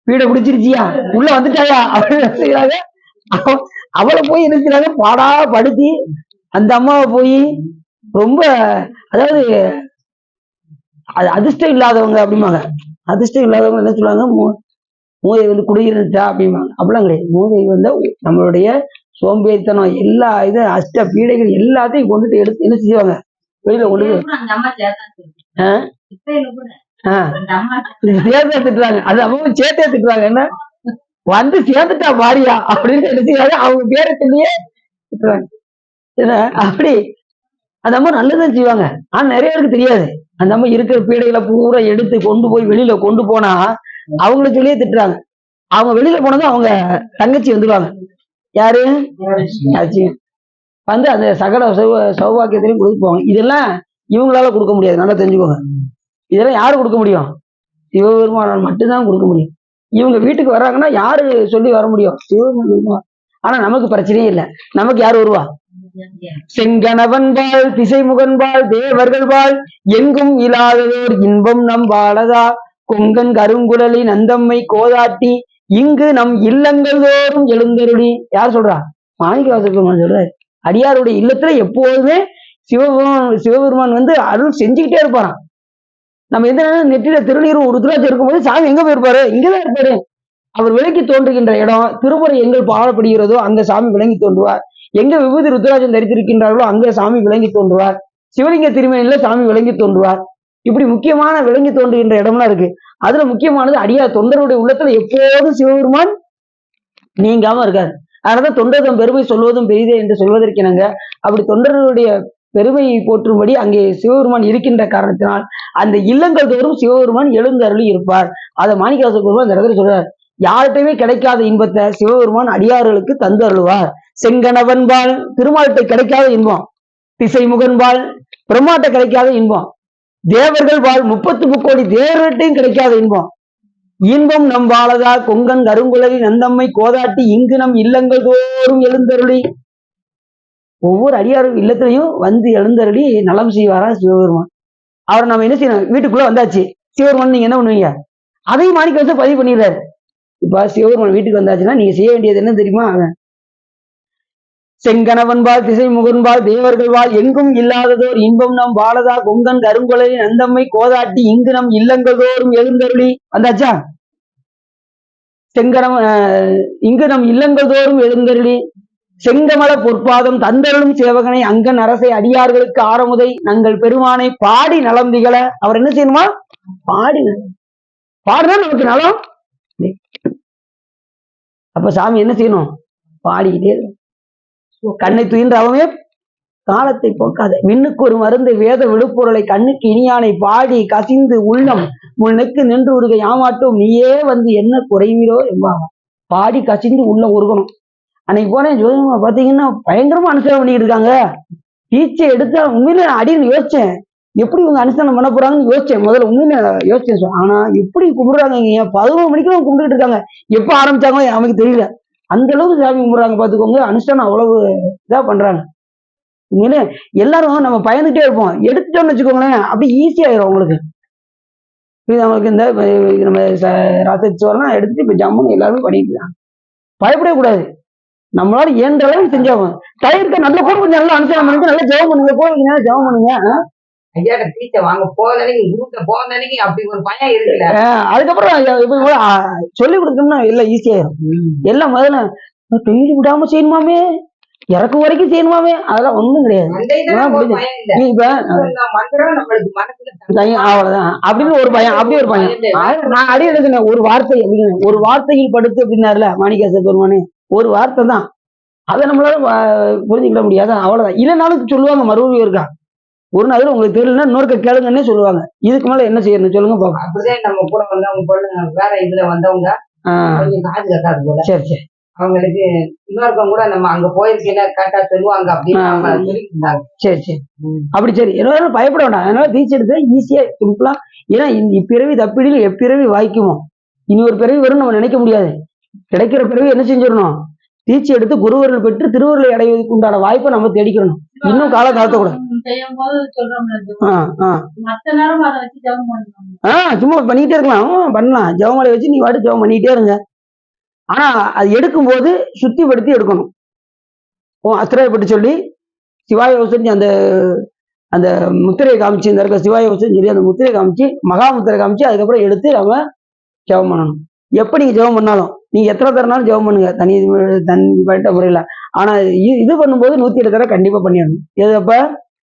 பீடை பிடிச்சிருச்சியா, உள்ள வந்துட்டாயா அப்படின்னு செய்யறாங்க. அவளை போய் என்ன செய்யறாங்க, பாடா படுத்தி அந்த அம்மாவை போய் ரொம்ப, அதாவது அது அதிர்ஷ்டம் இல்லாதவங்க அப்படிம்பாங்க. அதிர்ஷ்டம் இல்லாதவங்க என்ன சொல்லுவாங்க, மூதை வந்து குடியிருந்துட்டா அப்படிம்பாங்க. அப்படிலாம் கிடையாது. மூதை வந்து நம்மளுடைய சோம்பேறித்தனம் எல்லா இது அஷ்ட பீடைகள் எல்லாத்தையும் கொண்டுட்டு எடுத்து என்ன செய்வாங்க, வெளியில கொண்டு சேர்த்தே திட்டுறாங்க. அது அவங்க சேர்த்தே திட்டுறாங்க. என்ன வந்து சேர்ந்துட்டா பாரியா அப்படின்னு என்ன செய்வாங்க, அவங்க பேரை சொல்லியே திட்டுறாங்க. என்ன அப்படி அந்த அம்மா நல்லதான் செய்வாங்க. ஆனா நிறைய பேருக்கு தெரியாது. அந்த அம்மா இருக்கிற பீடைகளை பூரா எடுத்து கொண்டு போய் வெளியில கொண்டு போனா அவங்கள சொல்லியே திட்டுறாங்க. அவங்க வெளியில போனதும் அவங்க தங்கச்சி வந்துடுவாங்க. யாரு? வந்து அந்த சகல சௌபாக்கியத்திலையும் கொடுத்துப்பாங்க. இதெல்லாம் இவங்களால கொடுக்க முடியாது, நல்லா தெரிஞ்சுக்கோங்க. இதெல்லாம் யாரு கொடுக்க முடியும்? சிவபெருமானால் மட்டும்தான் கொடுக்க முடியும். இவங்க வீட்டுக்கு வர்றாங்கன்னா யாரு சொல்லி வர முடியும்? சிவபெருமான். ஆனா நமக்கு பிரச்சனையே இல்லை. நமக்கு யாரு வருவா? செங்கணவன்பால் திசைமுகன்பால் தேவர்கள்பால் எங்கும் இல்லாததோர் இன்பம் நம் வாழதா கொங்கன் கருங்குழலி நந்தம்மை கோதாட்டி இங்கு நம் இல்லங்கள் தோறும் எழுந்தருளி. யார் சொல்றா? மாணிக்கவாசகர் சொல்றாரு. அடியாருடைய இல்லத்துல எப்போதுமே சிவபெருமான் வந்து அருள் செஞ்சுக்கிட்டே இருப்பாராம். நம்ம எந்த நேரம் நெற்றில திருநீரும் ருத்ராட்சம் இருக்கும்போது சாமி எங்க போயிருப்பாரு? இங்கதான் இருப்பாரு. அவர் விளங்கி தோன்றுகின்ற இடம், திருமுறை எங்கள் பாடப்படுகிறதோ அங்க சாமி விளங்கி தோன்றுவார். எங்க விபூதி ருத்ராட்சம் தரித்திருக்கின்றார்களோ அங்க சாமி விளங்கி தோன்றுவார். சிவலிங்க திருமேனில சாமி விளங்கி தோன்றுவார். இப்படி முக்கியமான விளங்கி தோன்றுகின்ற இடம்லாம் இருக்கு. அதுல முக்கியமானது அடியார் தொண்டருடைய உள்ளத்துல எப்போதும் சிவபெருமான் நீங்காம இருக்காரு. அதனாலதான் தொண்டர்தம் பெருமை சொல்வதும் பெரிதே என்று சொல்வதற்கினங்க அப்படி தொண்டர்களுடைய பெருமையை போற்றும்படி அங்கே சிவபெருமான் இருக்கின்ற காரணத்தினால் அந்த இல்லங்கள் தோறும் சிவபெருமான் எழுந்தருளி இருப்பார். அதை மாணிக்கவாசகர் பெருமான் அந்த இடத்துல சொல்றார். யார்கிட்டயுமே கிடைக்காத இன்பத்தை சிவபெருமான் அடியார்களுக்கு தந்து அருள்வார். செங்கணவன்பால் திருமால்கிட்ட கிடைக்காத இன்பம், திசை முகன்பால் பிரம்மாட்ட கிடைக்காத இன்பம், தேவர்கள் வாழ் 33 கோடி தேவர்கிட்டையும் கிடைக்காத இன்பம். இன்பம் நம் வாழதா கொங்கன் கருங்குழலி நந்தம்மை கோதாட்டி இங்கு நம் இல்லங்கள் தோறும் எழுந்தருளி. ஒவ்வொரு அடியாரும் இல்லத்திலையும் வந்து எழுந்தருளி நலம் செய்வாரா சிவபெருமான். அவரை நம்ம என்ன செய்யணும், வீட்டுக்குள்ள வந்தாச்சு சிவபெருமான் நீங்க என்ன பண்ணுவீங்க, அதையும் மாணிக்க வச்சு பதிவு பண்ணிடுறாரு. இப்ப சிவபெருமான் வீட்டுக்கு வந்தாச்சுன்னா நீங்க செய்ய வேண்டியது என்ன தெரியுமா, செங்கணவன்பால் திசை முகன்பால் தேவர்கள் வாழ் எங்கும் இல்லாததோர் இன்பம் நம் வாழதா கொங்கன் கருங்குழலி நந்தம்மை கோதாட்டி இங்கு நம் இல்லங்கள் தோறும் எழுந்தருளி. வந்தாச்சா, செங்கணம் இங்கு நம் இல்லங்கள் தோறும் எழுந்தருளி. செங்கமல பொற்பாதம் தந்தருளும் சேவகனை அங்கன் அரசை அடியார்களுக்கு ஆரமுதை நங்கள் பெருமானை பாடி நலம் திகழ. அவர் என்ன செய்யணுமா, பாடி பாடுனா நமக்கு நலம். அப்ப சாமி என்ன செய்யணும், பாடிக்கிட்டே இருக்கும். கண்ணை துயின்ற அவமே காலத்தை போக்காத விண்ணுக்கு ஒரு மருந்து வேத விழுப்பொருளை கண்ணுக்கு இனியானை பாடி கசிந்து உள்ளம் முன்னுக்கு நின்று உருக யாமாட்டும் நீயே வந்து என்ன குறைவீரோ என்பாங்க. பாடி கசிந்து உள்ள உருகணும். அன்னைக்கு போனேன் ஜோதிமா பாத்தீங்கன்னா பயங்கரமா அனுசரணை பண்ணிட்டு இருக்காங்க. டீச்சை எடுத்தா உண்மையில அடின்னு யோசிச்சேன், எப்படி இவங்க அனுசரணை பண்ண போறாங்கன்னு யோசிச்சேன். முதல்ல உண்மையில யோசிச்சேன். ஆனா எப்படி கும்பிடுறாங்க, 11 மணிக்கு கும்பிட்டுட்டு இருக்காங்க. எப்ப ஆரம்பிச்சாங்களோ நமக்கு தெரியல. அந்த அளவுக்கு சாமி கும்பிடுறாங்க பாத்துக்கோங்க. அனுஷ்டானம் அவ்வளவு இதா பண்றாங்க. உண்மையிலே எல்லாரும் நம்ம பயந்துட்டே இருப்போம், எடுத்துட்டோம்னு வச்சுக்கோங்களேன் அப்படி ஈஸி ஆயிரும் உங்களுக்கு. நமக்கு இந்த நம்ம ராசோரம் எடுத்துட்டு இப்ப ஜம்முன்னு எல்லாருமே பண்ணிட்டு இருக்காங்க. பயப்படவே கூடாது. நம்மளால இயன்ற அளவுக்கு செஞ்சாகும். தயிர்க்க நல்ல கூட கொஞ்சம் நல்லா அனுசரணம் பண்ணுங்க, நல்லா ஜெபம் பண்ணுங்க, கோயிலுக்கு நேரம் ஜெபம் பண்ணுங்க. ஐயா டீச்சர் வாங்க போனன்னைக்கு அப்படி ஒரு பயம் இருக்குல்ல. அதுக்கப்புறம் சொல்லி கொடுத்தோம்னா எல்லாம் ஈஸியாயிரும். எல்லாம் முதல்ல டெய்லி விடாம செய்யணுமாமே, இறக்கும் வரைக்கும் செய்யணுமாமே, அதெல்லாம் ஒண்ணும் கிடையாது. அவ்வளவுதான் அப்படின்னு ஒரு பயம், அப்படி ஒரு பயம். நான் அடி எடுக்கிறேன் ஒரு வார்த்தை அப்படின்னு, ஒரு வார்த்தையில் படுத்து அப்படின்னாருல மாணிக்கவாசக பெருமானே, ஒரு வார்த்தை தான், அதை நம்மளால புரிஞ்சுக்கிட முடியாது. அவ்வளவுதான். இல்லைனாலும் சொல்லுவாங்க மறுபடியும் இருக்கா ஒரு நாள் உங்களுக்கு தெரியலன்னா இன்னொருக்க கேளுங்கன்னே சொல்லுவாங்க. இதுக்கு மேல என்ன செய்யணும் சொல்லுங்க பாப்போம். அப்படிதான் நம்ம கூட வந்தவங்க பொண்ணுங்க வேற இதுல வந்தவங்க காது கட்டாது போல. சரி சரி. அவங்களுக்கு இன்னொருக்கம் கூட நம்ம அங்க போயிருக்கீங்க கரெக்டா சொல்லுவாங்க அப்படின்னு சொல்லியிருந்தாங்க. சரி சரி. அப்படி சரி. என்ன பயப்பட வேண்டாம். அதனால டீச்சர் எடுத்து ஈஸியா சிம்பிளா. ஏன்னா இப்பிறவி தப்பிடில் எப்பிறவி வாய்க்குமோ, இனி ஒரு பிறவி வரும் நம்ம நினைக்க முடியாது. கிடைக்கிற பிறவி என்ன செஞ்சிடணும், தீட்சை எடுத்து குருவர்கள் பெற்று திருவருளை அடைவதற்கு உண்டான வாய்ப்பை நம்ம தேடிக்கணும். இன்னும் கால காலத்த கூட சும்மா பண்ணிக்கிட்டே இருக்கலாம். பண்ணலாம். ஜெபமாலை வச்சு நீ வாட்டு ஜெபம் பண்ணிக்கிட்டே இருங்க. ஆனா அது எடுக்கும் போது சுத்திப்படுத்தி எடுக்கணும். அத்திராயப்பட்டு சொல்லி சிவாய யோசனை அந்த அந்த முத்திரையை காமிச்சு, இந்த இருக்க சிவாய யோசனை சொல்லி அந்த முத்திரையை காமிச்சு மகா முத்திரை காமிச்சு அதுக்கப்புறம் எடுத்து நம்ம ஜெபம் பண்ணணும். எப்ப நீங்க ஜெபம் பண்ணாலும் நீங்க எத்தனை தரனாலும் ஜெபம் பண்ணுங்க, தனிப்பட்ட முறையில. ஆனா இது பண்ணும்போது 108 தடவை கண்டிப்பா பண்ணிடணும். எது அப்ப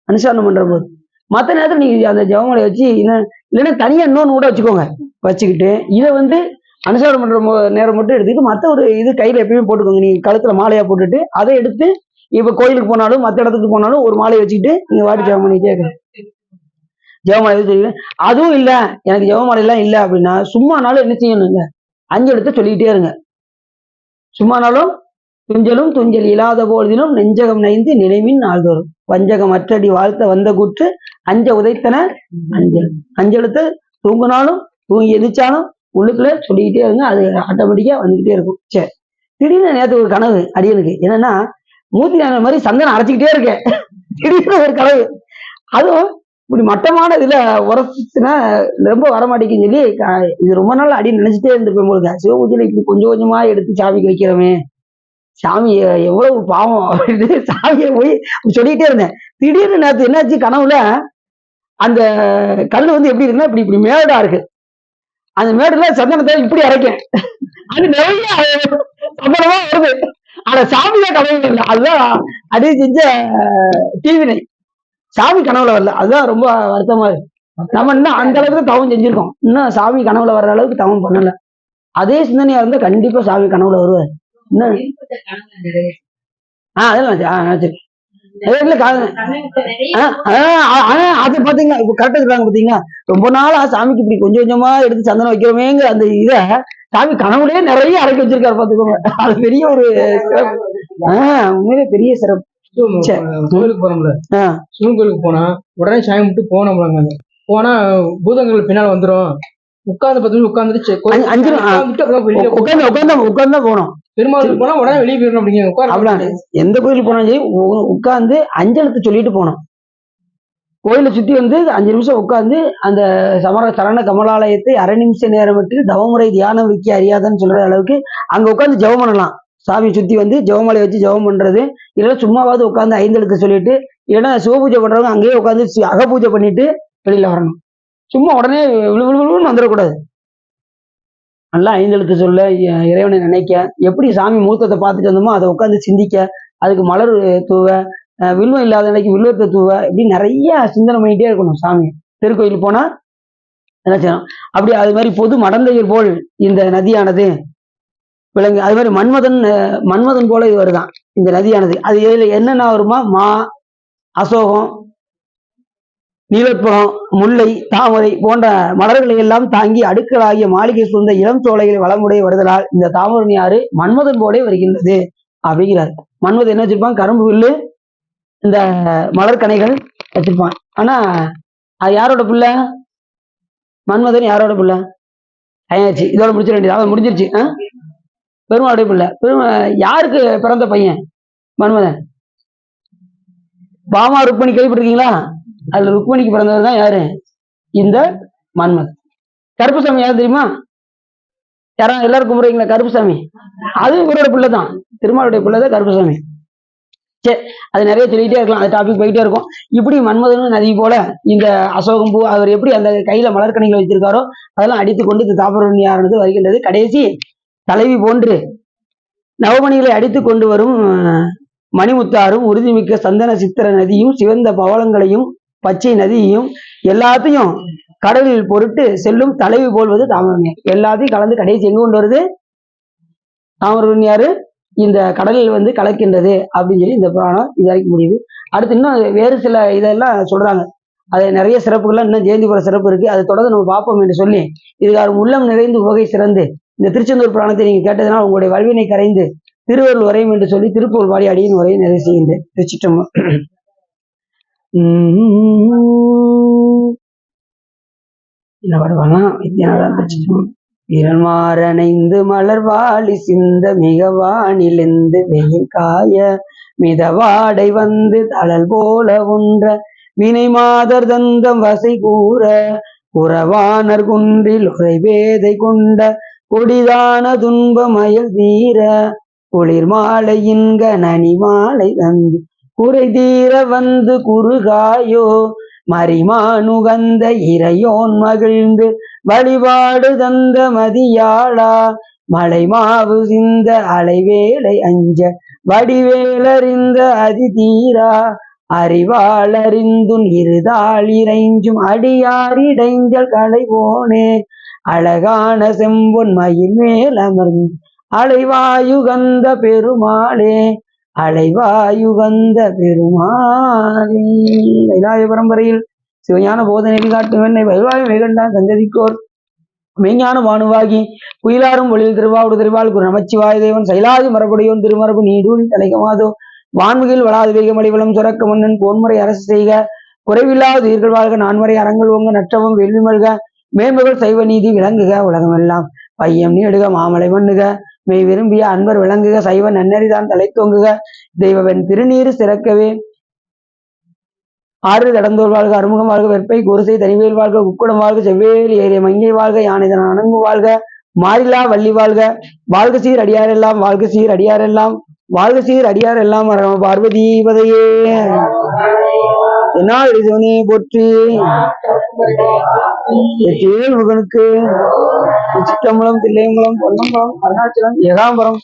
அனுசரணம் பண்ற போது. மற்ற நேரத்தில் நீங்க அந்த ஜெபமலை வச்சு இல்லைன்னா தனியா இன்னொன்னு கூட வச்சுக்கோங்க. வச்சுக்கிட்டு இதை அனுசரணம் பண்ற நேரம் மட்டும் எடுத்துக்கிட்டு மற்ற ஒரு இது கையில எப்பயுமே போட்டுக்கோங்க. நீங்க கழுத்துல மாலையா போட்டுட்டு அதை எடுத்து இப்ப கோயிலுக்கு போனாலும் மற்ற இடத்துக்கு போனாலும் ஒரு மாலையை வச்சுக்கிட்டு நீங்க வாட்டி ஜெபம் பண்ணிட்டே ஜெபமாலை தெரியல. அதுவும் இல்ல எனக்கு ஜெபமாலை எல்லாம் இல்லை அப்படின்னா சும்மானாலும் என்ன செய்யணுங்க, 5 எழுத்து சொல்லிக்கிட்டே இருங்க. சும்மானாலும் துஞ்சலும் துஞ்சல் இல்லாத போதிலும் நெஞ்சகம் நைந்து நினைவின் நாள்தோறும் வஞ்சகம் அற்றடி வாழ்த்த வந்த கூற்று அஞ்ச உதைத்தன அஞ்சல். 5 எழுத்து தூங்கினாலும் தூங்கி எதிர்ச்சாலும் உள்ளுக்குள்ள சொல்லிக்கிட்டே இருங்க. அது ஆட்டோமேட்டிக்கா வந்துகிட்டே இருக்கும். சரி. திடீர்னு நேற்று ஒரு கனவு அடியனுக்கு என்னன்னா, மூத்தி நாள் மாதிரி சந்தனம் அரைச்சிக்கிட்டே இருக்கேன். திடீர்னு ஒரு கனவு. அதுவும் இப்படி மட்டமான இதுல உரசுனா ரொம்ப வரமாட்டேங்குன்னு சொல்லி இது ரொம்ப நாள் அடி நினைச்சிட்டே இருந்திருப்பேன் போது. சிவபூஜையில இப்படி கொஞ்சம் கொஞ்சமா எடுத்து சாமிக்கு வைக்கிறோமே, சாமி எவ்வளவு பாவம் அப்படின்னு சாமியை போய் சொல்லிக்கிட்டே இருந்தேன். திடீர்னு நேற்று என்னாச்சு, கனவுல அந்த கல் எப்படி இருக்குன்னா இப்படி இப்படி மேடா இருக்கு. அந்த மேடுல சந்தனத்தை இப்படி அரைக்கேன். அது நிறைய சம்பளமா வருது. ஆனா சாமிதான் கனவுல இல்லை. அதுதான் அடி செஞ்ச டிவினை. சாமி கனவுல வரல. அதுதான் ரொம்ப வருத்தமா இருக்கு. நம்ம இன்னும் அந்த அளவுக்கு தவம் செஞ்சிருக்கோம், இன்னும் சாமி கனவுல வர்ற அளவுக்கு தவம் பண்ணல. அதே சிந்தனையா இருந்தா கண்டிப்பா சாமி கனவுல வருவார். அதெல்லாம் அது பாத்தீங்களா, இப்ப கரெக்டா சொல்றாங்க பாத்தீங்களா, ரொம்ப நாளா சாமிக்கு இப்படி கொஞ்சம் கொஞ்சமா எடுத்து சந்தனம் வைக்கிறோமேங்க அந்த இதை சாமி கனவுலயே நிறைய அடக்கி வச்சிருக்காரு பாத்துக்கோங்க. அது பெரிய ஒரு சிறப்பு. உண்மையிலே பெரிய சிறப்பு. சரி. கோயிலுக்கு போனோம்ல, ஆ, சிவன் கோயிலுக்கு போனா உடனே சாமி விட்டு போனோம்லாங்க. போனா பூதங்கள் பின்னால வந்துரும். உட்கார்ந்து 10 நிமிஷம் உட்கார்ந்துட்டு அஞ்சு வெளியே உட்கார்ந்து போனோம். பெருமாளுக்கு போனா உடனே வெளியே போயிடணும் அப்படிங்க. அப்படின்னா எந்த கோயிலுக்கு போனாலும் சரி உட்கார்ந்து அஞ்செழுத்து சொல்லிட்டு போனோம். கோயிலை சுத்தி வந்து 5 நிமிஷம் உட்கார்ந்து அந்த சரண கமலாலயத்தை அரை நிமிஷ நேரம் விட்டு தவமுறை தியானம் வைக்க அறியாதன்னு சொல்ற அளவுக்கு அங்க உட்கார்ந்து ஜெபம் பண்ணலாம். சாமி சுத்தி வந்து ஜெபமலை வச்சு ஜெபம் பண்றது, இல்லைன்னா சும்மாவது உட்காந்து 5 எழுத்து சொல்லிட்டு, இல்லைன்னா சிவபூஜை பண்றவங்க அங்கேயே உட்காந்து அகபூஜை பண்ணிட்டு வெளியில வரணும். சும்மா உடனே விழுன்னு வந்துடக்கூடாது. நல்லா 5 எழுத்து சொல்ல, இறைவனை நினைக்க, எப்படி சாமி மூத்தத்தை பார்த்துட்டு வந்தோமோ அதை உட்காந்து சிந்திக்க, அதுக்கு மலர் தூவ, வில்வம் இல்லாத அன்னைக்கு வில்வத்தை தூவ, இப்படி நிறைய சிந்தனை பண்ணிட்டே இருக்கணும். சாமி திருக்கோயில் போனா என்ன செய்யணும். அப்படி அது மாதிரி பொது மடந்தையர் போல் இந்த நதியானது விலங்கு. அது மாதிரி மன்மதன் போல இது வருதான் இந்த நதியானது. அது இதுல என்னென்ன வருமா, மா, அசோகம், நீலப்புறம், முல்லை, தாமரை போன்ற மலர்களை எல்லாம் தாங்கி அடுக்கலாகிய மாளிகை சூழ்ந்த இளம் சோலைகளை வளமுடைய வருதலால் இந்த தாமரணி ஆறு மன்மதன் போலே வருகின்றது அப்படிங்கிறார். மன்மதன் என்ன வச்சிருப்பான், கரும்பு வில்லு, இந்த மலர்கனைகள் வச்சிருப்பான். ஆனா அது யாரோட பிள்ளை? மன்மதன் யாரோட பிள்ளை? ஆயாச்சு, இதோட முடிச்சிட வேண்டியது, அவன் முடிஞ்சிருச்சு. பெருமாளுடைய பிள்ளை. யாருக்கு பிறந்த பையன் மன்மதன்? பாமா ருக்மணி கேள்விப்பட்டிருக்கீங்களா? அதுல ருக்மணிக்கு பிறந்தவர் தான் யாரு? இந்த மன்மதன். கருப்புசாமி யாரு தெரியுமா? யாரும் எல்லாரும் கும்பிடுறீங்களா கருப்புசாமி? அது இவரோட பிள்ளை தான், திருமாலுடைய பிள்ளை தான் கருப்புசாமி. சரி, அது நிறைய சொல்லிட்டே இருக்கலாம், அது டாபிக் போயிட்டே இருக்கும். இப்படி மன்மதனும் நதி போல இந்த அசோகம் பூ, அவர் எப்படி அந்த கையில மலர்கணிகளை வச்சிருக்காரோ அதெல்லாம் அடித்துக் கொண்டு இந்த தாபரண்யானது வருகின்றது. கடைசி தலைவி போன்று நவமணிகளை அடித்துக் கொண்டு வரும் மணிமுத்தாரும், உறுதிமிக்க சந்தன சித்திர நதியும், சிவந்த பவளங்களையும் பச்சை நதியையும் எல்லாத்தையும் கடலில் பொருட்டு செல்லும் தலைவி போல்வது தாமிரபரணியார். எல்லாத்தையும் கலந்து கடைசி எங்க கொண்டு வருது? தாமிரபரணியாறு இந்த கடலில் வந்து கலக்கின்றது அப்படின்னு சொல்லி இந்த புராணம் இது வரைக்கும் முடியுது. அடுத்து இன்னும் வேறு சில இதெல்லாம் சொல்றாங்க. அது நிறைய சிறப்புகள்லாம் இன்னும் ஜெயந்திபுர சிறப்பு இருக்கு. அதை தொடர்ந்து நம்ம பார்ப்போம் என்று சொல்லி, இதுகாரும் உள்ளம் நிறைந்து உவகை சிறந்து இந்த திருச்செந்தூர் புராணத்தை நீங்க கேட்டதுனால் உங்களுடைய வல்வினை கரைந்து திருவருள் உரையும் என்று சொல்லி திருப்பூர் பாடி அடியின் உரையை நிறைவு செய்கின்றேன். திருச்சிற்றம்பலம். என்ன பாடுவாங்களாம்? வித்யானதான் திருச்சிற்றம்பலம். வீரன்மாரணைந்து மலர்வாளி சிந்த மிகவானிலிருந்து வெயில் காய மிதவாடை வந்து தளல் போல ஒன்ற வினை மாதர் தந்தம் வசை கூற உறவானர் குன்றில் உரைவேதை கொண்ட கொடிதான துன்பமயல் தீர குளிர் மாலையின்க நனி மாலை தந்து குறை தீர வந்து குறுகாயோ மரிமானுகந்த இறையோன் மகிழ்ந்து வழிபாடு தந்த மதியாளா மலை மாவு சிந்த அலைவேலை அஞ்ச வடிவேலறிந்த அதிதீரா அறிவாளறிந்துன் இருதாள் இறைஞ்சும் அடியாரிடைஞ்சல் களைவோனே அழகான செம்பொன் மயில் மேல் அமர்ந்து அலைவாயுகந்த பெருமாளே அலைவாயுகந்த பெருமாளே. கைலாய பரம்பரையில் சிவஞான போதனை காட்டும் வெண்ணை வைவாய் வெகண்டான் சந்ததிக்கோர் மெய்ஞான வானுவாகி குயிலாரும் ஒளியில் திருவாவுடு திருவாள் குரு நமச்சிவாய தேவன் சைலாதி மரபுடையோன் திருமரபு நீடூழி தலைகமாதோ வான்முகில் வளாது வேகமடிவளம் சுரக்க மன்னன் கோன்முறை அரசு செய்க குறைவில்லாத உயிர்கள் வாழ்க நான்முறை அறங்கள் ஓங்க நற்றவும் வெல்வி மல்க மேன்மகள் சைவ நீதி விளங்குக உலகமெல்லாம் பையம் நீடுக மாமலை மண்ணுக மெய் விரும்பிய அன்பர் விளங்குக சைவ நன்னறிதான் தலை தோங்குக தெய்வவன் திருநீறு சிறக்கவே ஆறு தடந்தோல் வாழ்க அறுமுகம் வாழ்க வெற்பை குருசை தனிவேல் வாழ்க உக்குடம் வாழ்க செவ்வேல் ஏறிய மங்கை வாழ்க யானைதன் அணங்கு வாழ்க மாறிலா வள்ளி வாழ்க வாழ்க சீர் அடியாரெல்லாம் வாழ்க சீர் அடியாரெல்லாம் வாழ்க சீர் அடியாரெல்லாம் பார்வதி பதையே என்னால் இறைவனே போற்றி முகனுக்கு சிற்றம்பலம் தில்லையம்பலம் பொன்னம்பலம் அருணாச்சலம் ஏகாம்பரம்